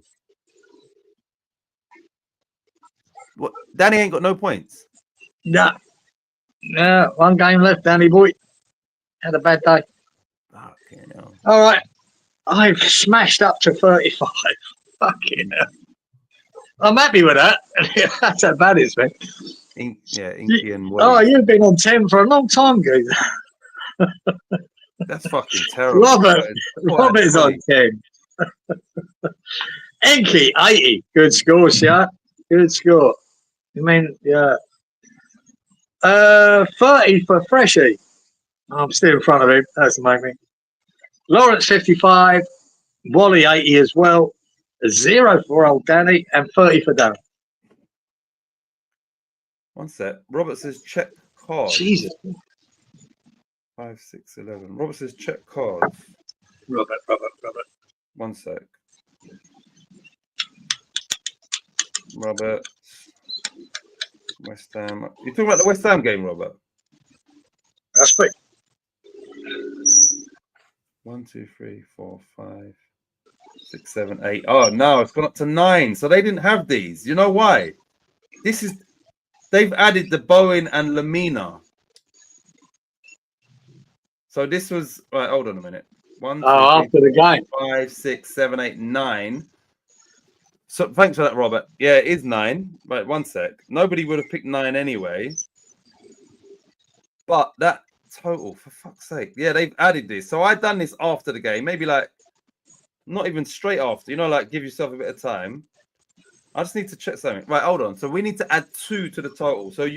What? Danny ain't got no points. No, one game left, Danny Boy. Had a bad day. Fucking hell. All right, I've smashed up to 35. Fucking hell. I'm happy with that. That's how bad it's been. Inky and Wally. Oh, you've been on 10 for a long time, guys. That's fucking terrible. Robert's on 10. Inky, 80. Good score, yeah. Good score. I mean, yeah. 30 for Freshie. I'm still in front of him. That's the main thing. Lawrence, 55. Wally, 80 as well. 0 for old Danny and 30 for Darren. One sec. Robert says check cards. Jesus. 5, 6, 11. Robert says check cards. Robert. One sec. Robert. West Ham. You're talking about the West Ham game, Robert? That's quick. 1, 2, 3, 4, 5, 6, 7, 8. Oh no, it's gone up to 9. So they didn't have these. You know why? They've added the Bowen and Lamina. So this was right. Hold on a minute. 1, 2, 3, after the game. 5, 6, 7, 8, 9. So thanks for that, Robert. Yeah, it is 9. Right, one sec. Nobody would have picked 9 anyway. But that total, for fuck's sake. Yeah, they've added this. So I done this after the game, maybe like not even straight after, like give yourself a bit of time. I just need to check something. Right, hold on. So we need to add 2 to the total. So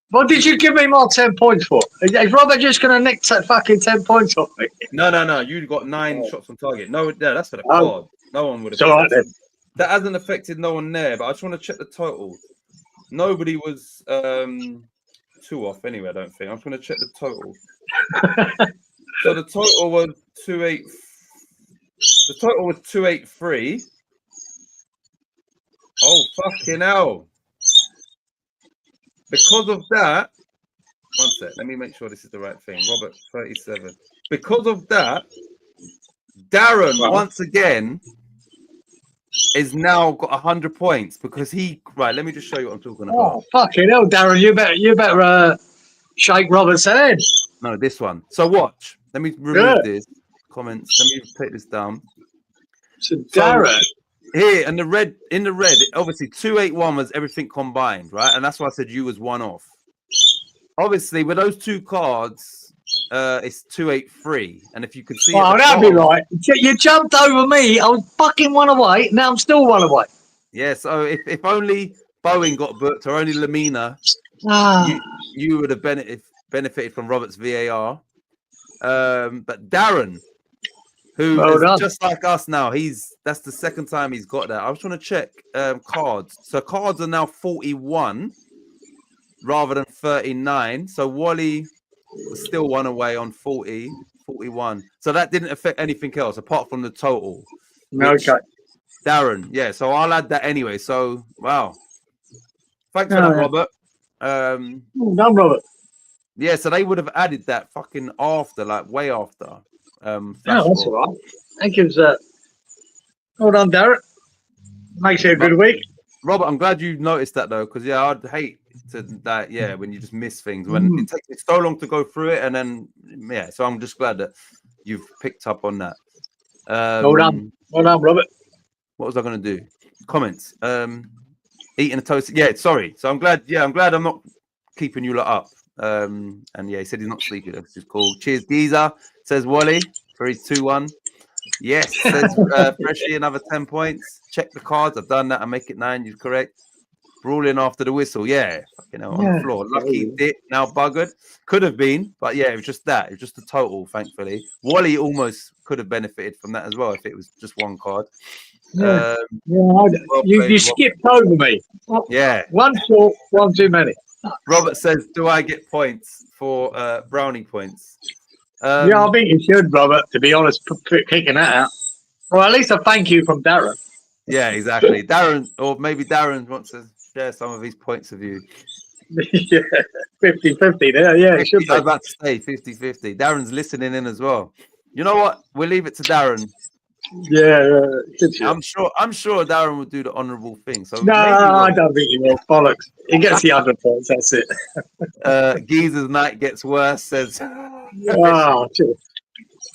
what did you give me more 10 points for? Is Robert just going to nick fucking 10 points off me? No. You got 9 shots on target. No, that's for the card. No one would have. All right, then. That hasn't affected no one there, but I just want to check the total. Nobody was 2 off anyway, I don't think. I'm just going to check the total. So the total was 2-8. The total was 283. Oh, fucking hell. Because of that, One sec. Let me make sure this is the right thing. Robert 37. Because of that, Darren once again is now got 100 points because he. Right. Let me just show you what I'm talking about. Oh fucking hell, Darren! You better shake Robert's head. No, this one. So watch. Let me remove this comments. Let me take this down. So Darren. Here in the red, obviously 281 was everything combined, right? And that's why I said you was one off. Obviously, with those two cards, it's 283. And if you could see, that'd be right. You jumped over me. I was fucking one away. Now I'm still one away. Yeah. So if only Boeing got booked or only Lamina, you would have benefited from Robert's VAR. But Darren, who is just like us now, that's the second time he's got that. I was trying to check cards. So cards are now 41 rather than 39. So Wally was still one away on 41. So that didn't affect anything else apart from the total. Okay. Darren, yeah. So I'll add that anyway. So wow. Thanks for that, Robert. Done, Robert. Yeah, so they would have added that fucking after, like way after. That's all right. That gives hold on, Darren. Makes it a good week. Robert, I'm glad you noticed that though, because I'd hate to that. Yeah, when you just miss things, when it takes so long to go through it, and then so I'm just glad that you've picked up on that. Hold on, Robert. What was I going to do? Comments. Eating a toast. Yeah, sorry. So I'm glad. Yeah, I'm glad I'm not keeping you lot up. And he said he's not sleeping. That's just cool. Cheers, Geezer. Says Wally. 3-2-1. Yes, says Freshie, another 10 points. Check the cards. I've done that. I make it 9. You're correct. Brawling after the whistle. Yeah, fucking hell, on the floor. Lucky Dick now buggered. Could have been, but yeah, it was just that. It was just the total, thankfully. Wally almost could have benefited from that as well if it was just one card. You skipped over me. Yeah. One short, one too many. Robert says, do I get points for brownie points? I think you should, Robert, to be honest, picking that out. Well, at least a thank you from Darren. Yeah, exactly. Darren, or maybe Darren wants to share some of his points of view. Yeah, 50-50 there. Yeah, it should be. I was about to say 50-50. Darren's listening in as well. You know what? We'll leave it to Darren. Yeah. I'm sure Darren will do the honourable thing. So no, I don't think he will. Bollocks. He gets the 100 points. That's it. Geezer's night gets worse. Says.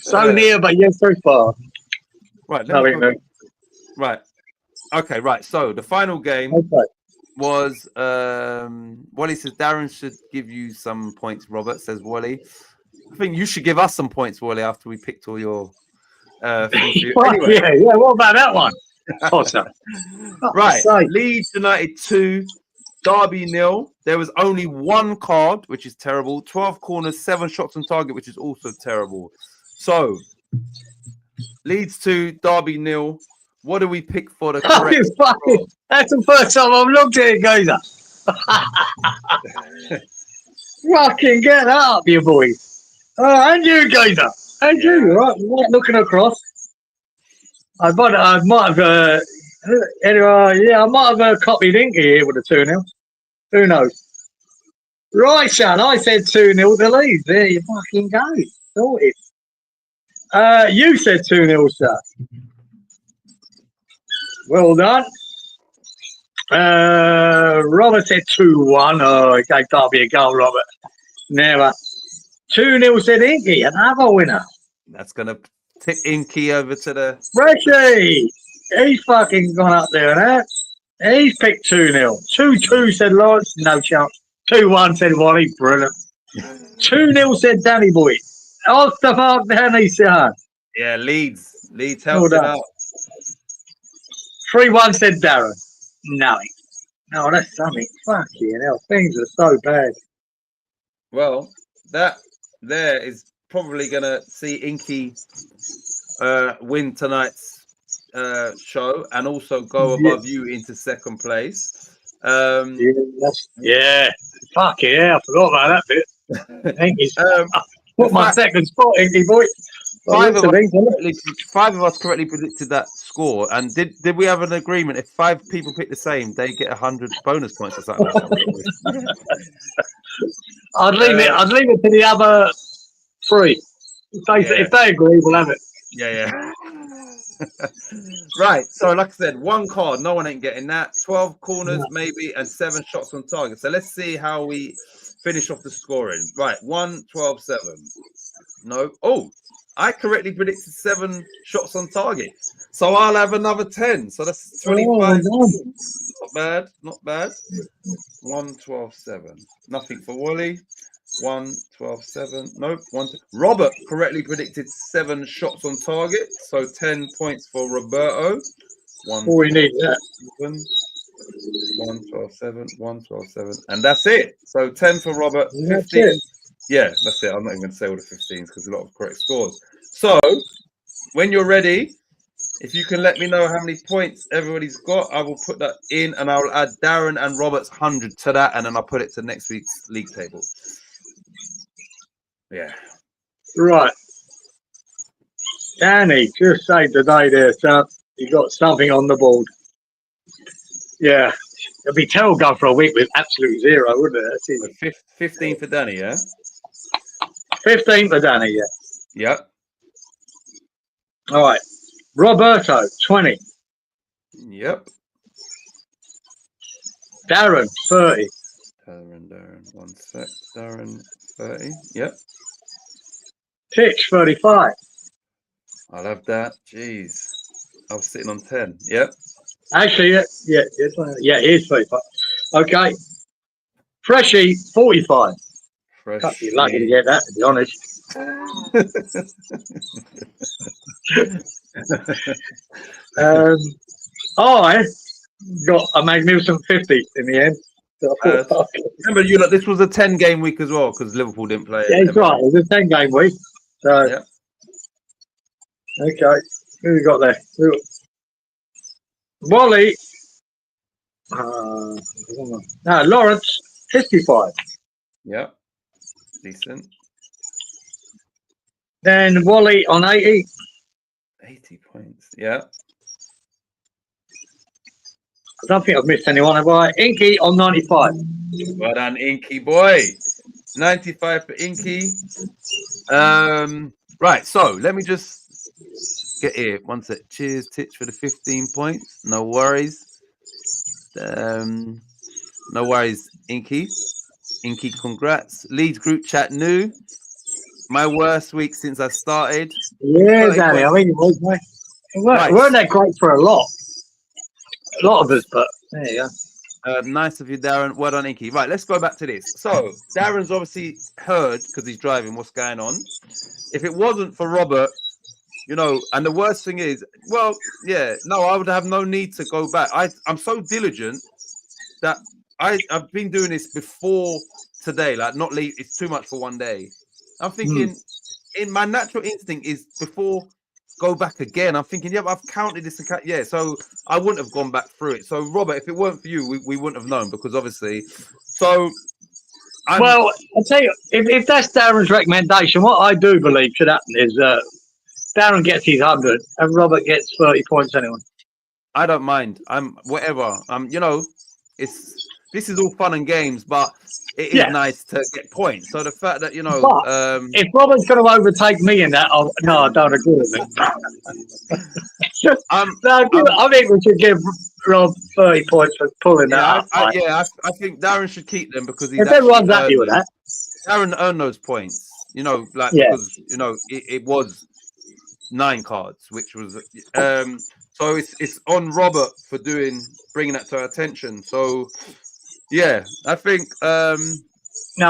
So near, but yet so far. Right. Right. Okay. Right. So the final game was. Wally says Darren should give you some points. Robert says Wally. I think you should give us some points, Wally, after we picked all your. Anyway. Yeah. What about that one? Right. Leeds United 2, Derby 0. There was only one card, which is terrible. 12 corners, 7 shots on target, which is also terrible. So, Leeds 2, Derby 0. What do we pick for the correct? That's the first time I've looked at it, Gazer. Fucking get that up, you boys. And you, Gazer. And you, right? Looking across. I might have. Anyway, I might have copied Inky here with a 2-0. Who knows? Right, son. I said 2-0 to Leeds. There you fucking go. Sorted. You said 2-0, sir. Well done. Robert said 2-1. Oh, he gave Derby a goal, Robert. Never. 2-0 said Inky, another winner. That's going to tip Inky over to the... Freshie! He's fucking gone up there and that. He's picked 2-0. 2-2 said Lawrence, no chance. 2-1 said Wally, brilliant. 2-0 said Danny Boy. Off the mark, Danny, son. Yeah, Leeds helped it out. 3-1 said Darren. No, that's something. Fucking hell, things are so bad. Well, that there is probably going to see Inky win tonight's show and also go above you into second place. Yeah. Fuck yeah, I forgot about that bit. Inky's put my second spot, Inky boy. Five of us correctly predicted that score, and did we have an agreement? If 5 people pick the same, they get 100 bonus points or something. I'd leave it. I'd leave it to the other three. If they agree, we'll have it. Yeah. Right. So, like I said, one card. No one ain't getting that. 12 corners, maybe, and 7 shots on target. So let's see how we finish off the scoring. Right. 1, 12, 7. No. Oh, I correctly predicted 7 shots on target. So I'll have another 10. So that's 25. Not bad. Not bad. 1, 12, 7. Nothing for Wally. 1, 12, 7. Nope. Robert correctly predicted 7 shots on target. So 10 points for Roberto. 1, we need that. 7. 1, 12, 7. 1, 12, 7. And that's it. So 10 for Robert. 15. Yeah, that's it. I'm not even going to say all the 15s because a lot of correct scores. So when you're ready, if you can let me know how many points everybody's got, I will put that in and I'll add Darren and Robert's 100 to that, and then I'll put it to next week's league table. Yeah. Right. Danny, just saved the day there, son. You got something on the board. Yeah. It'd be terrible going for a week with absolute 0, wouldn't it? 15 for Danny, yeah? 15 for Danny, yeah. Yep. All right. Roberto, 20. Yep. Darren, 30. Darren, 1 sec. Darren, 30. Yep. Titch, 35. I'll have that. Jeez. I was sitting on 10. Yep. Actually, yeah, it is 35. Okay. Freshie, 45. Can't be lucky to get that, to be honest. I got a magnificent 50 in the end. Remember, this was a 10-game week as well because Liverpool didn't play. Yeah, it's right. It was a 10-game week. So, yeah. Okay. Who we got there? Wally. Lawrence, 55. Yeah. Decent. Then Wally on 80. 80 points. Yeah. I don't think I've missed anyone, have I? Inky on 95. Well done, Inky boy. 95 for Inky. Right, so let me just get here. One sec. Cheers, Titch, for the 15 points. No worries. No worries, Inky. Inky, congrats. Leeds group chat new. My worst week since I started. Yeah, Danny. I mean, it was, mate. Weren't that great for a lot? A lot of us, but there you go. Nice of you, Darren. Well done, Inky. Right, let's go back to this. So, Darren's obviously heard, because he's driving, what's going on. If it wasn't for Robert, and the worst thing is, I would have no need to go back. I'm so diligent that I've been doing this before today, like not leave. It's too much for one day. I'm thinking, in my natural instinct is before go back again. I'm thinking, I've counted this. So I wouldn't have gone back through it. So Robert, if it weren't for you, we wouldn't have known because obviously. So. I'll tell you, if that's Darren's recommendation, what I do believe should happen is Darren gets his 100 and Robert gets 30 points anyway. I don't mind. I'm whatever. This is all fun and games, but it is nice to get points. So the fact that if Robert's going to overtake me in that, I don't agree with it. I think we should give Rob 30 points for pulling that up. I think Darren should keep them because he's everyone's happy with that. Darren earned those points, because it was 9 cards, which was so it's on Robert for bringing that to our attention. So I think no,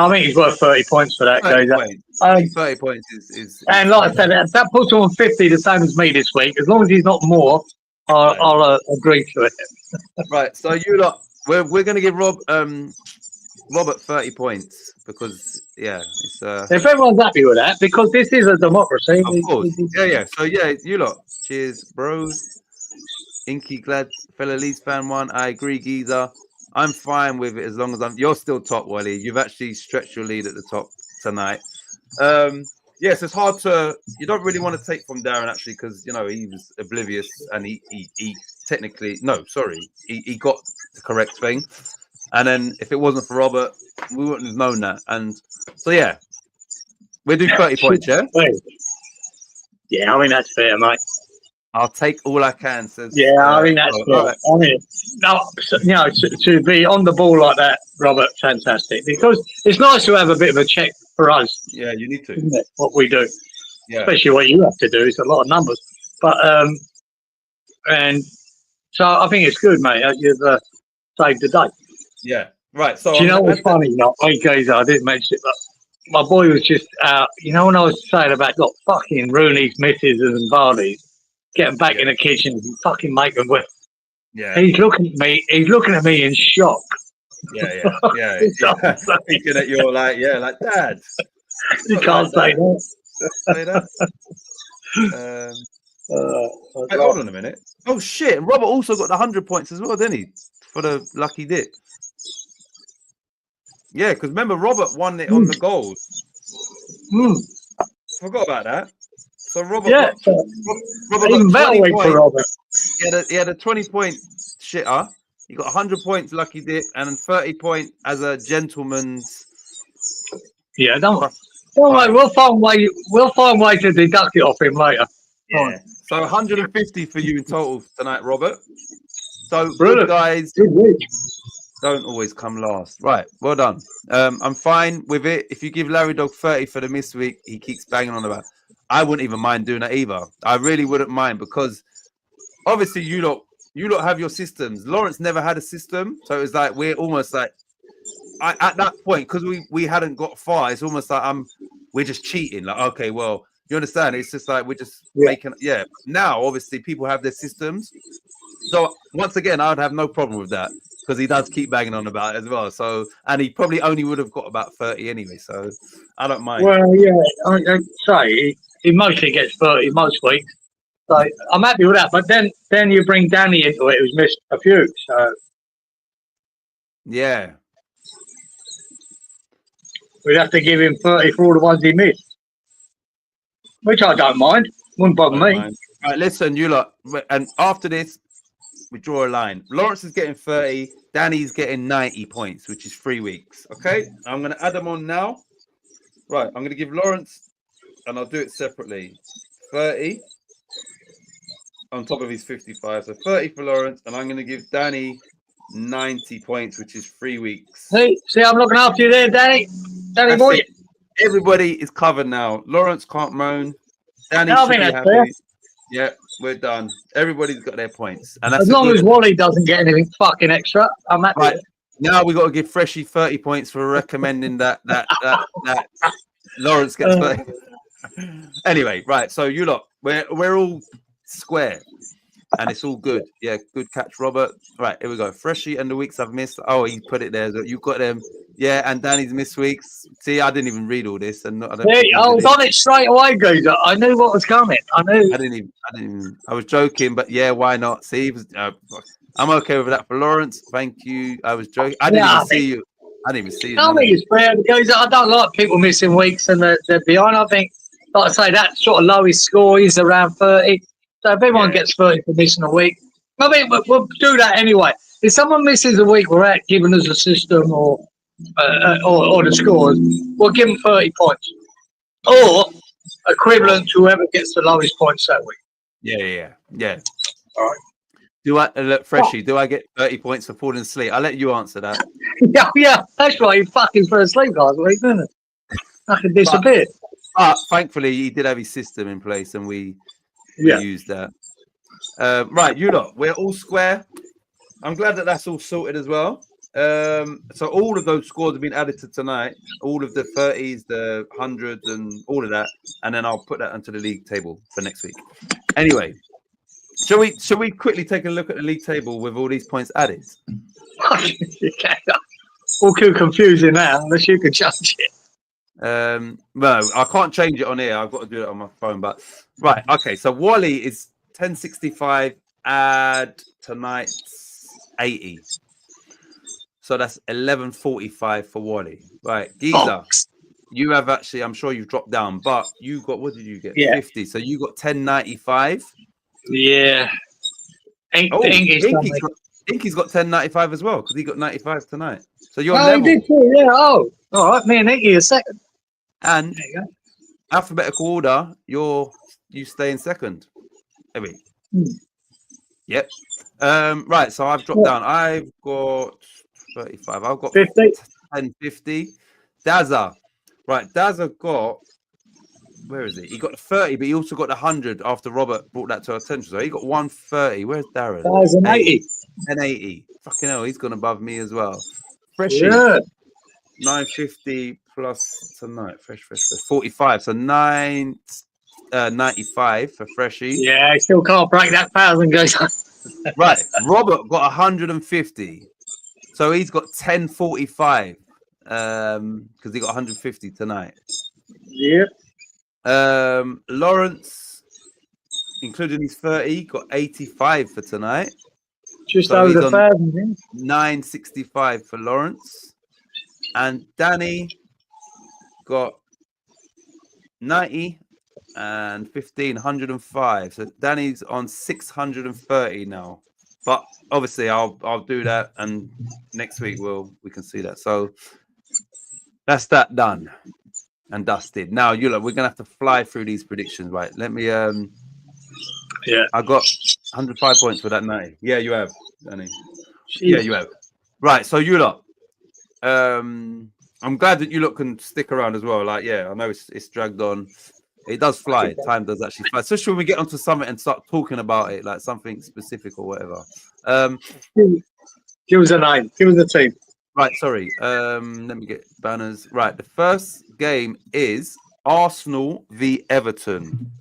I think he's worth 30 points for that. 30 points is and like I said, that puts him on 50, the same as me this week. As long as he's not more, I'll agree to it. Right. So we're going to give Robert 30 points because it's if everyone's happy with that, because this is a democracy. Of course. So you lot. Cheers, bros. Inky, glad fellow Leeds fan won. I agree, Geezer. I'm fine with it as long as you're still top, Wally. You've actually stretched your lead at the top tonight. So it's hard you don't really want to take from Darren actually because he was oblivious and he technically he got the correct thing. And then if it wasn't for Robert, we wouldn't have known that. And so yeah, we do 30 points, yeah? Yeah, I mean that's fair, mate. I'll take all I can, says I mean that's fair. right. I mean, no, to be on the ball like that, Robert, fantastic. Because it's nice to have a bit of a check for us. Yeah, you need to. Isn't it, what we do, Yeah. especially what you have to do. It's a lot of numbers, but and so I think it's good, mate. You've saved the day. Yeah. Right. So Do you know what's funny? Not hey, Gazer, I didn't mention it, but my boy was just out. You know when I was saying about got fucking Rooney's, misses and Vardy's, getting back in the kitchen and fucking make them with. Yeah. He's looking at me. He's looking at me in shock. Yeah. Thinking that you're like Dad. You can't say that. Say that. Wait, hold on a minute. Oh shit! And Robert also got the 100 points as well, didn't he? For the lucky dip. Yeah, because remember Robert won it on the goals. Forgot about that. So Robert, Robert even got better 20 way points. for Robert. He had a 20-point shitter. He got 100 points lucky dip and 30 point as a gentleman's. Yeah, don't worry. We'll find way to deduct it off him later. Yeah. So 150 for you in total tonight, Robert. So Brilliant. good guys. Good week. Don't always come last. Right, well done. I'm fine with it. If you give Larry Dog 30 for the missed week, he keeps banging on about. I wouldn't even mind doing that either. I really wouldn't mind because obviously you lot have your systems. Lawrence never had a system, so it's like we're almost like at that point because we hadn't got far. It's almost like we're just cheating. Like okay, well you understand? It's just like we're just making Now obviously people have their systems, so once again I'd have no problem with that. Because he does keep banging on about it as well. So, and he probably only would have got about 30 anyway. So, I don't mind. Well, yeah, I'd say he mostly gets 30 most weeks. So, I'm happy with that. But then you bring Danny into it, who's missed a few. So, yeah. We'd have to give him 30 for all the ones he missed. Which I don't mind. Wouldn't bother me. All right, listen, you lot. And after this, we draw a line. Lawrence is getting 30. Danny's getting 90 points, which is 3 weeks. Okay, I'm going to add them on now. Right, I'm going to give Lawrence, and I'll do it separately. 30 on top of his 55. So 30 for Lawrence, and I'm going to give Danny 90 points, which is 3 weeks. See, I'm looking after you there, Danny. Danny boy. Everybody is covered now. Lawrence can't moan. Danny should be happy. Fair. Yeah, we're done. Everybody's got their points, and that's as long as Wally doesn't get anything fucking extra. I'm happy. Right. Now we got to give Freshie 30 points for recommending that Lawrence gets 30. Anyway, right. So you lot, we're all square, and it's all good. Yeah, good catch, Robert. Right, here we go. Freshie and the weeks I've missed. Oh, he put it there. You got them. Yeah, and Danny's missed weeks. See, I didn't even read all this, and I was on it straight away, guys. I knew what was coming. I knew. I didn't even. I was joking, but yeah, why not? See, I'm okay with that for Lawrence. Thank you. I was joking. I didn't even see you. I didn't even see you. I think it's fair because I don't like people missing weeks and they're behind. I think, like I say, that sort of lowest score is around 30. So if everyone gets 30 for missing a week, I mean, we'll do that anyway. If someone misses a week without giving us a system or the scores, we'll give them 30 points or equivalent to whoever gets the lowest points that week. Yeah. All right. Do I look, Freshie? Do I get 30 points for falling asleep? I'll let you answer that. yeah, that's right. He fucking fell asleep last week, didn't it? Fucking disappeared. But thankfully, he did have his system in place, and we used that. Right, you lot, we're all square. I'm glad that that's all sorted as well. So all of those scores have been added to tonight, all of the 30s, the 100s, and all of that, and then I'll put that onto the league table for next week. Anyway, shall we quickly take a look at the league table with all these points added? All too confusing now, unless you can change it. No, I can't change it on here. I've got to do it on my phone. But right, okay. So Wally is 1065. Add tonight's 80. So that's 1145 for Wally. Right, Giza, you have actually. I'm sure you've dropped down, but you got, what did you get? 50. So you got 1095. Yeah. Inky's got 10.95 as well because he got 95 tonight. So you're Oh, level. he did too, yeah. Oh, all right. Me and Inky are second. And There you go. alphabetical order, you stay in second. Maybe. Yep. Right. So I've dropped down. I've got 35. I've got 50. 10.50. Dazza. Right. Dazza got. Where is it? He got 30, but he also got 100 after Robert brought that to our attention. So he got 130. Where's Darren? 1,080. 1080. Fucking hell, he's gone above me as well. Freshie. Yeah. 950 plus tonight. Fresh. 45. So 95 for Freshie. Yeah, I still can't break that 1,000, guys. Right. Robert got 150. So he's got 1045. Because he got 150 tonight. Yeah. Lawrence, including his 30, got 85 for tonight. Just So over he's the on 1,000. 965 for Lawrence. And Danny got 90 and 1,505. So Danny's on 630 now. But obviously I'll do that, and next week we can see that. So that's that done and dusted. Now we're gonna have to fly through these predictions, right? Let me Yeah. I got 105 points for that 90. Yeah, you have, Danny. Jeez. Yeah, you have. Right, so you lot. I'm glad that you lot can stick around as well. Like, yeah, I know it's dragged on. It does fly. Time does actually fly, especially when we get onto something and start talking about it, like something specific or whatever. Give us a name. Give us a team. Right, sorry. Let me get banners. Right, the first game is Arsenal v Everton.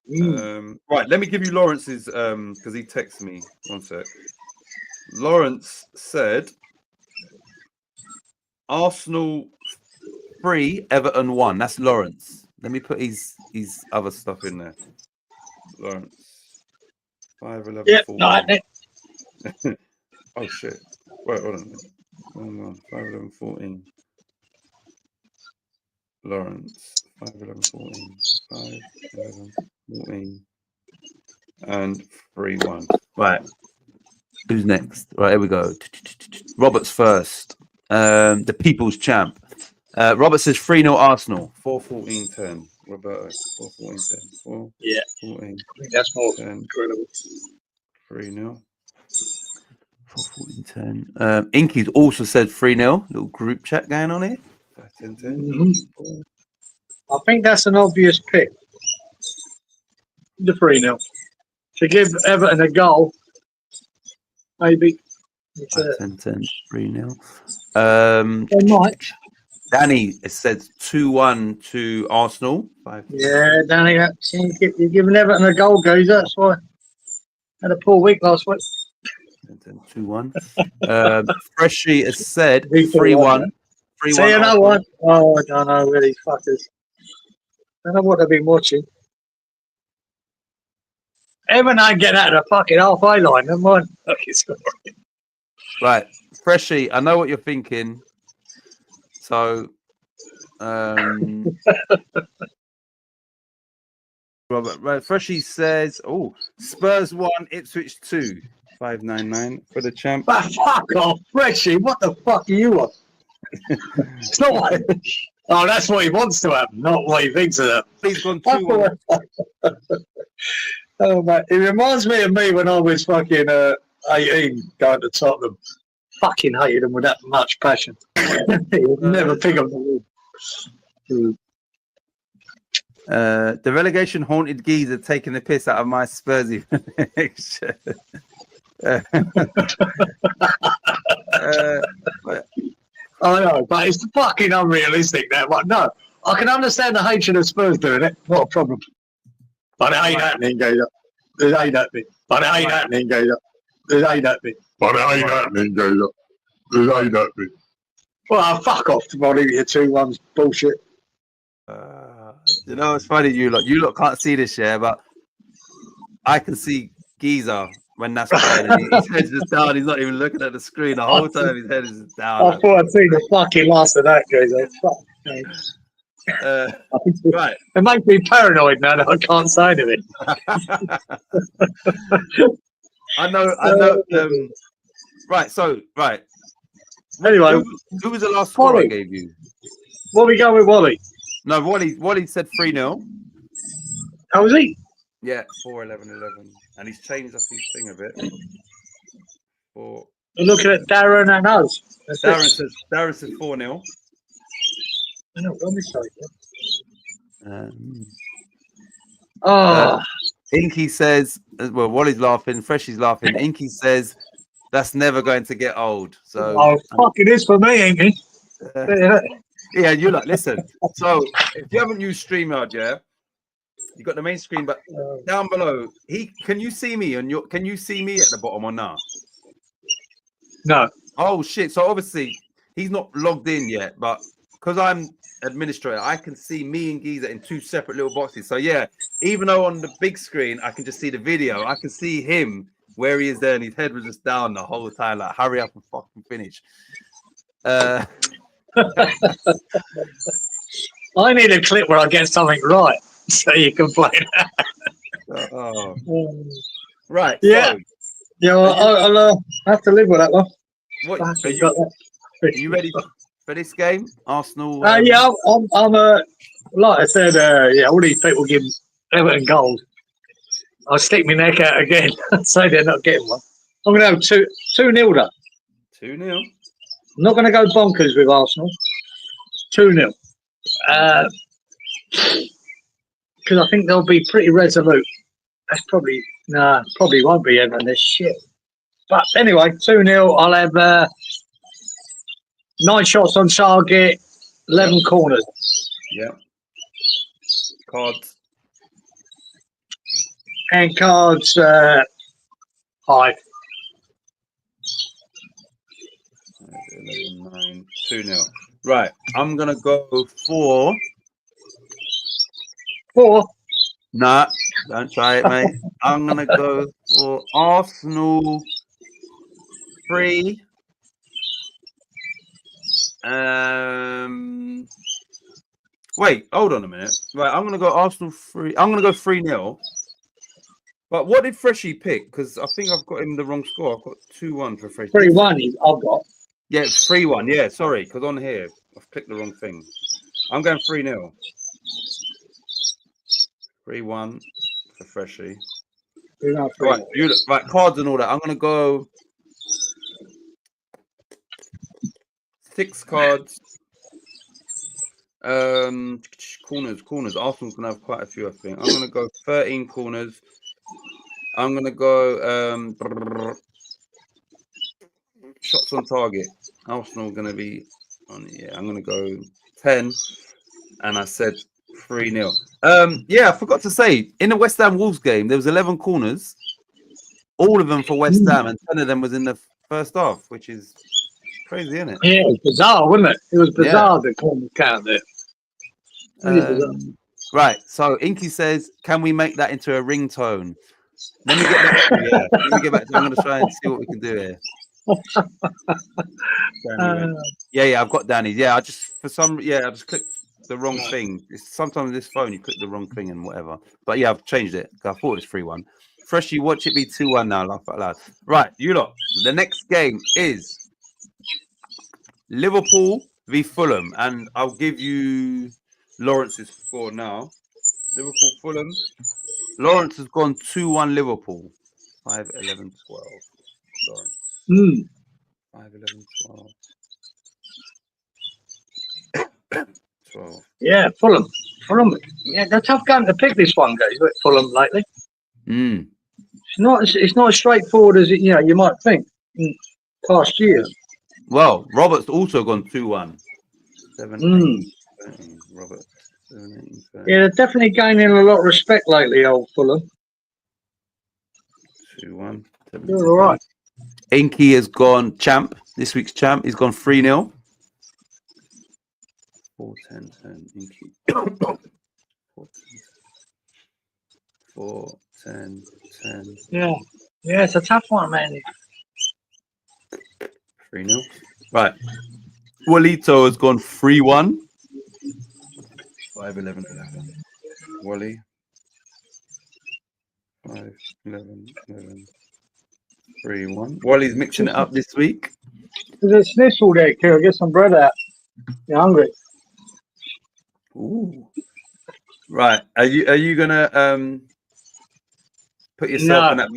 Right, let me give you Lawrence's because he texted me. One sec. Lawrence said Arsenal 3, Everton 1. That's Lawrence. Let me put his other stuff in there. Lawrence 5, 11, Yeah. 14. No, Oh shit. Wait, hold on. 1, 5, 11, 14. Lawrence 5, 11, 14. 5, 11, 14. And 3, 1. Right. Who's next? Right, here we go. Robert's first. The people's champ. Robert says 3-0 Arsenal. 4, 14, 10. Roberto. 4, 14, 10. 4, Yeah. 14, I think that's more 10. incredible. 3-0. 4, 14, 10. Inky's also said 3-0. Little group chat going on here. 5, 10, 10. Mhm. I think that's an obvious pick. The 3-0. To give Everton a goal, maybe. It's 5, 10, 10. 3-0. they might. Danny said 2-1 to Arsenal. 5, 10, Yeah, Danny, you're giving Everton a goal, guys. That's why. Had a poor week last week. 10, 2-1. Freshie has said Big 3-1. 3-1. See another Arsenal. one. Oh, I don't know where these fuckers. I don't know what they've been watching. Everton ain't getting out of the fucking halfway line. Never mind. Okay, sorry. Right, Freshie, I know what you're thinking. So, Robert, right, Freshie says, oh, Spurs 1, Ipswich 2. 599 for the champ. But fuck off, Reggie. What the fuck are you on? It's not what. Oh, that's what he wants to happen, not what he thinks of that. He's gone 2-1. Oh, mate. It reminds me of me when I was fucking 18 going to Tottenham. Fucking hated them with that much passion. He would never pick up the ball. The relegation haunted geezer taking the piss out of my Spursy. I know, but it's fucking unrealistic that one. No, I can understand the hatred of Spurs doing it. Not a problem. But it ain't happening, Gator. It ain't happening. But it ain't happening, Gator. It ain't happening. But it ain't happening, Gator. It ain't happening. Well, fuck off tomorrow, you 2-1's bullshit. You know, it's funny, you lot can't see this, yeah, but I can see Geezer when that's playing. And his head's just down. He's not even looking at the screen the whole time. His head is just down. I thought I'd seen the fucking last of that, guys. Right. It makes me paranoid now that I can't say anything. I know. Right. So, right. Anyway, Who was the last score I Wally. gave you? What we go with Wally? No, Wally said 3-0. How was he? Yeah, 4-11-11. And he's changed up his thing a bit. For We're looking at Darren and us. Darren says 4-0. No, let me say Um, Oh, Inky says, well, Wally's laughing, Freshy's laughing. Inky says, that's never going to get old. So, fuck it is for me, ain't it? yeah, you like, listen. So, if you haven't used StreamYard, yeah, you got the main screen, but down below, can you see me can you see me at the bottom or not? No. Oh shit! So obviously he's not logged in yet, but because I'm administrator, I can see me and Giza in two separate little boxes. So yeah, even though on the big screen I can just see the video, I can see him where he is there, and his head was just down the whole time. Like, hurry up and fucking finish. I need a clip where I get something right, so you can play that. Right. Yeah. So, Yeah. I'll have to live with that one. what are you ready for this game? Arsenal. Yeah, I'm like I said, yeah, all these people give Everton goals. I'll stick my neck out again and say they're not getting one. I'm going to have 2-0 though. 2-0. I'm not going to go bonkers with Arsenal. 2-0. Because I think they'll be pretty resolute. That's probably won't be Everton this shit. But anyway, 2-0. I'll have 9 shots on target, 11 corners. Yeah. Cards. And cards 5. 11, 9, 2-0. Right. I'm gonna go for 4. Nah, don't try it, mate. I'm gonna go for Arsenal 3. Wait, hold on a minute. Right, I'm gonna go Arsenal 3. I'm gonna go 3-0. But what did Freshy pick? Because I think I've got him the wrong score. I've got 2-1 for Freshy. 3-1 I've got. Yeah, it's 3-1. Yeah, sorry, because on here I've clicked the wrong thing. I'm going 3-0. 3-1 for Freshy. Right, right, cards and all that. I'm gonna go 6 cards. Corners. Arsenal's gonna have quite a few, I think. I'm gonna go 13 corners. I'm gonna go shots on target. Arsenal gonna be on. Yeah, I'm gonna go 10. And I said 3-0. Yeah, I forgot to say in the West Ham Wolves game there was 11 corners, all of them for West Ham, and 10 of them was in the first half, which is crazy, isn't it? Yeah, it was bizarre, wasn't it? It was bizarre the corner count there. Right. So Inky says, "Can we make that into a ringtone?" Let me get back to you. Yeah. Let me get back to you. I'm going to try and see what we can do here. Yeah, I've got Danny's. Yeah, I just clicked the wrong thing. Sometimes this phone you click the wrong thing and whatever. But yeah, I've changed it. I thought it was 3-1. Freshy, watch it be 2-1 now. Laugh out loud. Right, you lot. The next game is Liverpool v Fulham, and I'll give you Lawrence's score now. Liverpool Fulham. Lawrence has gone 2-1 Liverpool. 5-11-12. Lawrence. 5-11-12. 12. Yeah, Fulham. Yeah, they're tough game to pick this one, guys. With Fulham lately. It's not as straightforward as you might think in past years. Well, Robert's also gone 2-1. 17. Robert. 17, yeah, they're definitely gaining a lot of respect lately, old Fulham. 2-1. You're all right. Inky has gone champ. This week's champ. He's gone 3-0. 4-10-10. Inky. 4-10-10. Yeah, it's a tough one, man. 3-0. Right. Walito has gone 3-1. 5, 11, 11. Wally. 5, 11, 11. 3, 1. Wally's mixing it up this week. There's a sniffle there, Kira. Get some bread out. You're hungry. Ooh. Right. Are you gonna put yourself in that?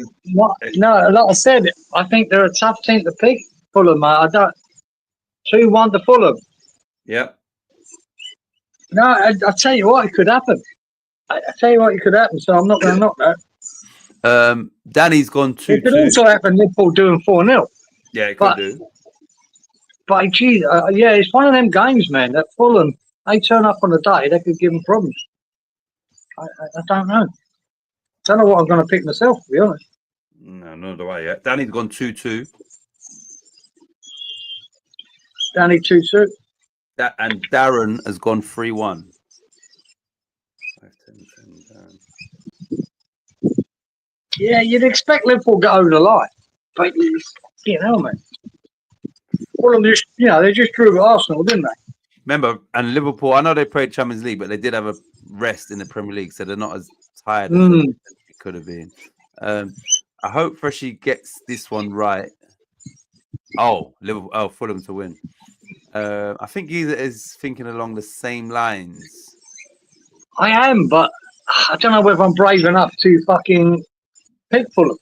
No, like I said, I think they're a tough team to pick. Fulham, mate. I don't. 2-1 to Fulham. Yep. No, I tell you what, it could happen. I tell you what, it could happen. So I'm not going to knock that. Danny's gone 2-2. It could also happen. Liverpool doing 4-0. Yeah, it could do. But geez, yeah, it's one of them games, man. That Fulham, they turn up on the day, they could give them problems. I don't know. Don't know what I'm going to pick myself, to be honest. No, not the way yet. Danny's gone 2-2. Danny 2-2. And Darren has gone 3-1. 5, 10, 10 down. Yeah, you'd expect Liverpool to go over the line. But, you know, man. Fulham just, they just drew at Arsenal, didn't they? Remember, and Liverpool, I know they played Champions League, but they did have a rest in the Premier League, so they're not as tired as it could have been. I hope Freshie gets this one right. Oh, Liverpool, Fulham to win. I think he is thinking along the same lines. I am, but I don't know whether I'm brave enough to fucking pick Fulham.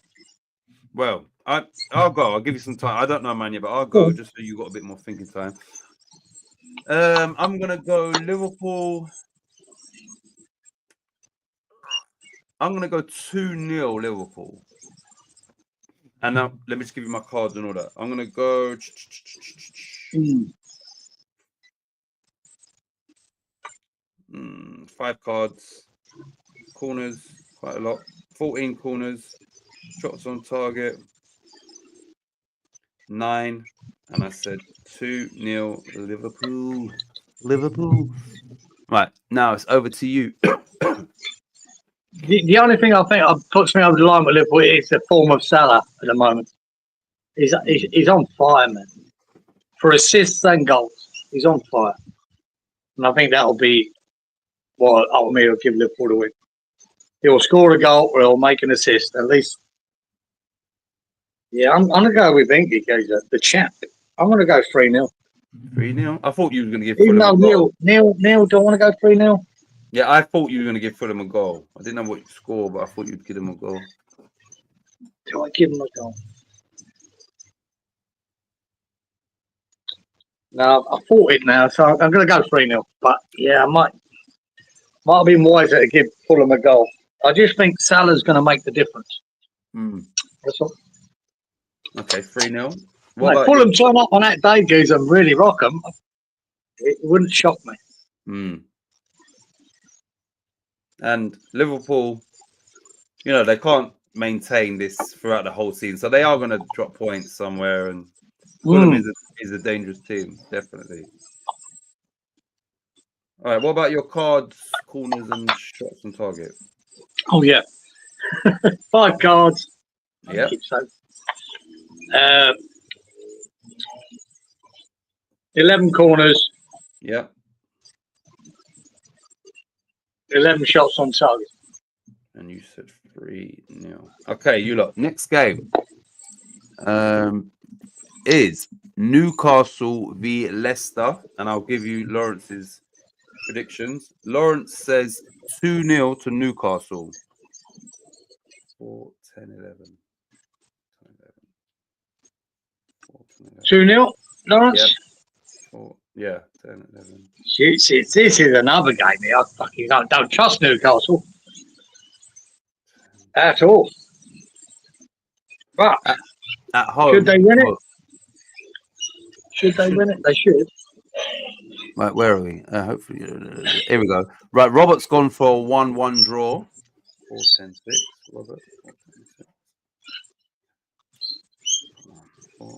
Well, I'll go. I'll give you some time. I don't know, man, yet, but I'll go just so you got a bit more thinking time. I'm gonna go Liverpool. I'm gonna go 2-0 Liverpool. And now let me just give you my cards and all that. I'm gonna go 5 cards, corners, quite a lot. 14 corners, shots on target, 9, and I said 2-0 Liverpool. Liverpool. Right, now it's over to you. The only thing I think puts me over the line with Liverpool is the form of Salah at the moment. He's on fire, man. For assists and goals, he's on fire. And I think that'll be what ultimately will give Liverpool the win. He'll score a goal or he'll make an assist, at least. Yeah, I'm going to go with Inky, the champ. I'm going to go 3-0. 3-0? I thought you were going to give Even Fulham though a goal. Neil, don't want to go 3-0? Yeah, I thought you were going to give Fulham a goal. I didn't know what you score, but I thought you'd give them a goal. Do I give him a goal? No, I thought it now, so I'm going to go 3-0. But yeah, I might have been wiser to give Fulham a goal. I just think Salah's going to make the difference. That's all. Okay, 3-0. Like, Fulham turn up on that day, guys, and really rock them. It wouldn't shock me. And Liverpool, they can't maintain this throughout the whole season, so they are going to drop points somewhere. And Fulham is a dangerous team, definitely. All right, what about your cards, corners, and shots on target? Oh yeah, 5 cards. Yeah. 11 corners. Yeah. 11 shots on target. And you said 3-0. Okay, you lot. Next game is Newcastle v Leicester, and I'll give you Lawrence's predictions. Lawrence says 2-0 to Newcastle. 4, 10, 11. 2-0, Lawrence? Yep. 4, 10, 11. See, this is another game here. I fucking don't trust Newcastle at all. But at home, should they win it? Should they win it? They should. Right, where are we? Hopefully, here we go. Right, Robert's gone for a 1-1 draw. 4, 10, 6. Robert. 4, 10, 6. 4,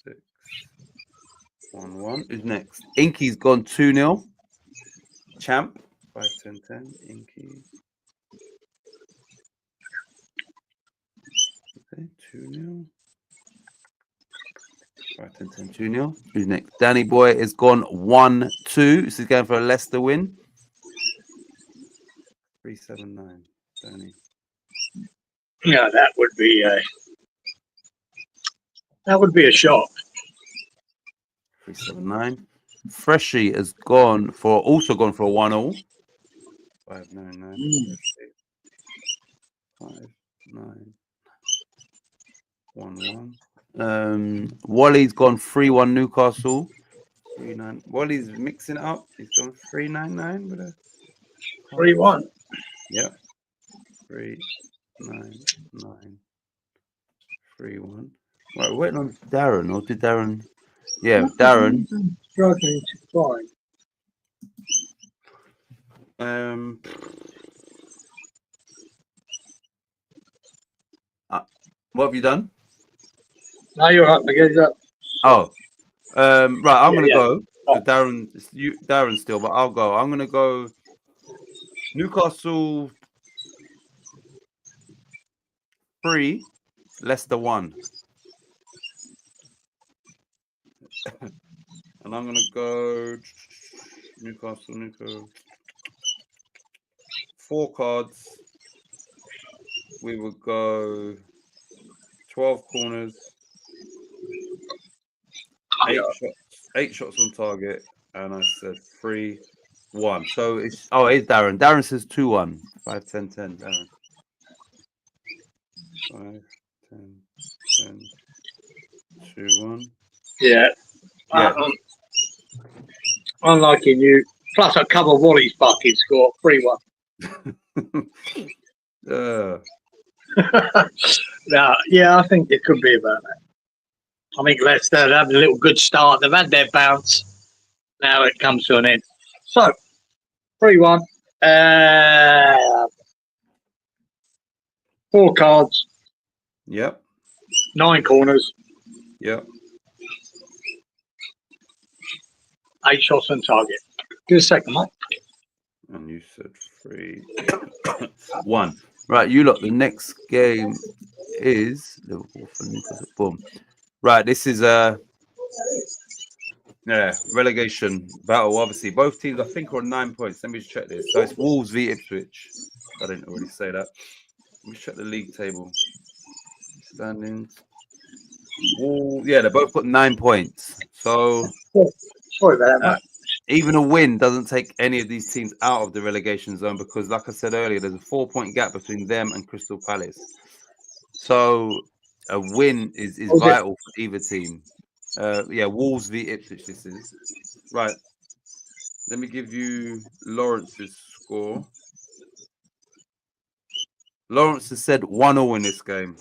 10, 6. 1-1. Who's next? Inky's gone 2-0. Champ. 5, 10, 10. Inky. Okay, 2-0. 5, 10, 10, 2-0. Who's next? Danny Boy is gone 1-2. This is going for a Leicester win. 379. Danny. Yeah, that would be a shock. 379. Freshie has also gone for a 1-0. 599. 5-9. 1-1. Wally's gone 3-1 Newcastle. 3-9. Wally's mixing it up. He's gone 3-9-9 with a 3-1. Yep. 3-9-9. 3-1. Right, we're waiting on Darren, or did Darren? Yeah, Darren. Struggling to find. What have you done? No, you're up again. Oh, right. I'm gonna Yeah. go. So Darren still, but I'll go. I'm gonna go. Newcastle 3, Leicester 1, and I'm gonna go Newcastle. 4 cards. We would go 12 corners, 8 shots on target, and I said 3-1. So it's Darren. Darren says 2-1. 5, 10, 10. Darren. 5, 10, 10, 2-1. Yeah. Unlike you. Plus I cover Wally's bucket score 3-1. Now, yeah, I think it could be about that. I think Leicester have a little good start. They've had their bounce. Now it comes to an end. So, 3-1. 4 cards. Yep. 9 corners. Yep. 8 shots on target. Give us a second, Mike. And you said 3-1. Right, you lot. The next game is Liverpool for Newcastle. Boom. Right, this is relegation battle. Obviously, both teams I think are on 9 points. Let me just check this. So it's Wolves v Ipswich. I didn't already say that. Let me check the league table. Standings. They're both got 9 points. So Sorry about that, mate. Even a win doesn't take any of these teams out of the relegation zone because, like I said earlier, there's a 4-point gap between them and Crystal Palace. So a win is vital for either team. Wolves v Ipswich. This is right. Let me give you Lawrence's score. Lawrence has said 1-0 in this game.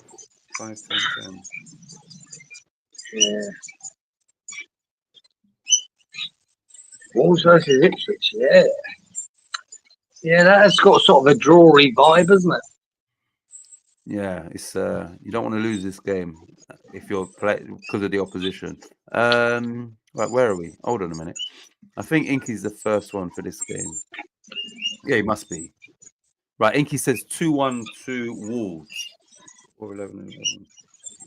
5, 10, 10. Yeah. Wolves versus Ipswich, yeah. Yeah, that's got sort of a drawy vibe, isn't it? Yeah, it's you don't want to lose this game if you're playing because of the opposition. Right, where are we? Hold on a minute. I think Inky's the first one for this game. Yeah, he must be. Right, Inky says 2-1 to Wolves. 4-11.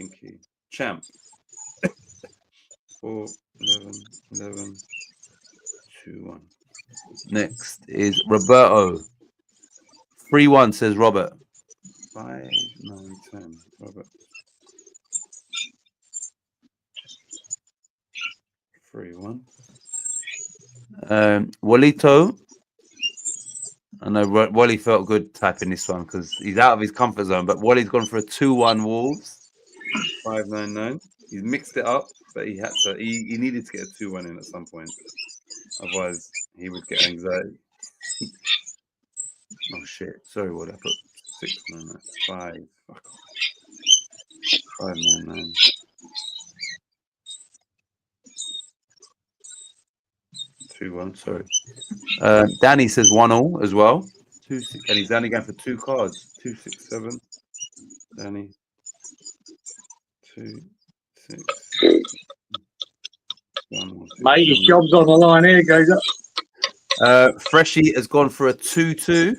Inky. Champ. 4-11. 2-1. Next is Roberto. 3-1 says Robert. 5, 9, 10. Robert. 3-1. Walito. I know Wally felt good typing this one because he's out of his comfort zone, but Wally's gone for a 2-1 Wolves. 599. He's mixed it up, but he needed to get a 2-1 in at some point. Otherwise, he would get anxiety. Oh shit! Sorry, Wally. I put 699. 599. 2-1. Sorry. Danny says 1-0 as well. 2-6, and he's only going for 2 cards. 2-6-7. Danny. 2-6. 1-1. Mate, his job's on the line. Here goes up. Freshie has gone for a 2-2.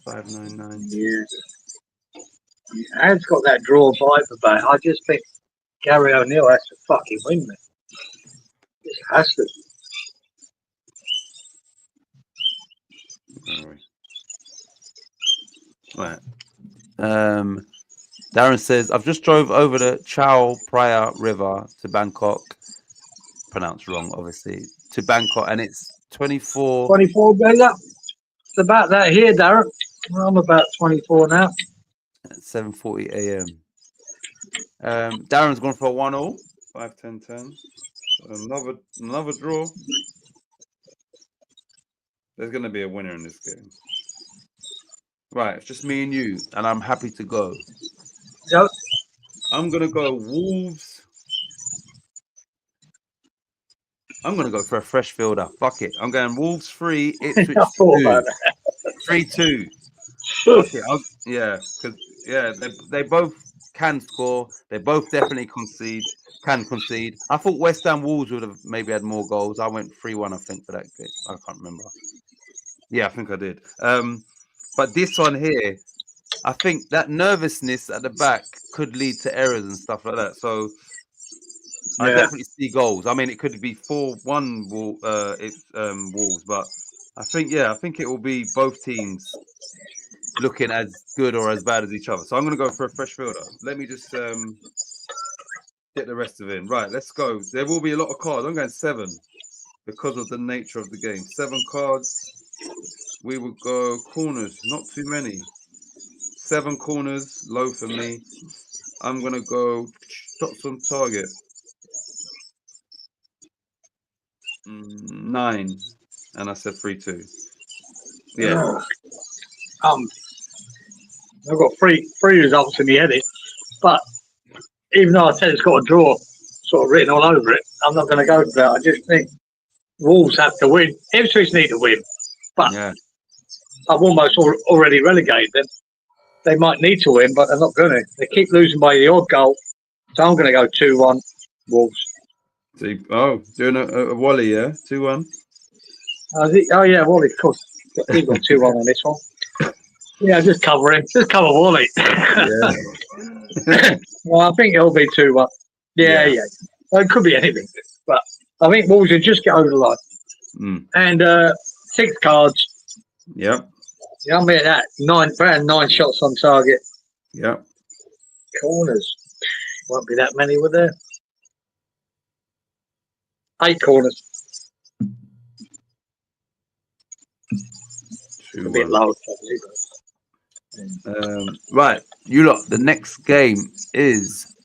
599. Yeah. It's got that draw vibe about it. I just think Gary O'Neill has to fucking win, man. It has to. Right. Darren says, I've just drove over the Chao Phraya River to Bangkok. Pronounced wrong, obviously. To Bangkok, and it's 24. 24 bigger. It's about that here, Darren. I'm about 24 now. At 7:40 a.m. Darren's gone for a 1-all. 5, 10, 10. Another draw. There's going to be a winner in this game. Right, it's just me and you, and I'm happy to go. Yep. I'm going to go Wolves. I'm going to go for a fresh fielder. Fuck it. I'm going Wolves 3, Ipswich 2. 3-2. Fuck it. Because they both can score. They both definitely can concede. I thought West Ham Wolves would have maybe had more goals. I went 3-1, I think, for that game. I can't remember. Yeah, I think I did. But this one here, I think that nervousness at the back could lead to errors and stuff like that. So I definitely see goals. I mean, it could be 4-1 Wolves, but I think it will be both teams looking as good or as bad as each other. So I'm going to go for a fresh fielder. Let me just get the rest of it in. Right, let's go. There will be a lot of cards. I'm going 7 because of the nature of the game. 7 cards. We will go corners, not too many. 7 corners, low for me. I'm going to go shots on target. 9. And I said 3-2. Yeah. I've got three results in the edit, but even though I said it's got a draw sort of written all over it, I'm not going to go for that. I just think Wolves have to win. Ipswich need to win, but I've almost already relegated them. They might need to win, but they're not going to. They keep losing by the odd goal, so I'm going to go 2-1 Wolves. Doing a Wally, yeah? 2-1? Oh, yeah, Wally, of course. He's got 2-1 on this one. Yeah, just cover him. Just cover Wally. Yeah. Well, I think it'll be 2-1. Yeah. Well, it could be anything, but I think Wolves will just get over the line. And 6 cards. Yep. Yeah, I'm at that. 9 shots on target. Yep. Corners. Won't be that many, would there? 8 corners. A bit low, probably. Right, you lot. The next game is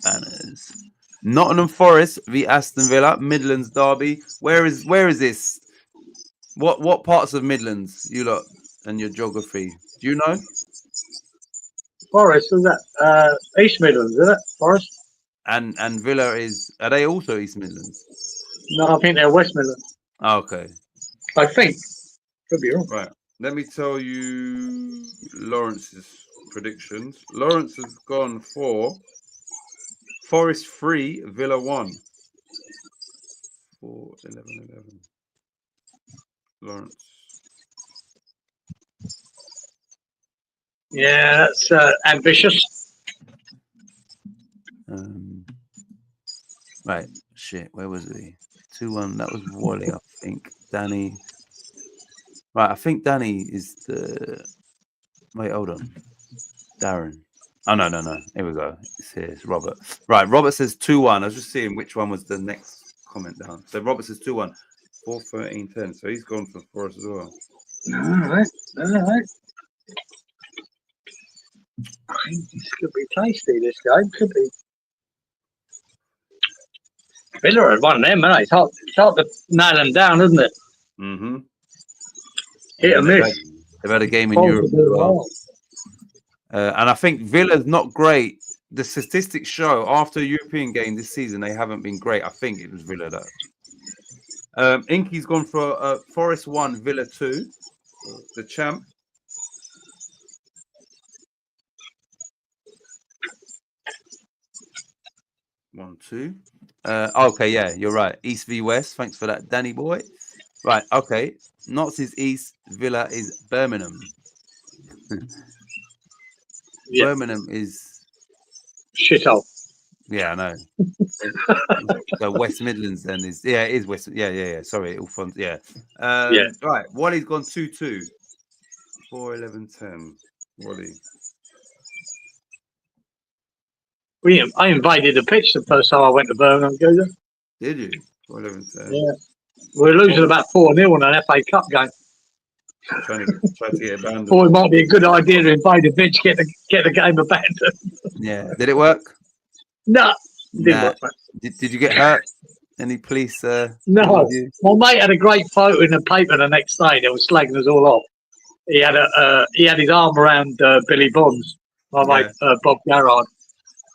banners. Nottingham Forest v Aston Villa, Midlands derby. Where is this? What parts of Midlands, you lot, and your geography? Do you know? Forest, is that East Midlands, isn't it? Forest. And Villa are they also East Midlands? No, I think they're West Midlands. Oh, okay. I think. Could be wrong. Right. Let me tell you Lawrence's predictions. Lawrence has gone for Forest 3, Villa 1. 4, 11, 11. Lawrence. Yeah, that's ambitious. Right. Shit. Where was he? 2-1. That was Wally, I think. Danny. Right. I think Danny is the. Wait, hold on. Darren. Oh, no. Here we go. It's here. It's Robert. Right. Robert says 2-1. I was just seeing which one was the next comment down. So Robert says 2-1. 4, 13, 10. So he's gone for Forest as well. All right. I think this could be tasty, this game. Could be. Villa had one of them, isn't it? It's hard to nail them down, isn't it? Mm-hmm. Hit or miss. They've had a game in Europe as well. And I think Villa's not great. The statistics show after a European game this season, they haven't been great. I think it was Villa, though. Inky's gone for Forest 1, Villa 2. The champ. One, 2. Okay, yeah, you're right. East v West. Thanks for that, Danny boy. Right, okay. Notts is East. Villa is Birmingham. Yeah. Birmingham is shithole. Yeah, I know. So West Midlands then is it is West. Yeah. Sorry, Ilfond. Yeah. Yeah. Right. Wally's gone 2-2. 4, 11, 10. Wally. I invaded the pitch the first time I went to Birmingham. Gaza. Did you? 4, 11, 10. Yeah. We were losing about 4-0 in an FA Cup game. Trying to get it abandoned. Thought it might be a good idea to invade the pitch, get the game abandoned. Yeah. Did it work? No, it didn't Nah. work, mate. Did you get hurt? Any police? No. My mate had a great photo in the paper the next day. They were slagging us all off. He had his arm around Billy Bonds, my mate Bob Garrard,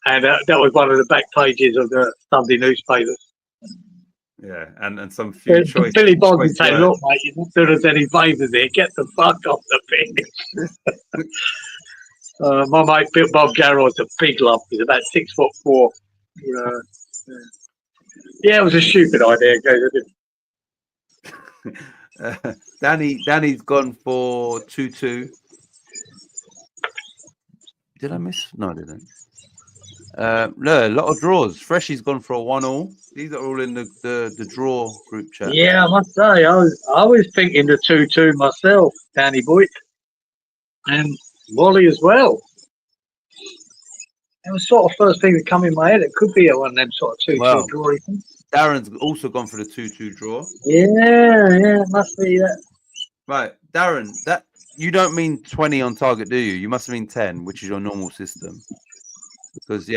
and that was one of the back pages of the Sunday newspapers. Yeah, and some few choice. Billy Bonds would say, "Look, mate, you're not doing us any favours here. Get the fuck off the pitch." My mate Bob Garrard's a big lump. He's about 6'4". Yeah, it was a stupid idea, guys. Danny's gone for 2-2. Did I miss? No, I didn't. No, a lot of draws. Freshy's gone for a 1-1. These are all in the draw group chat. Yeah, I must say, I was thinking the 2-2 myself, Danny Boyd, and Wally as well. It was sort of first thing that come in my head. It could be one of them sort of 2-2 draw. Darren's also gone for the 2-2 draw. Yeah, it must be that. Right, Darren, that you don't mean 20 on target, do you? You must mean 10, which is your normal system. Because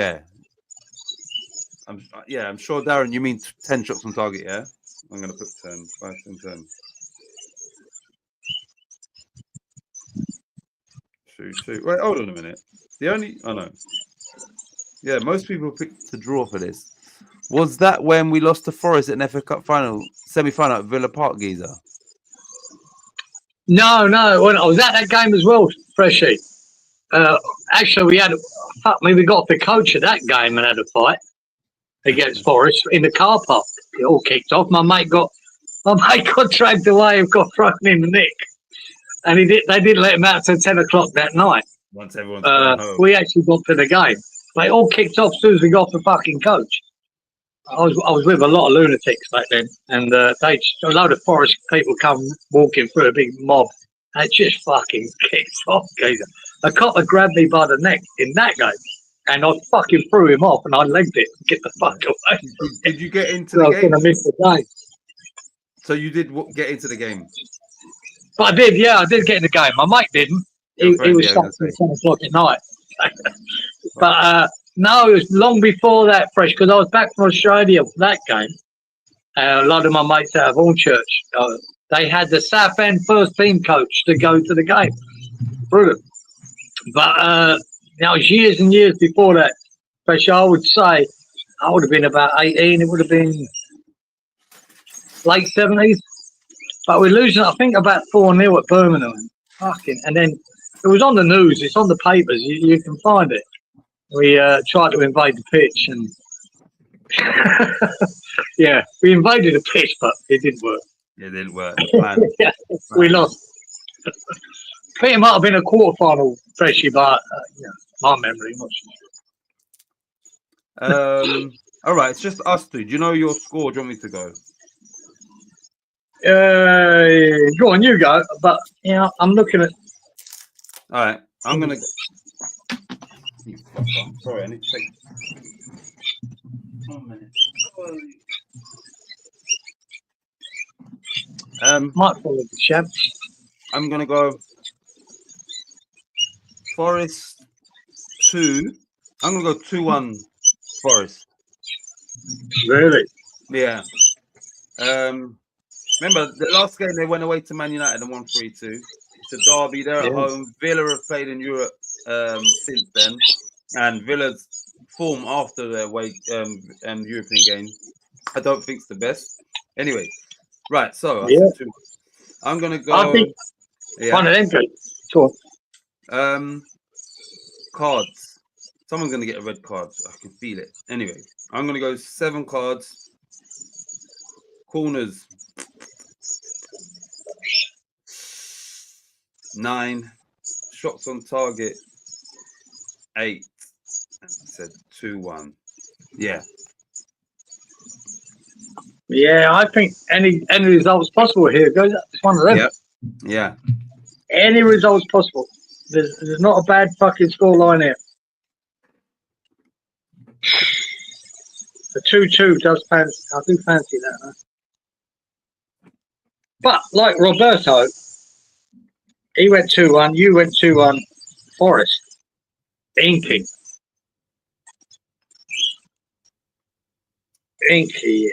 I'm sure, Darren, you mean 10 shots on target, yeah? I'm gonna put 10, 5, 10, 10. 2-2. Wait, hold on a minute. Yeah, most people picked to draw for this. Was that when we lost to Forest at an FA Cup semi-final at Villa Park, Geezer? No. When I was at that game as well, Freshy. Actually, we got the coach of that game and had a fight against Forest in the car park. It all kicked off. My mate got dragged away and got thrown in the nick, and they didn't let him out till 10 o'clock that night. Once everyone's gone home. We actually got to the game. They all kicked off as soon as we got the fucking coach. I was with a lot of lunatics back then, and a load of Forest people come walking through a big mob. And it just fucking kicked off, geezer. A copper grabbed me by the neck in that game, and I fucking threw him off, and I legged it to get the fuck away. Did you get into the game? I was going to miss the game. So you did get into the game? But I did, yeah, I did get in the game. My mate didn't. He was stuck till 10 o'clock at night. But no, it was long before that, Fresh, because I was back from Australia for that game. A lot of my mates out of Hornchurch, they had the Southend first team coach to go to the game. Brilliant. But that was years and years before that. Fresh, I would say I would have been about 18. It would have been late 70s. But we're losing, I think, about 4-0 at Birmingham. And then it was on the news. It's on the papers. You can find it. We tried to invade the pitch, and yeah, we invaded the pitch, but it didn't work. It didn't work. Yeah, we lost. I think it might have been a quarterfinal, Freshie, but my memory. Not sure. All right, it's just us two. Do you know your score? Do you want me to go? Go on, you go. But I'm looking at. All right, I'm gonna. Sorry, I need to take 1 minute. Might follow the champ. I'm gonna go Forest 2. I'm gonna go 2-1 Forest. Really? Yeah. Remember the last game they went away to Man United and won 3-2. It's a derby. They're at home. Villa have played in Europe since then, and Villa's form after their European game, I don't think it's the best. Anyway, right. So I'm gonna go. I think one of them good. Sure. Cards. Someone's gonna get a red card. I can feel it. Anyway, I'm gonna go 7 cards. Corners 9. Shots on target 8. I said 2-1. Yeah. Yeah, I think any results possible here. Goes. It's one of them. Yeah. Yeah. Any results possible. There's not a bad fucking scoreline here. The 2-2 does fancy. I do fancy that. Huh? But like Roberto, he went 2-1. You went 2-1. Forest. Inky. Inky.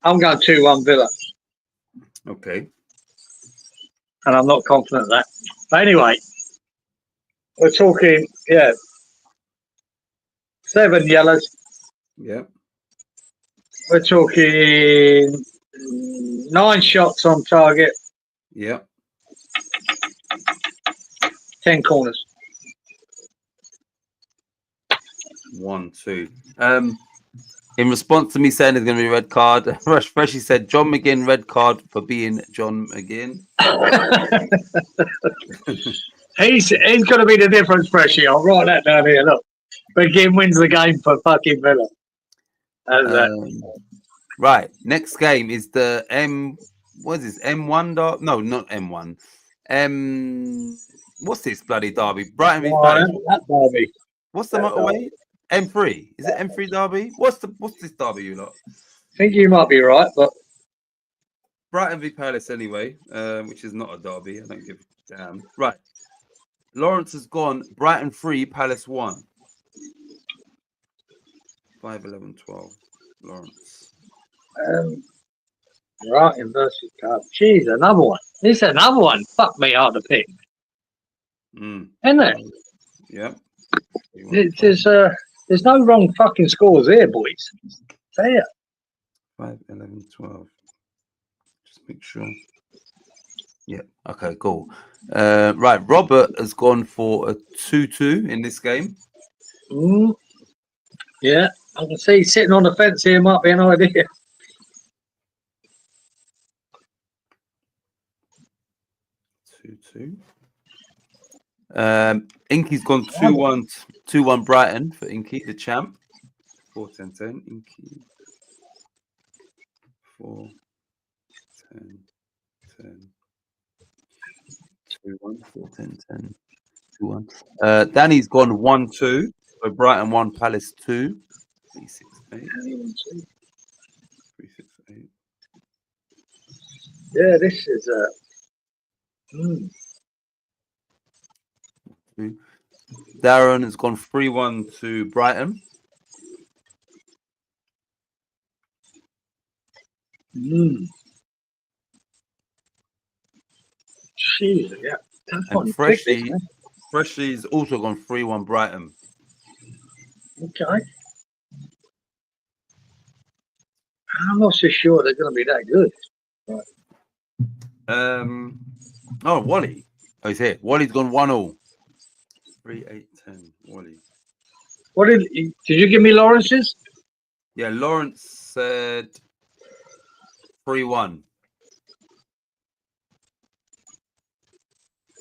I'm going 2-1 Villa, Okay. and I'm not confident of that. But anyway, we're talking, 7 yellows. Yeah. We're talking 9 shots on target, Yeah. 10 corners. 1, 2. In response to me saying there's going to be a red card, Freshie said John McGinn red card for being John McGinn. He's going to be the difference, Freshie. I'll write that down here. Look, McGinn wins the game for fucking Villa. Right. Next game is the what is this? M1 derby? No, not M1. What's this bloody derby? Brighton v Palace. That derby. What's the motorway? M3. Is it M3 derby? What's this derby, you lot? I think you might be right, but Brighton v Palace anyway, which is not a derby. I don't give a damn. Right. Lawrence has gone Brighton 3, Palace 1. 5, 11, 12. Lawrence. Brighton versus Cardiff. Jeez, another one. This is another one. Fuck me hard to pick. Isn't it? Yeah. There's no wrong fucking scores here, boys. There. 5, 11, 12. Just make sure. Yeah. Okay, cool. Right. Robert has gone for a 2-2 in this game. Yeah. I can see sitting on the fence here might be an idea. 2-2. Inky's gone 2-1 Brighton for Inky, the champ. 4-10-10. Inky. 4-10-10. 2-1. 4-10-10. 2-1. Danny's gone 1-2. So Brighton 1, Palace 2. 3-6-8. 3-6-8. Yeah, this is Darren has gone 3-1 to Brighton. Jeez, yeah. And Freshie's also gone 3-1 Brighton. Okay. I'm not so sure they're going to be that good. Right. Wally. Oh, he's here. Wally's gone 1-0. 3-8-10. Wally. What did you give me Lawrence's? Yeah, Lawrence said 3-1.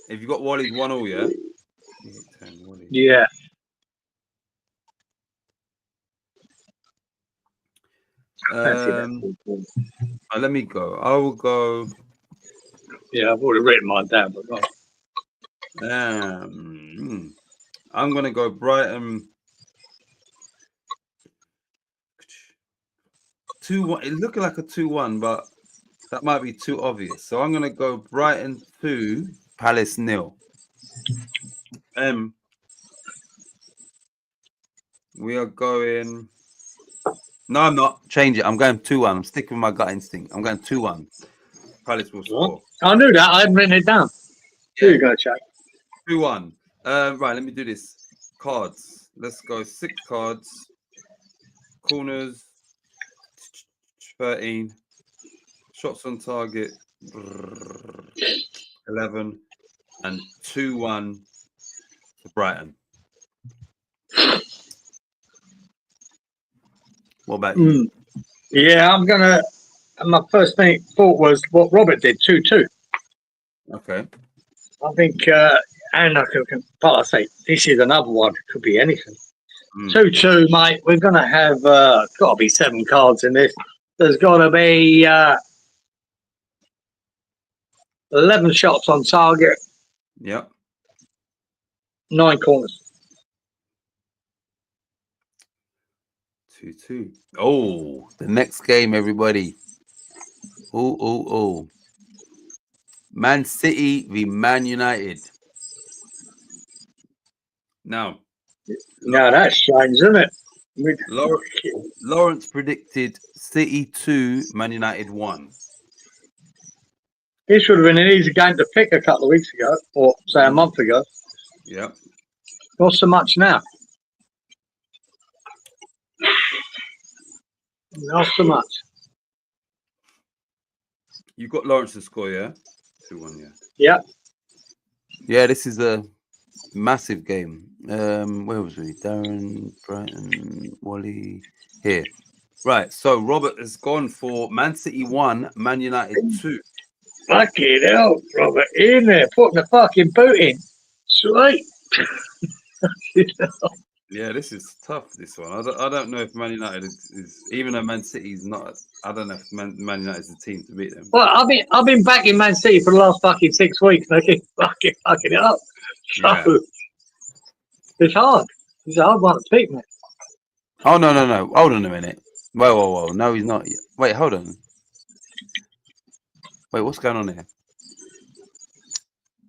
If you got Wally's 1-0, yeah? 8-10, Wally. Yeah. Let me go. I will go. Yeah, I've already written mine down, but not. I'm gonna go Brighton 2-1. It's looking like a 2-1, but that might be too obvious. So I'm gonna go Brighton 2, Palace 0. We are going. No, I'm not. Change it. I'm going 2-1. I'm sticking with my gut instinct. I'm going 2-1. Palace will score. I knew that. I hadn't written it down. Here you go, Jack. 2-1. Right, let me do this. Cards. Let's go 6 cards. Corners. 13. Shots on target. 11. And 2-1 for Brighton. What about you? Yeah, I'm gonna. My first thought was what Robert did, 2-2. Okay. I think, and I can. But I say this is another one. It could be anything. Mm. 2-2, mate. We're going to have, got to be 7 cards in this. There's got to be 11 shots on target, Yep. 9 corners. 2-2. Oh, the next game, everybody. Oh. Man City v Man United. Now, No, that's strange, isn't it? Lawrence predicted City 2, Man United 1. This would have been an easy game to pick a couple of weeks ago, or say a month ago. Yep. Not so much now. Not so much. You got Lawrence's score, yeah? 2-1, yeah. Yeah. Yeah, this is a massive game. Where was we? Darren, Brighton, Wally. Here. Right. So Robert has gone for Man City 1, Man United 2. Fucking hell, Robert. In there, putting the fucking boot in. Sweet. Yeah, this is tough. This one, I don't know if Man United is even though Man City is not. I don't know if Man United is the team to beat them. Well, I've been backing Man City for the last fucking 6 weeks. They keep fucking it up. So Yeah. it's hard. It's a hard one to pick, mate. Oh no! Hold on a minute. Whoa! No, he's not. Wait, hold on. Wait, what's going on here?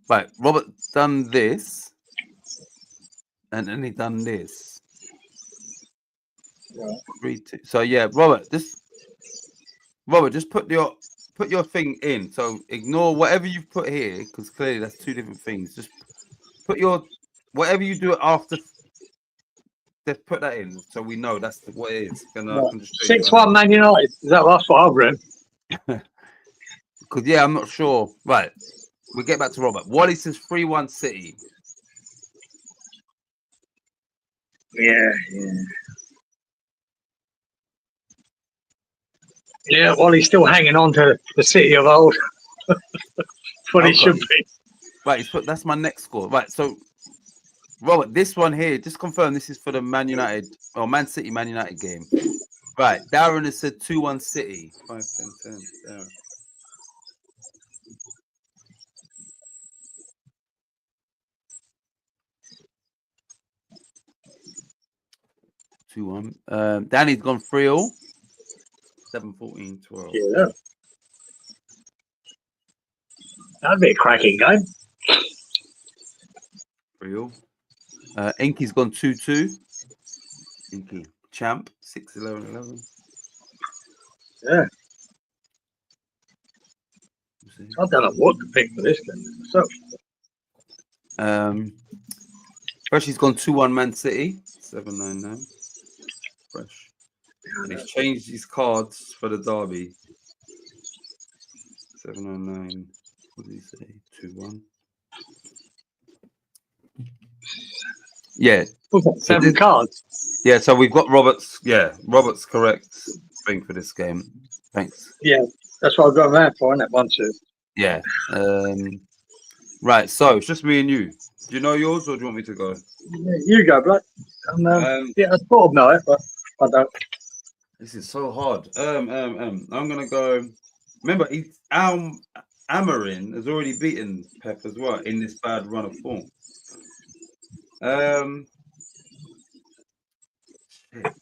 Right, Robert done this, and then he done this. Right. 3, 2. So yeah, Robert, just put your thing in. So ignore whatever you've put here, because clearly that's 2 different things. Just put your whatever you do after. Just put that in, so we know that's what it is. And I can just 6-1 Man United. That's what I've read. Because yeah, I'm not sure. Right, we get back to Robert. Wally says 3-1 City. Yeah. Yeah, well, he's still hanging on to the City of old. That's what he should be. Right, that's my next score. Right, so Robert, this one here, just confirm this is for the Man United or Man City Man United game. Right, Darren has said 2-1 City. 5, 10, 10. Darren. Danny's gone 3-0. 7, 14, 12. Yeah. That'd be a cracking game. 3-0. Inky's gone 2-2. Inky. Champ. 6, 11, 11. Yeah. I don't know what to pick for this game. So Freshie's gone 2-1 Man City. 799. Fresh. And he's changed his cards for the derby. 709. What did he say? 2-1. Yeah. 7 cards. Yeah, so we've got Robert's correct thing for this game. Thanks. Yeah, that's what I've got around for, isn't it? 1, 2. Yeah. Right, so it's just me and you. Do you know yours or do you want me to go? You go, bloke. Yeah, I thought I'd know it, but I don't. This is so hard. I'm gonna go. Remember, Amarin has already beaten Pep as well in this bad run of form. Shit.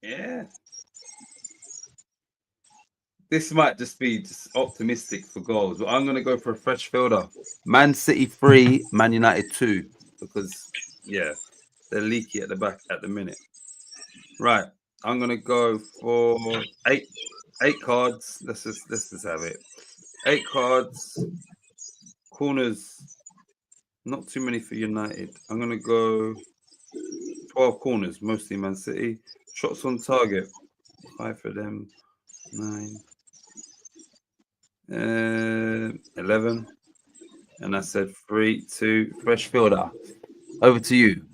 Yeah. This might just be optimistic for goals, but I'm gonna go for a fresh fielder. Man City 3, Man United 2, because yeah, they're leaky at the back at the minute. Right, I'm gonna go for eight cards. Let's just have it. 8 cards. Corners. Not too many for United. I'm gonna go 12 corners, mostly Man City. Shots on target. 5 for them. 9. 11. And I said 3, 2. Fresh fielder. Over to you.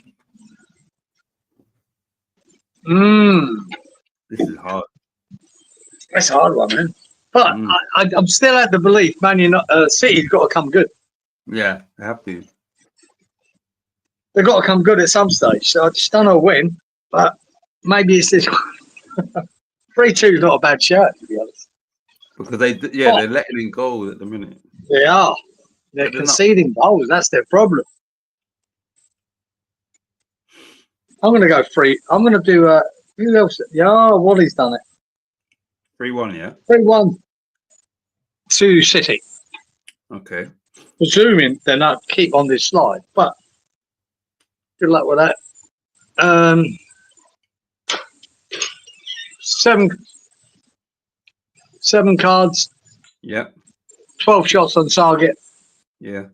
This is hard. That's a hard one, man. But I'm still at the belief, man. City's got to come good. Yeah, I have to. They've got to come good at some stage. So I just don't know when, but maybe it's this one. 3-2 is not a bad shout, to be honest. Because they're letting in goals at the minute. They are. They're conceding goals. That's their problem. I'm going to go free. I'm going to do who else? Yeah, Wally's done it. 3-1, yeah? 3-1 to City. Okay. Presuming they're not keep on this slide, but good luck with that. Seven cards. Yep. 12 shots on target. Yeah.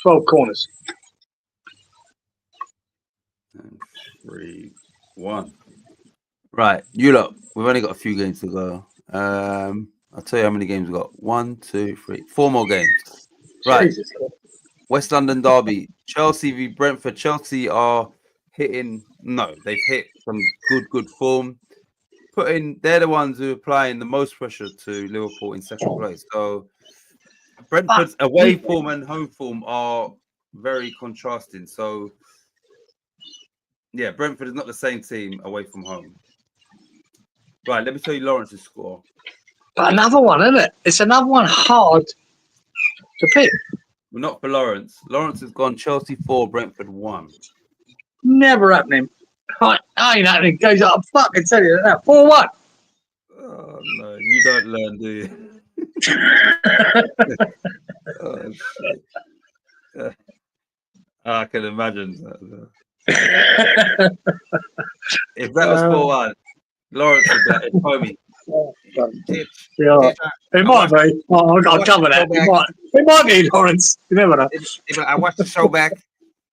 12 corners. And 3-1. Right, you lot. We've only got a few games to go. I'll tell you how many games we've got. 1, 2, 3, 4 more games. Right. Jesus. West London derby. Chelsea v Brentford. Chelsea are hitting. No, they've hit some good form. They're the ones who are applying the most pressure to Liverpool in second place. So Brentford's away form and home form are very contrasting. So yeah, Brentford is not the same team away from home. Right, let me tell you Lawrence's score. But another one, isn't it? It's another one hard to pick. Well, not for Lawrence. Lawrence has gone Chelsea 4, Brentford 1. Never happening. I ain't happening. Goes up. I fucking tell you that. 4-1. Oh no, you don't learn, do you? Oh, shit. I can imagine that. If that was 4-1, Lawrence would be like, homie. Yeah, it might be. I'll cover that. It might be Lawrence. You never know. I watched the show back.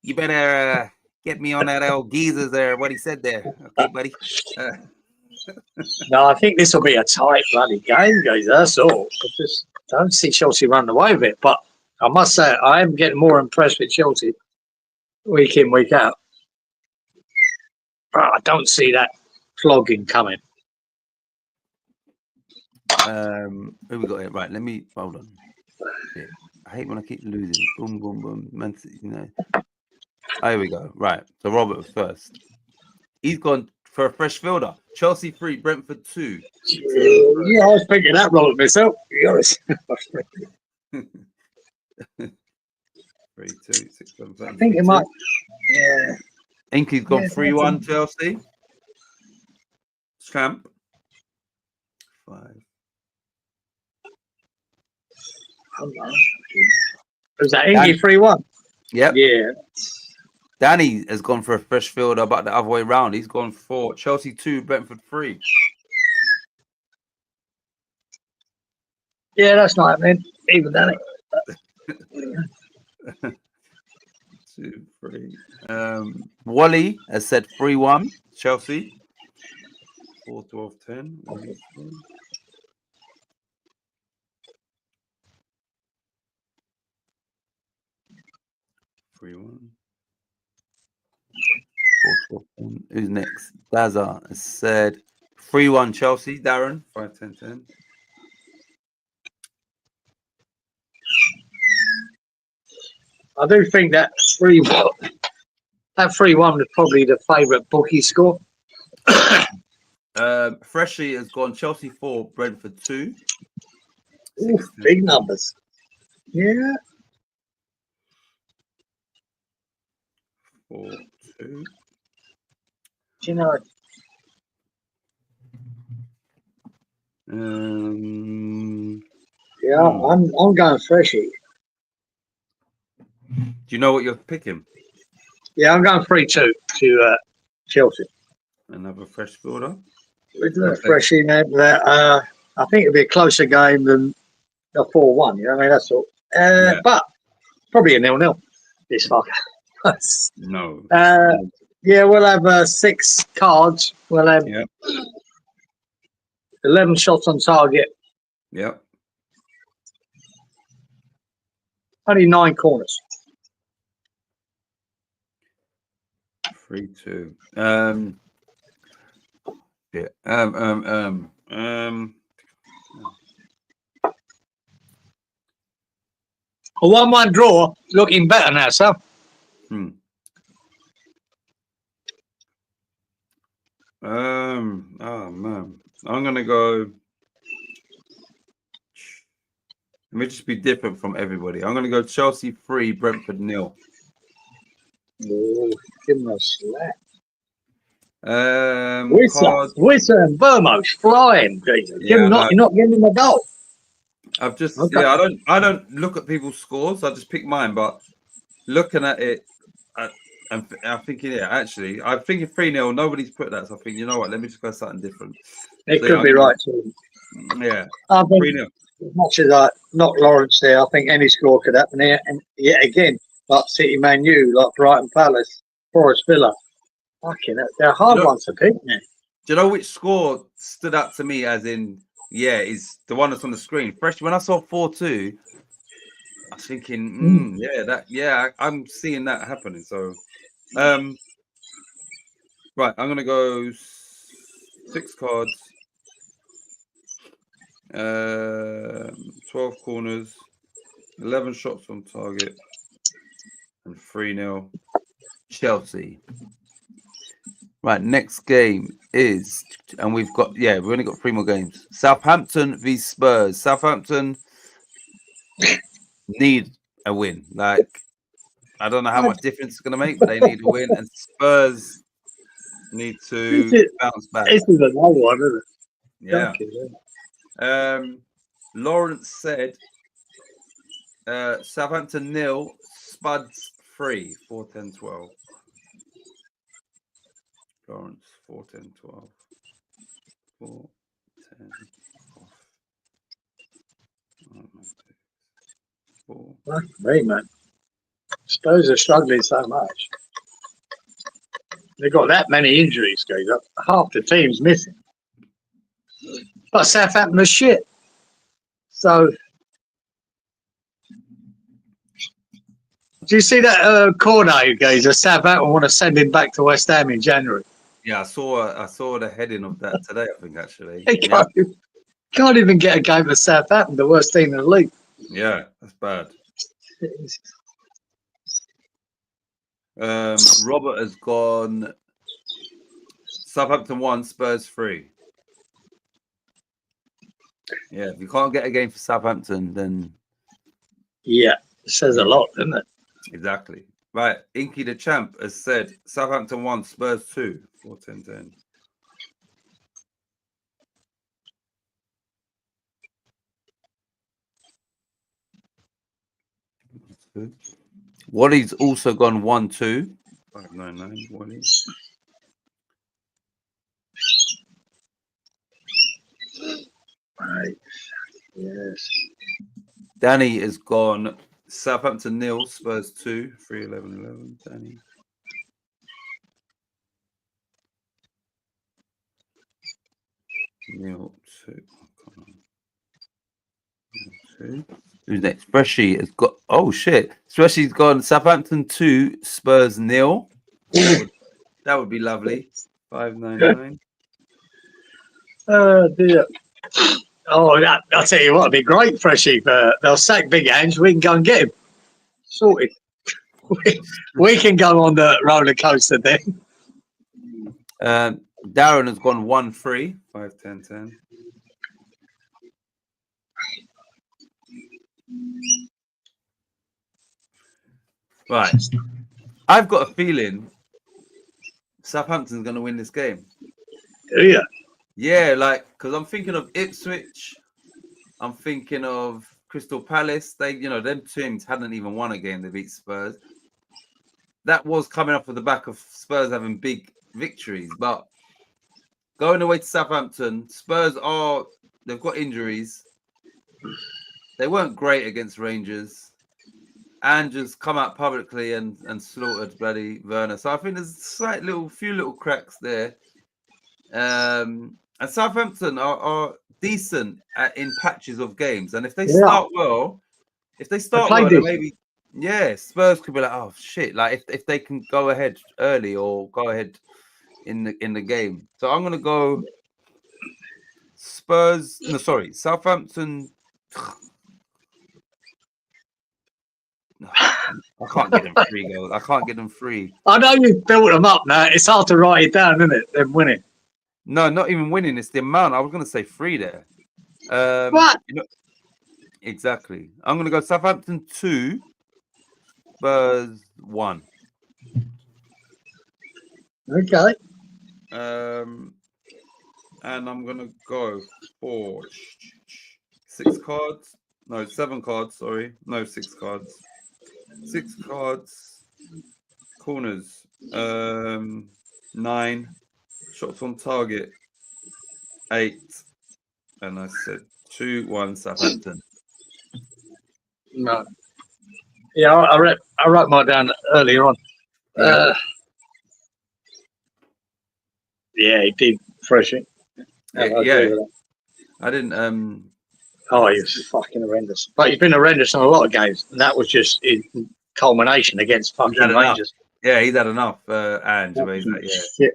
You better get me on that old geezers there. What he said there, okay, buddy. No, I think this will be a tight bloody game, guys. That's all. I just don't see Chelsea running away with it. But I must say, I am getting more impressed with Chelsea week in, week out. But I don't see that flogging coming. Who we got here? Right, let me hold on. Yeah. I hate when I keep losing. Boom, boom, boom. Man, you know. Here we go. Right. So Robert was first. He's gone for a fresh fielder. Chelsea 3, Brentford 2. Yeah, I was thinking that Robert myself, to be honest. 3, 2, 6, 7, 5. I think it might. Yeah. Inky's gone 3-1 Chelsea. Scamp 5. Was that Inky 3-1? Yep. Yeah. Danny has gone for a fresh fielder, but the other way round. He's gone for Chelsea 2, Brentford 3. Yeah, that's not happening. Even Danny. 2, 3. Wally has said 3-1 Chelsea. 4, 12, 10. 3-1. 4, 12, 10. Who's next? Daza has said 3-1 Chelsea. Darren 5, 10, 10. I do think that 3-1 was probably the favourite bookie score. Freshly has gone Chelsea 4, Brentford 2. Ooh, big numbers. Yeah. 4, 2. Do you know? Yeah, I'm going Freshie. Do you know what you're picking? Yeah, I'm going 3-2 to Chelsea. Another fresh fielder. With Freshie, man. I think it'll be a closer game than a 4-1. You know what I mean? That's all. Yeah. But probably a 0-0. This fucker. No. Yeah, we'll have 6 cards. We'll have 11 shots on target. Yep. Only 9 corners. 3-2. Yeah. A 1-1 draw. Looking better now, Sam. Hmm. Oh man, I'm gonna go. Let me just be different from everybody. I'm gonna go Chelsea 3, Brentford 0. Oh, give him a slap. Cards. Whistle and Vermos flying, Jesus. Yeah, I know. You're not giving him a goal. I've just Okay. I don't look at people's scores. I just pick mine. But looking at it, I'm thinking, yeah, actually, I'm thinking 3-0. Nobody's put that, so I think, you know what? Let me just go something different. It So, could be right too. Yeah, I think 3-0. as much as I knock Lawrence there, I think any score could happen here. And yet again, like City Man U, like Brighton Palace, Forest Villa. Fucking hell, they're hard ones to pick, man. Do you know which score stood out to me? As in, yeah, is the one that's on the screen. Fresh. When I saw 4-2, I was thinking, I'm seeing that happening. So, right, I'm gonna go 6 cards, 12 corners, 11 shots on target, and 3-0 Chelsea. Right, next game is, and we've only got 3 more games. Southampton v Spurs. Southampton need a win. Like, I don't know how much difference it's going to make, but they need a win. And Spurs need to bounce back. This is another one, isn't it? Yeah. Lawrence said Southampton 0, Spuds 3, 4-10-12. Lawrence 4-10-12. 4-10 off. Fuck me, man. Spurs are struggling so much. They've got that many injuries, guys. Half the team's missing. But Southampton are shit. So, do you see that corner, guys? Southampton want to send him back to West Ham in January. Yeah, I saw the heading of that today, I think, actually. They can't even get a game at Southampton, the worst team in the league. Yeah, that's bad. Robert has gone Southampton 1, Spurs 3. Yeah, if you can't get a game for Southampton, then yeah, it says a lot, doesn't it? Exactly. Right, Inky the Champ has said Southampton 1, Spurs 2, 4-10-10. Wally's also gone 1-2. 599, Wally. Right. Yes. Danny has gone Southampton 0, Spurs 2, 3-11-11. Danny. Nil 2. Come on. 2. Who's next? Freshie has got. Oh shit! Freshie's gone Southampton 2, Spurs 0. That would be lovely. 599. Oh dear. Oh, I'll tell you what, it'd be great, Freshie. They'll sack Big Ange. We can go and get him. Sorted. We can go on the roller coaster then. Darren has gone 1-3, 5-10-10. Right. I've got a feeling Southampton's going to win this game. Yeah. Yeah, like, because I'm thinking of Ipswich. I'm thinking of Crystal Palace. Them teams hadn't even won a game. They beat Spurs. That was coming off of the back of Spurs having big victories. But going away to Southampton, they've got injuries. They weren't great against Rangers. And just come out publicly and slaughtered bloody Werner. So I think there's a few little cracks there. And Southampton are decent in patches of games. And if they start well, then maybe Spurs could be like, oh shit. Like if they can go ahead early or go ahead in the game. So I'm gonna go Southampton. I can't get them 3 goals. I can't get them 3. I know you've built them up now. It's hard to write it down, isn't it? Them winning. No, not even winning. It's the amount. I was going to say 3 there. What? Exactly. I'm going to go Southampton 2, Spurs 1. Okay. And I'm going to go for 6 cards. No, 7 cards. Sorry. No, 6 cards. 6 cards. Corners. 9. Shots on target. 8. And I said 2-1 Southampton. No. Yeah, I wrote mine down earlier on. Yeah, he did Freshy. Yeah. I didn't. Oh, he was fucking horrendous. But he's been horrendous in a lot of games, and that was just in culmination against fucking Rangers. Yeah, he's had enough. And yeah. Shit.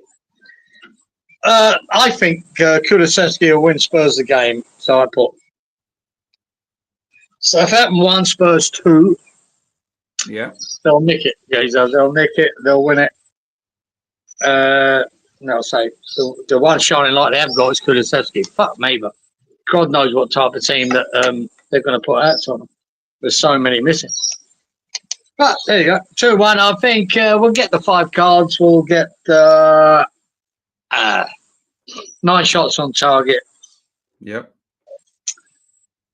I think Kulusevski will win Spurs the game, so I put Southampton 1, Spurs 2. Yeah. They'll nick it. Yeah, they'll nick it. They'll win it. No, say the one shining light they have got is Kulusevski. Fuck me, but God knows what type of team that they're going to put out on them. There's so many missing. But there you go, 2-1. I think we'll get the 5 cards. We'll get 9 shots on target. Yep.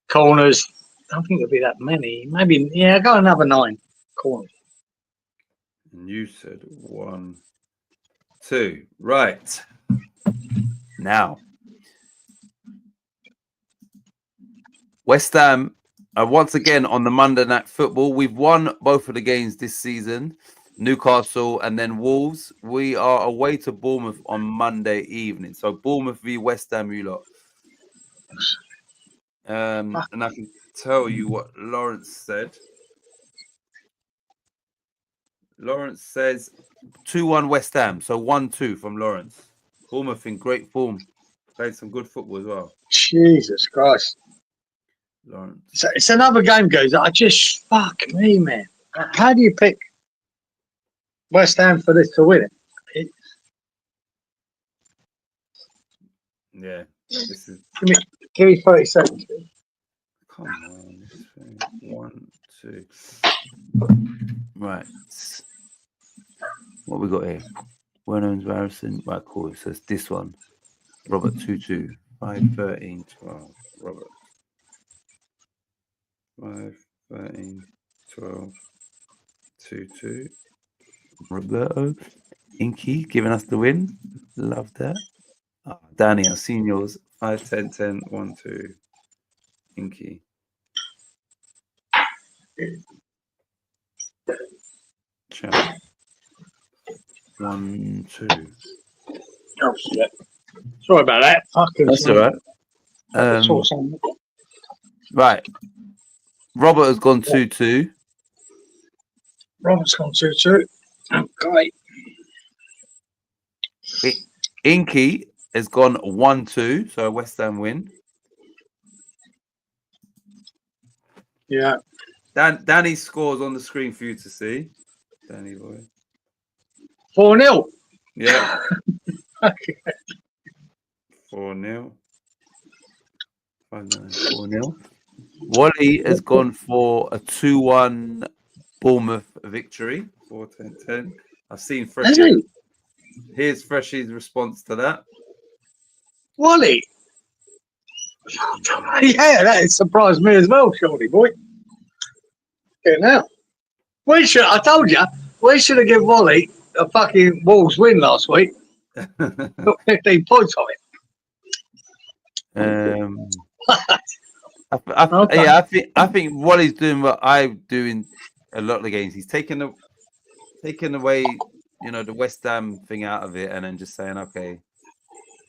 Corners. I don't think there'll be that many. Maybe, yeah, go another 9 corners. And you said 1, 2. Right. Now, West Ham are once again on the Monday Night Football. We've won both of the games this season, Newcastle and then Wolves. We are away to Bournemouth on Monday evening. So Bournemouth v West Ham, you lot. And I can tell you what Lawrence said. Lawrence says 2-1 West Ham. So 1-2 from Lawrence. Bournemouth in great form. Played some good football as well. Jesus Christ. Lawrence. So it's another game, guys. I just, fuck me, man. How do you pick West Ham for this to win it? Yeah. This is. Give me 30 seconds. Come on. 1, 2. Right. What we got here? Werner and Harrison. Right, cool. So it's this one. Robert 2-2. 5, 13, 12. Robert. 5, 13, 12. 2-2. Roberto. Inky giving us the win. Love that. Danny, I've seen yours. 5, 10, 10, 1, 2. Inky. Chat. 1, 2. Oh, shit. Sorry about that. Fucking That's all right. Right. Robert has gone 2-2. Robert's gone 2-2. Okay. Inky has gone 1-2, so a West Ham win. Yeah. Danny's scores on the screen for you to see. Danny boy. 4-0. Yeah. Okay. 4-0. 4-0. Wally has gone for a 2-1 Bournemouth victory. 4-10-10. I've seen Freshie. Here's Freshie's response to that. Wally. Yeah, that surprised me as well, Shorty boy. Get now. I told you, we should have given Wally a fucking Wolves win last week. Got 15 points on it. Okay. Yeah, I think Wally's doing what I do in a lot of the games. He's taking away, the West Ham thing out of it, and then just saying, okay,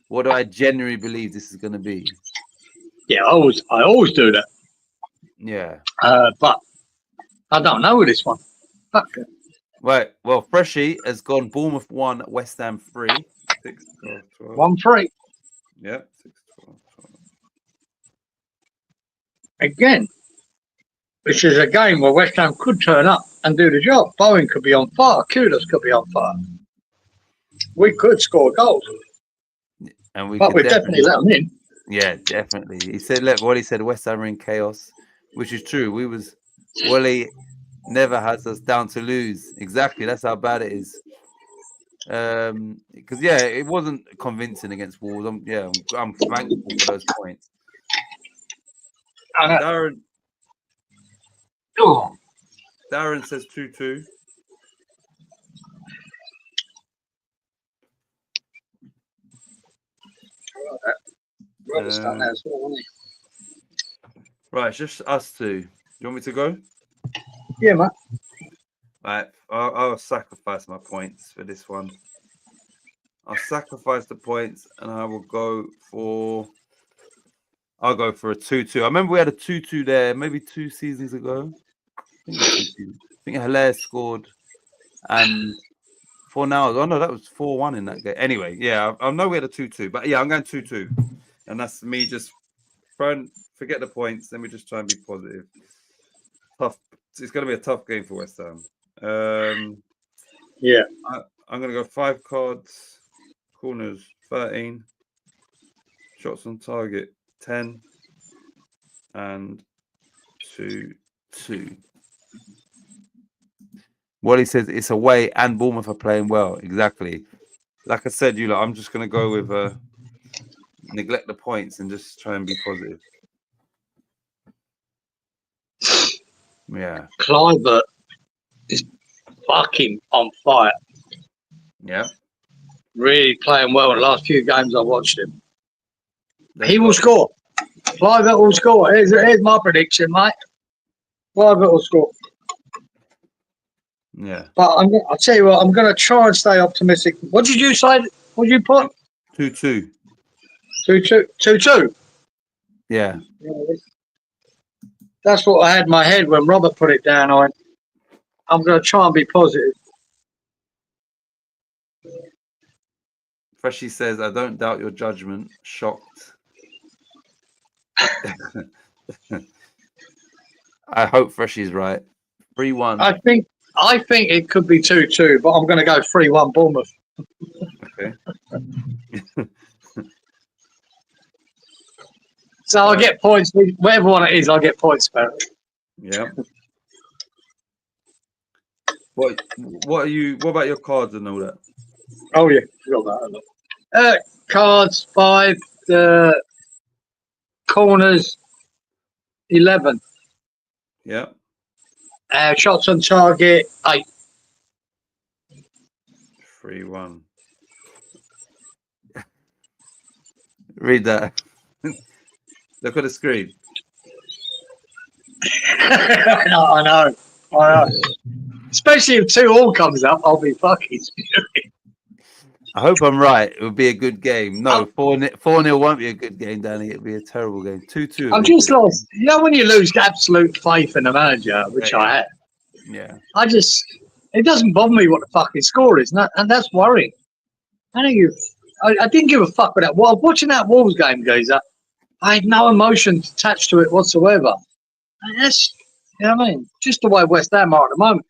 what do I genuinely believe this is going to be? Yeah, I always do that. Yeah. But I don't know with this one. Fuck it. Right. Well, Freshie has gone Bournemouth 1, West Ham 3. 6, 12, 12. 1-3. Yep. 6, 12, 12. Again, this is a game where West Ham could turn up. and do the job. Bowen could be on fire. Kudus could be on fire. We could score goals, And we but could we definitely let them in. Yeah, definitely. He said, "Look, Wally said West Ham are in chaos," which is true. Wally never has us down to lose. Exactly, that's how bad it is. Because it wasn't convincing against Wolves. I'm thankful for those points. Darren says 2-2. Right, it's just us two. You want me to go? Yeah, man. Right, I'll sacrifice my points for this one. I'll sacrifice the points, and I'll go for a 2-2. I remember we had a 2-2 there, maybe 2 seasons ago. I think Hilaire scored, and for now, oh no, that was 4-1 in that game. Anyway, I know we had a 2-2, but I'm going 2-2, and that's me just forget the points. Let me just try and be positive. Tough. It's going to be a tough game for West Ham. I'm going to go 5 cards, corners 13, shots on target 10, and 2-2. Wally says it's away and Bournemouth are playing well. Exactly. Like I said, I'm just going to go with neglect the points and just try and be positive. Yeah. Kluivert is fucking on fire. Yeah. Really playing well. The last few games I watched him. He will score. Kluivert will score. Here's my prediction, mate. Kluivert will score. Yeah. But I'll tell you what, I'm going to try and stay optimistic. What did you say? What did you put? 2-2. 2-2. Yeah. That's what I had in my head when Robert put it down. I'm going to try and be positive. Freshie says, I don't doubt your judgment. Shocked. I hope Freshie's right. 3-1. I think it could be 2-2, but I'm going to go 3-1 Bournemouth. Okay. So I get points. Whatever one it is, I get points for it. Yeah. What about your cards and all that? Oh yeah, forgot that. Cards 5, corners 11. Yeah. Shots on target 8. 3-1. Read that. Look at the screen. I know. Especially if 2-2 comes up, I'll be fucking spewing. I hope I'm right. It would be a good game. No, 4-0 won't be a good game, Danny. It'll be a terrible game. 2-2. I'm just lost. You know when you lose absolute faith in the manager, which I have. Yeah. It doesn't bother me what the fucking score is, and that's worrying. I didn't give a fuck with that. Well, watching that Wolves game, geezer, I had no emotion attached to it whatsoever. And that's, you know what I mean? Just the way West Ham are at the moment.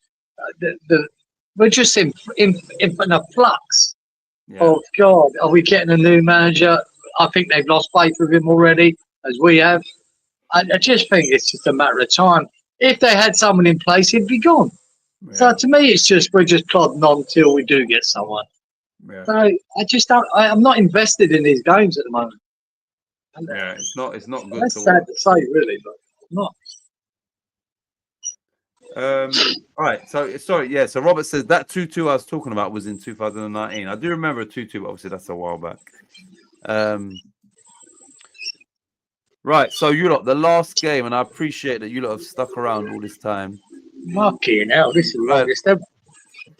We're just in a flux. Yeah. Oh, God, are we getting a new manager? I think they've lost faith with him already, as we have. I just think it's just a matter of time. If they had someone in place, he'd be gone. Yeah. So to me, we're just plodding on until we do get someone. Yeah. So I just don't. I'm not invested in these games at the moment. Yeah, it's not good. That's sad to say, really, but not. All right. So sorry. Yeah. So Robert says that 2-2 I was talking about was in 2019. I do remember a 2-2, but obviously that's a while back. Right. So you lot, the last game, and I appreciate that you lot have stuck around all this time. Fucking hell, this is the longest ever.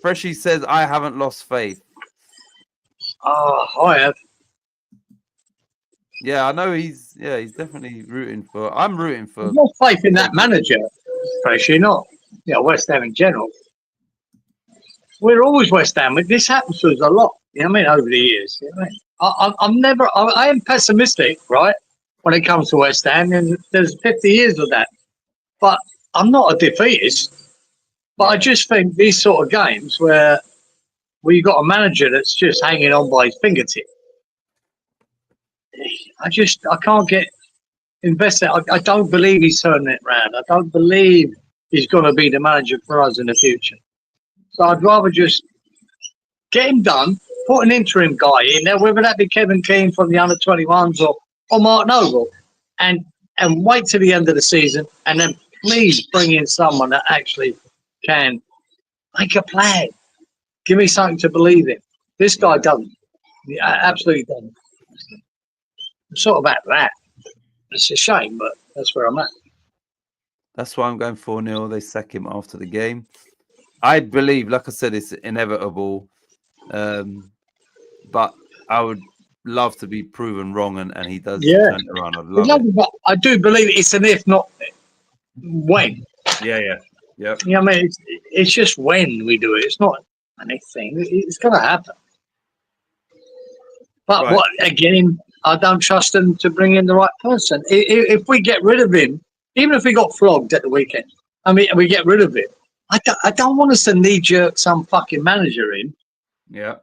Freshie says I haven't lost faith. Oh, I have. Yeah, I know he's definitely rooting for. I'm rooting for. There's more faith in that manager, Freshie, not West Ham in general. We're always West Ham. This happens to us a lot. You know what I mean? Over the years, you know what I mean? I am pessimistic, right, when it comes to West Ham, and there's 50 years of that. But I'm not a defeatist. But I Yeah. just think these sort of games where you've got a manager that's just hanging on by his fingertip, I can't get invested. I don't believe he's turning it round. I don't believe he's going to be the manager for us in the future. So I'd rather just get him done, put an interim guy in there, whether that be Kevin Keane from the under-21s or Mark Noble, and wait till the end of the season, and then please bring in someone that actually can make a plan. Give me something to believe in. This guy doesn't. Yeah, absolutely doesn't. I'm sort of at that. It's a shame, but that's where I'm at. That's why I'm going 4-0. They sack him after the game. I believe, like I said, it's inevitable. But I would love to be proven wrong and he does turn it around. I'd love it. But I do believe it's an if, not when. Yeah. You know what I mean? It's just when we do it. It's not anything. It's going to happen. But Right. Again, I don't trust them to bring in the right person. If we get rid of him, even if we got flogged at the weekend, I mean, we get rid of him. I don't want us to knee jerk some fucking manager in. Yeah.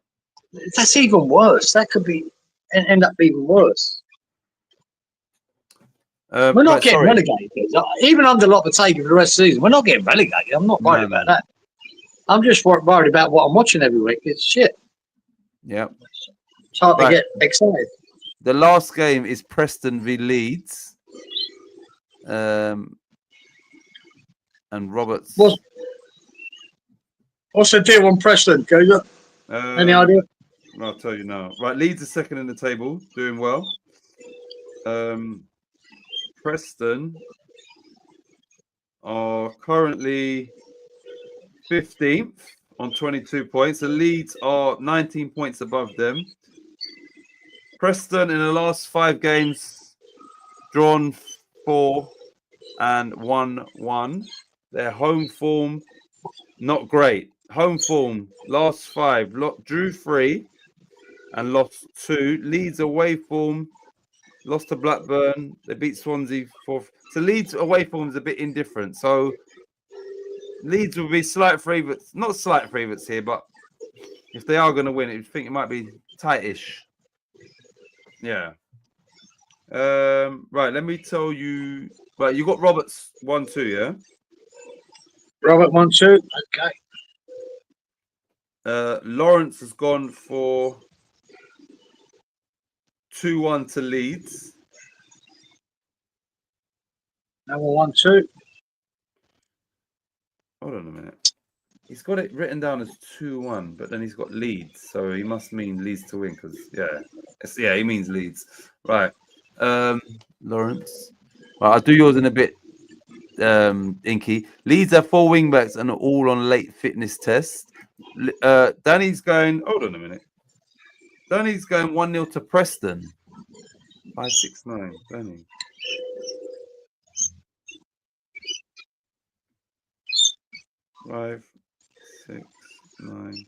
That's even worse. That could be end up even worse. We're not getting relegated. Even under Lopetegui for the rest of the season, we're not getting relegated. I'm not worried about that. I'm just worried about what I'm watching every week. It's shit. Yeah. It's hard to get excited. The last game is Preston v Leeds. And Roberts. What's the deal on Preston? Any idea? I'll tell you now. Right, Leeds are second in the table, doing well. Preston are currently 15th on 22 points. The Leeds are 19 points above them. Preston in the last 5 games, drawn 4 and won 1. Their home form, not great. Home form, last 5, drew 3 and lost 2. Leeds away form, lost to Blackburn. They beat Swansea 4. So Leeds away form is a bit indifferent. So Leeds will be slight favourites, not slight favourites here, but if they are going to win, I think it might be tightish. Yeah. Right, let me tell you. Right, you got Roberts 1-2, yeah? Robert 1-2. Okay. Lawrence has gone for 2-1 to Leeds. Number 1-2. Hold on a minute. He's got it written down as 2-1, but then he's got Leeds, so he must mean Leeds to win because he means Leeds. Right. Lawrence. Right, I'll do yours in a bit, Inky. Leeds have 4 wing backs and are all on late fitness tests. Danny's going. Hold on a minute. Danny's going 1-0 to Preston. 5-6-9. Danny. Five, 6, 9,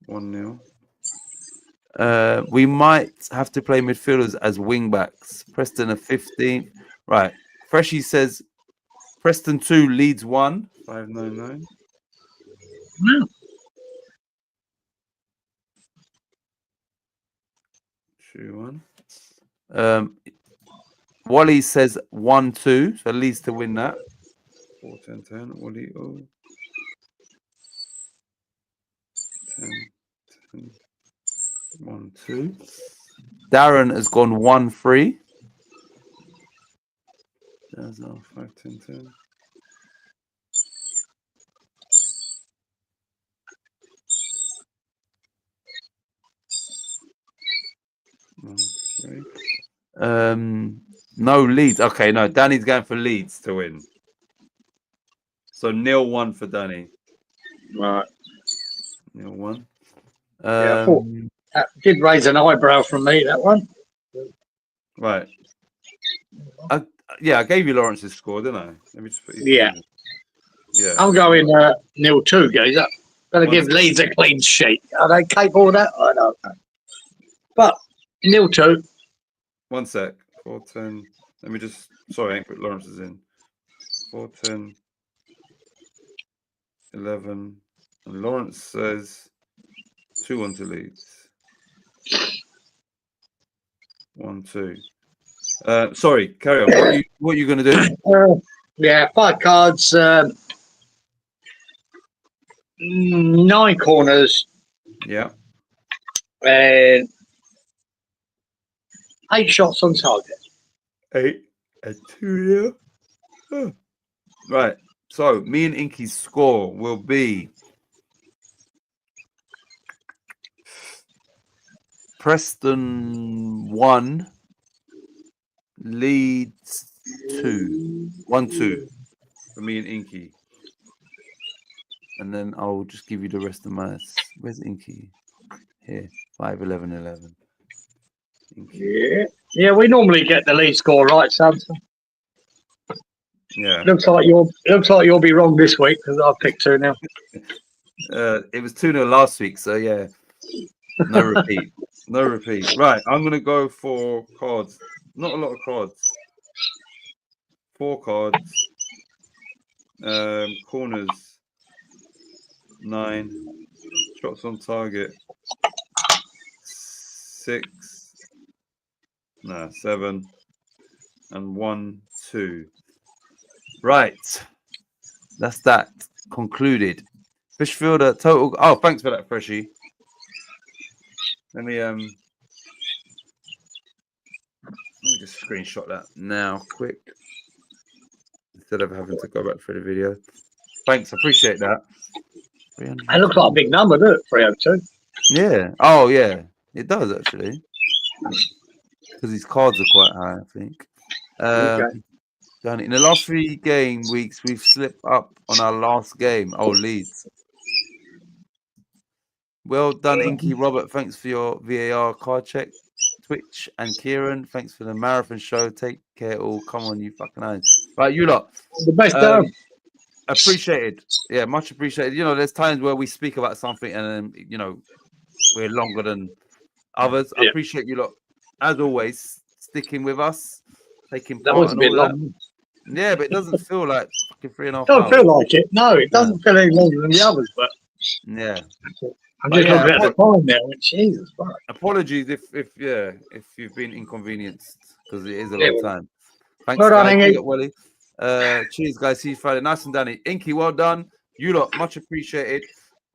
1-0. We might have to play midfielders as wing backs. Preston are 15th. Right. Freshie says Preston 2, Leeds 1. 599. Wow. 2-1. Wally says 1-2, so Leeds to win that. 4-10-10. Wally 10-10. 1-2. Darren has gone 1-3. There's no 5-10-10. No Leeds. Okay, no. Danny's going for Leeds to win. So 0-1 for Danny. Right. 0-1. Yeah, I thought that did raise an eyebrow from me, that one. Right. I gave you Lawrence's score, didn't I? Let me just put Yeah. Yeah. I'm going 0-2, guys. Gonna give Leeds a clean sheet. Are they capable of that? I don't know. But 0-2. 1 sec. 4-10. Let me just. Sorry, I ain't put Lawrence's in. 4-10. 11. And Lawrence says 2-1 to Leeds. 1-2. Sorry, carry on. What are you going to do? Yeah, 5 cards, 9 corners, Yeah. and 8 shots on target. 8 and 2 there. Right. So me and Inky's score will be Preston 1, Leeds 2, 1-2 for me and Inky. And then I'll just give you the rest of my. Where's Inky? Here, 5-11-11. Yeah, we normally get the lead score right, Samson. Yeah. Looks like you'll be wrong this week because I've picked 2 now. It was 2-0 last week, so yeah. No repeat. No repeat. Right, I'm gonna go for cards. Not a lot of cards. 4 cards. Corners 9. Shots on target 6. No, 7. And 1-2. Right. That's that concluded. Fishfielder total. Oh, thanks for that, Freshie. Let me just screenshot that now, quick, instead of having to go back through the video. Thanks, I appreciate that. It looks like a big number, doesn't it? 302. Yeah. Oh, yeah. It does actually, because these cards are quite high, I think. Okay. In the last 3 game weeks, we've slipped up on our last game. Oh, Leeds. Well done, Inky. Robert, thanks for your VAR card check. Twitch and Kieran, thanks for the marathon show. Take care all. Come on, you fucking eyes. Right, you lot. The best appreciated. Yeah, much appreciated. You know, there's times where we speak about something and then, you know, we're longer than others. I appreciate you lot, as always, sticking with us, taking part. That was a bit all long. That. Yeah, but it doesn't feel like fucking 3.5 hours. Doesn't feel like it. No, it doesn't feel any longer than the others, but yeah. I'm just looking at the time now. Jesus, fuck. Apologies if you've been inconvenienced, because it is a long time. Thanks, well done, guys. Inky. Cheers, guys. See you Friday. Nice and Danny. Inky, well done. You lot, much appreciated.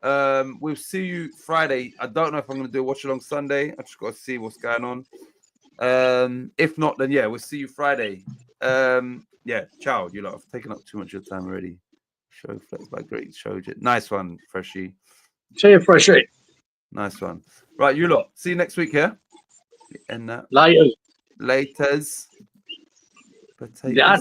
We'll see you Friday. I don't know if I'm going to do a watch along Sunday. I just got to see what's going on. If not, then yeah, we'll see you Friday. Yeah, ciao. You lot, I've taken up too much of your time already. Show flex by great show. Nice one, Freshie. See you, Freshie. Nice one. Right, you lot. See you next week, yeah? And Later. Laters. Potatoes. Yeah.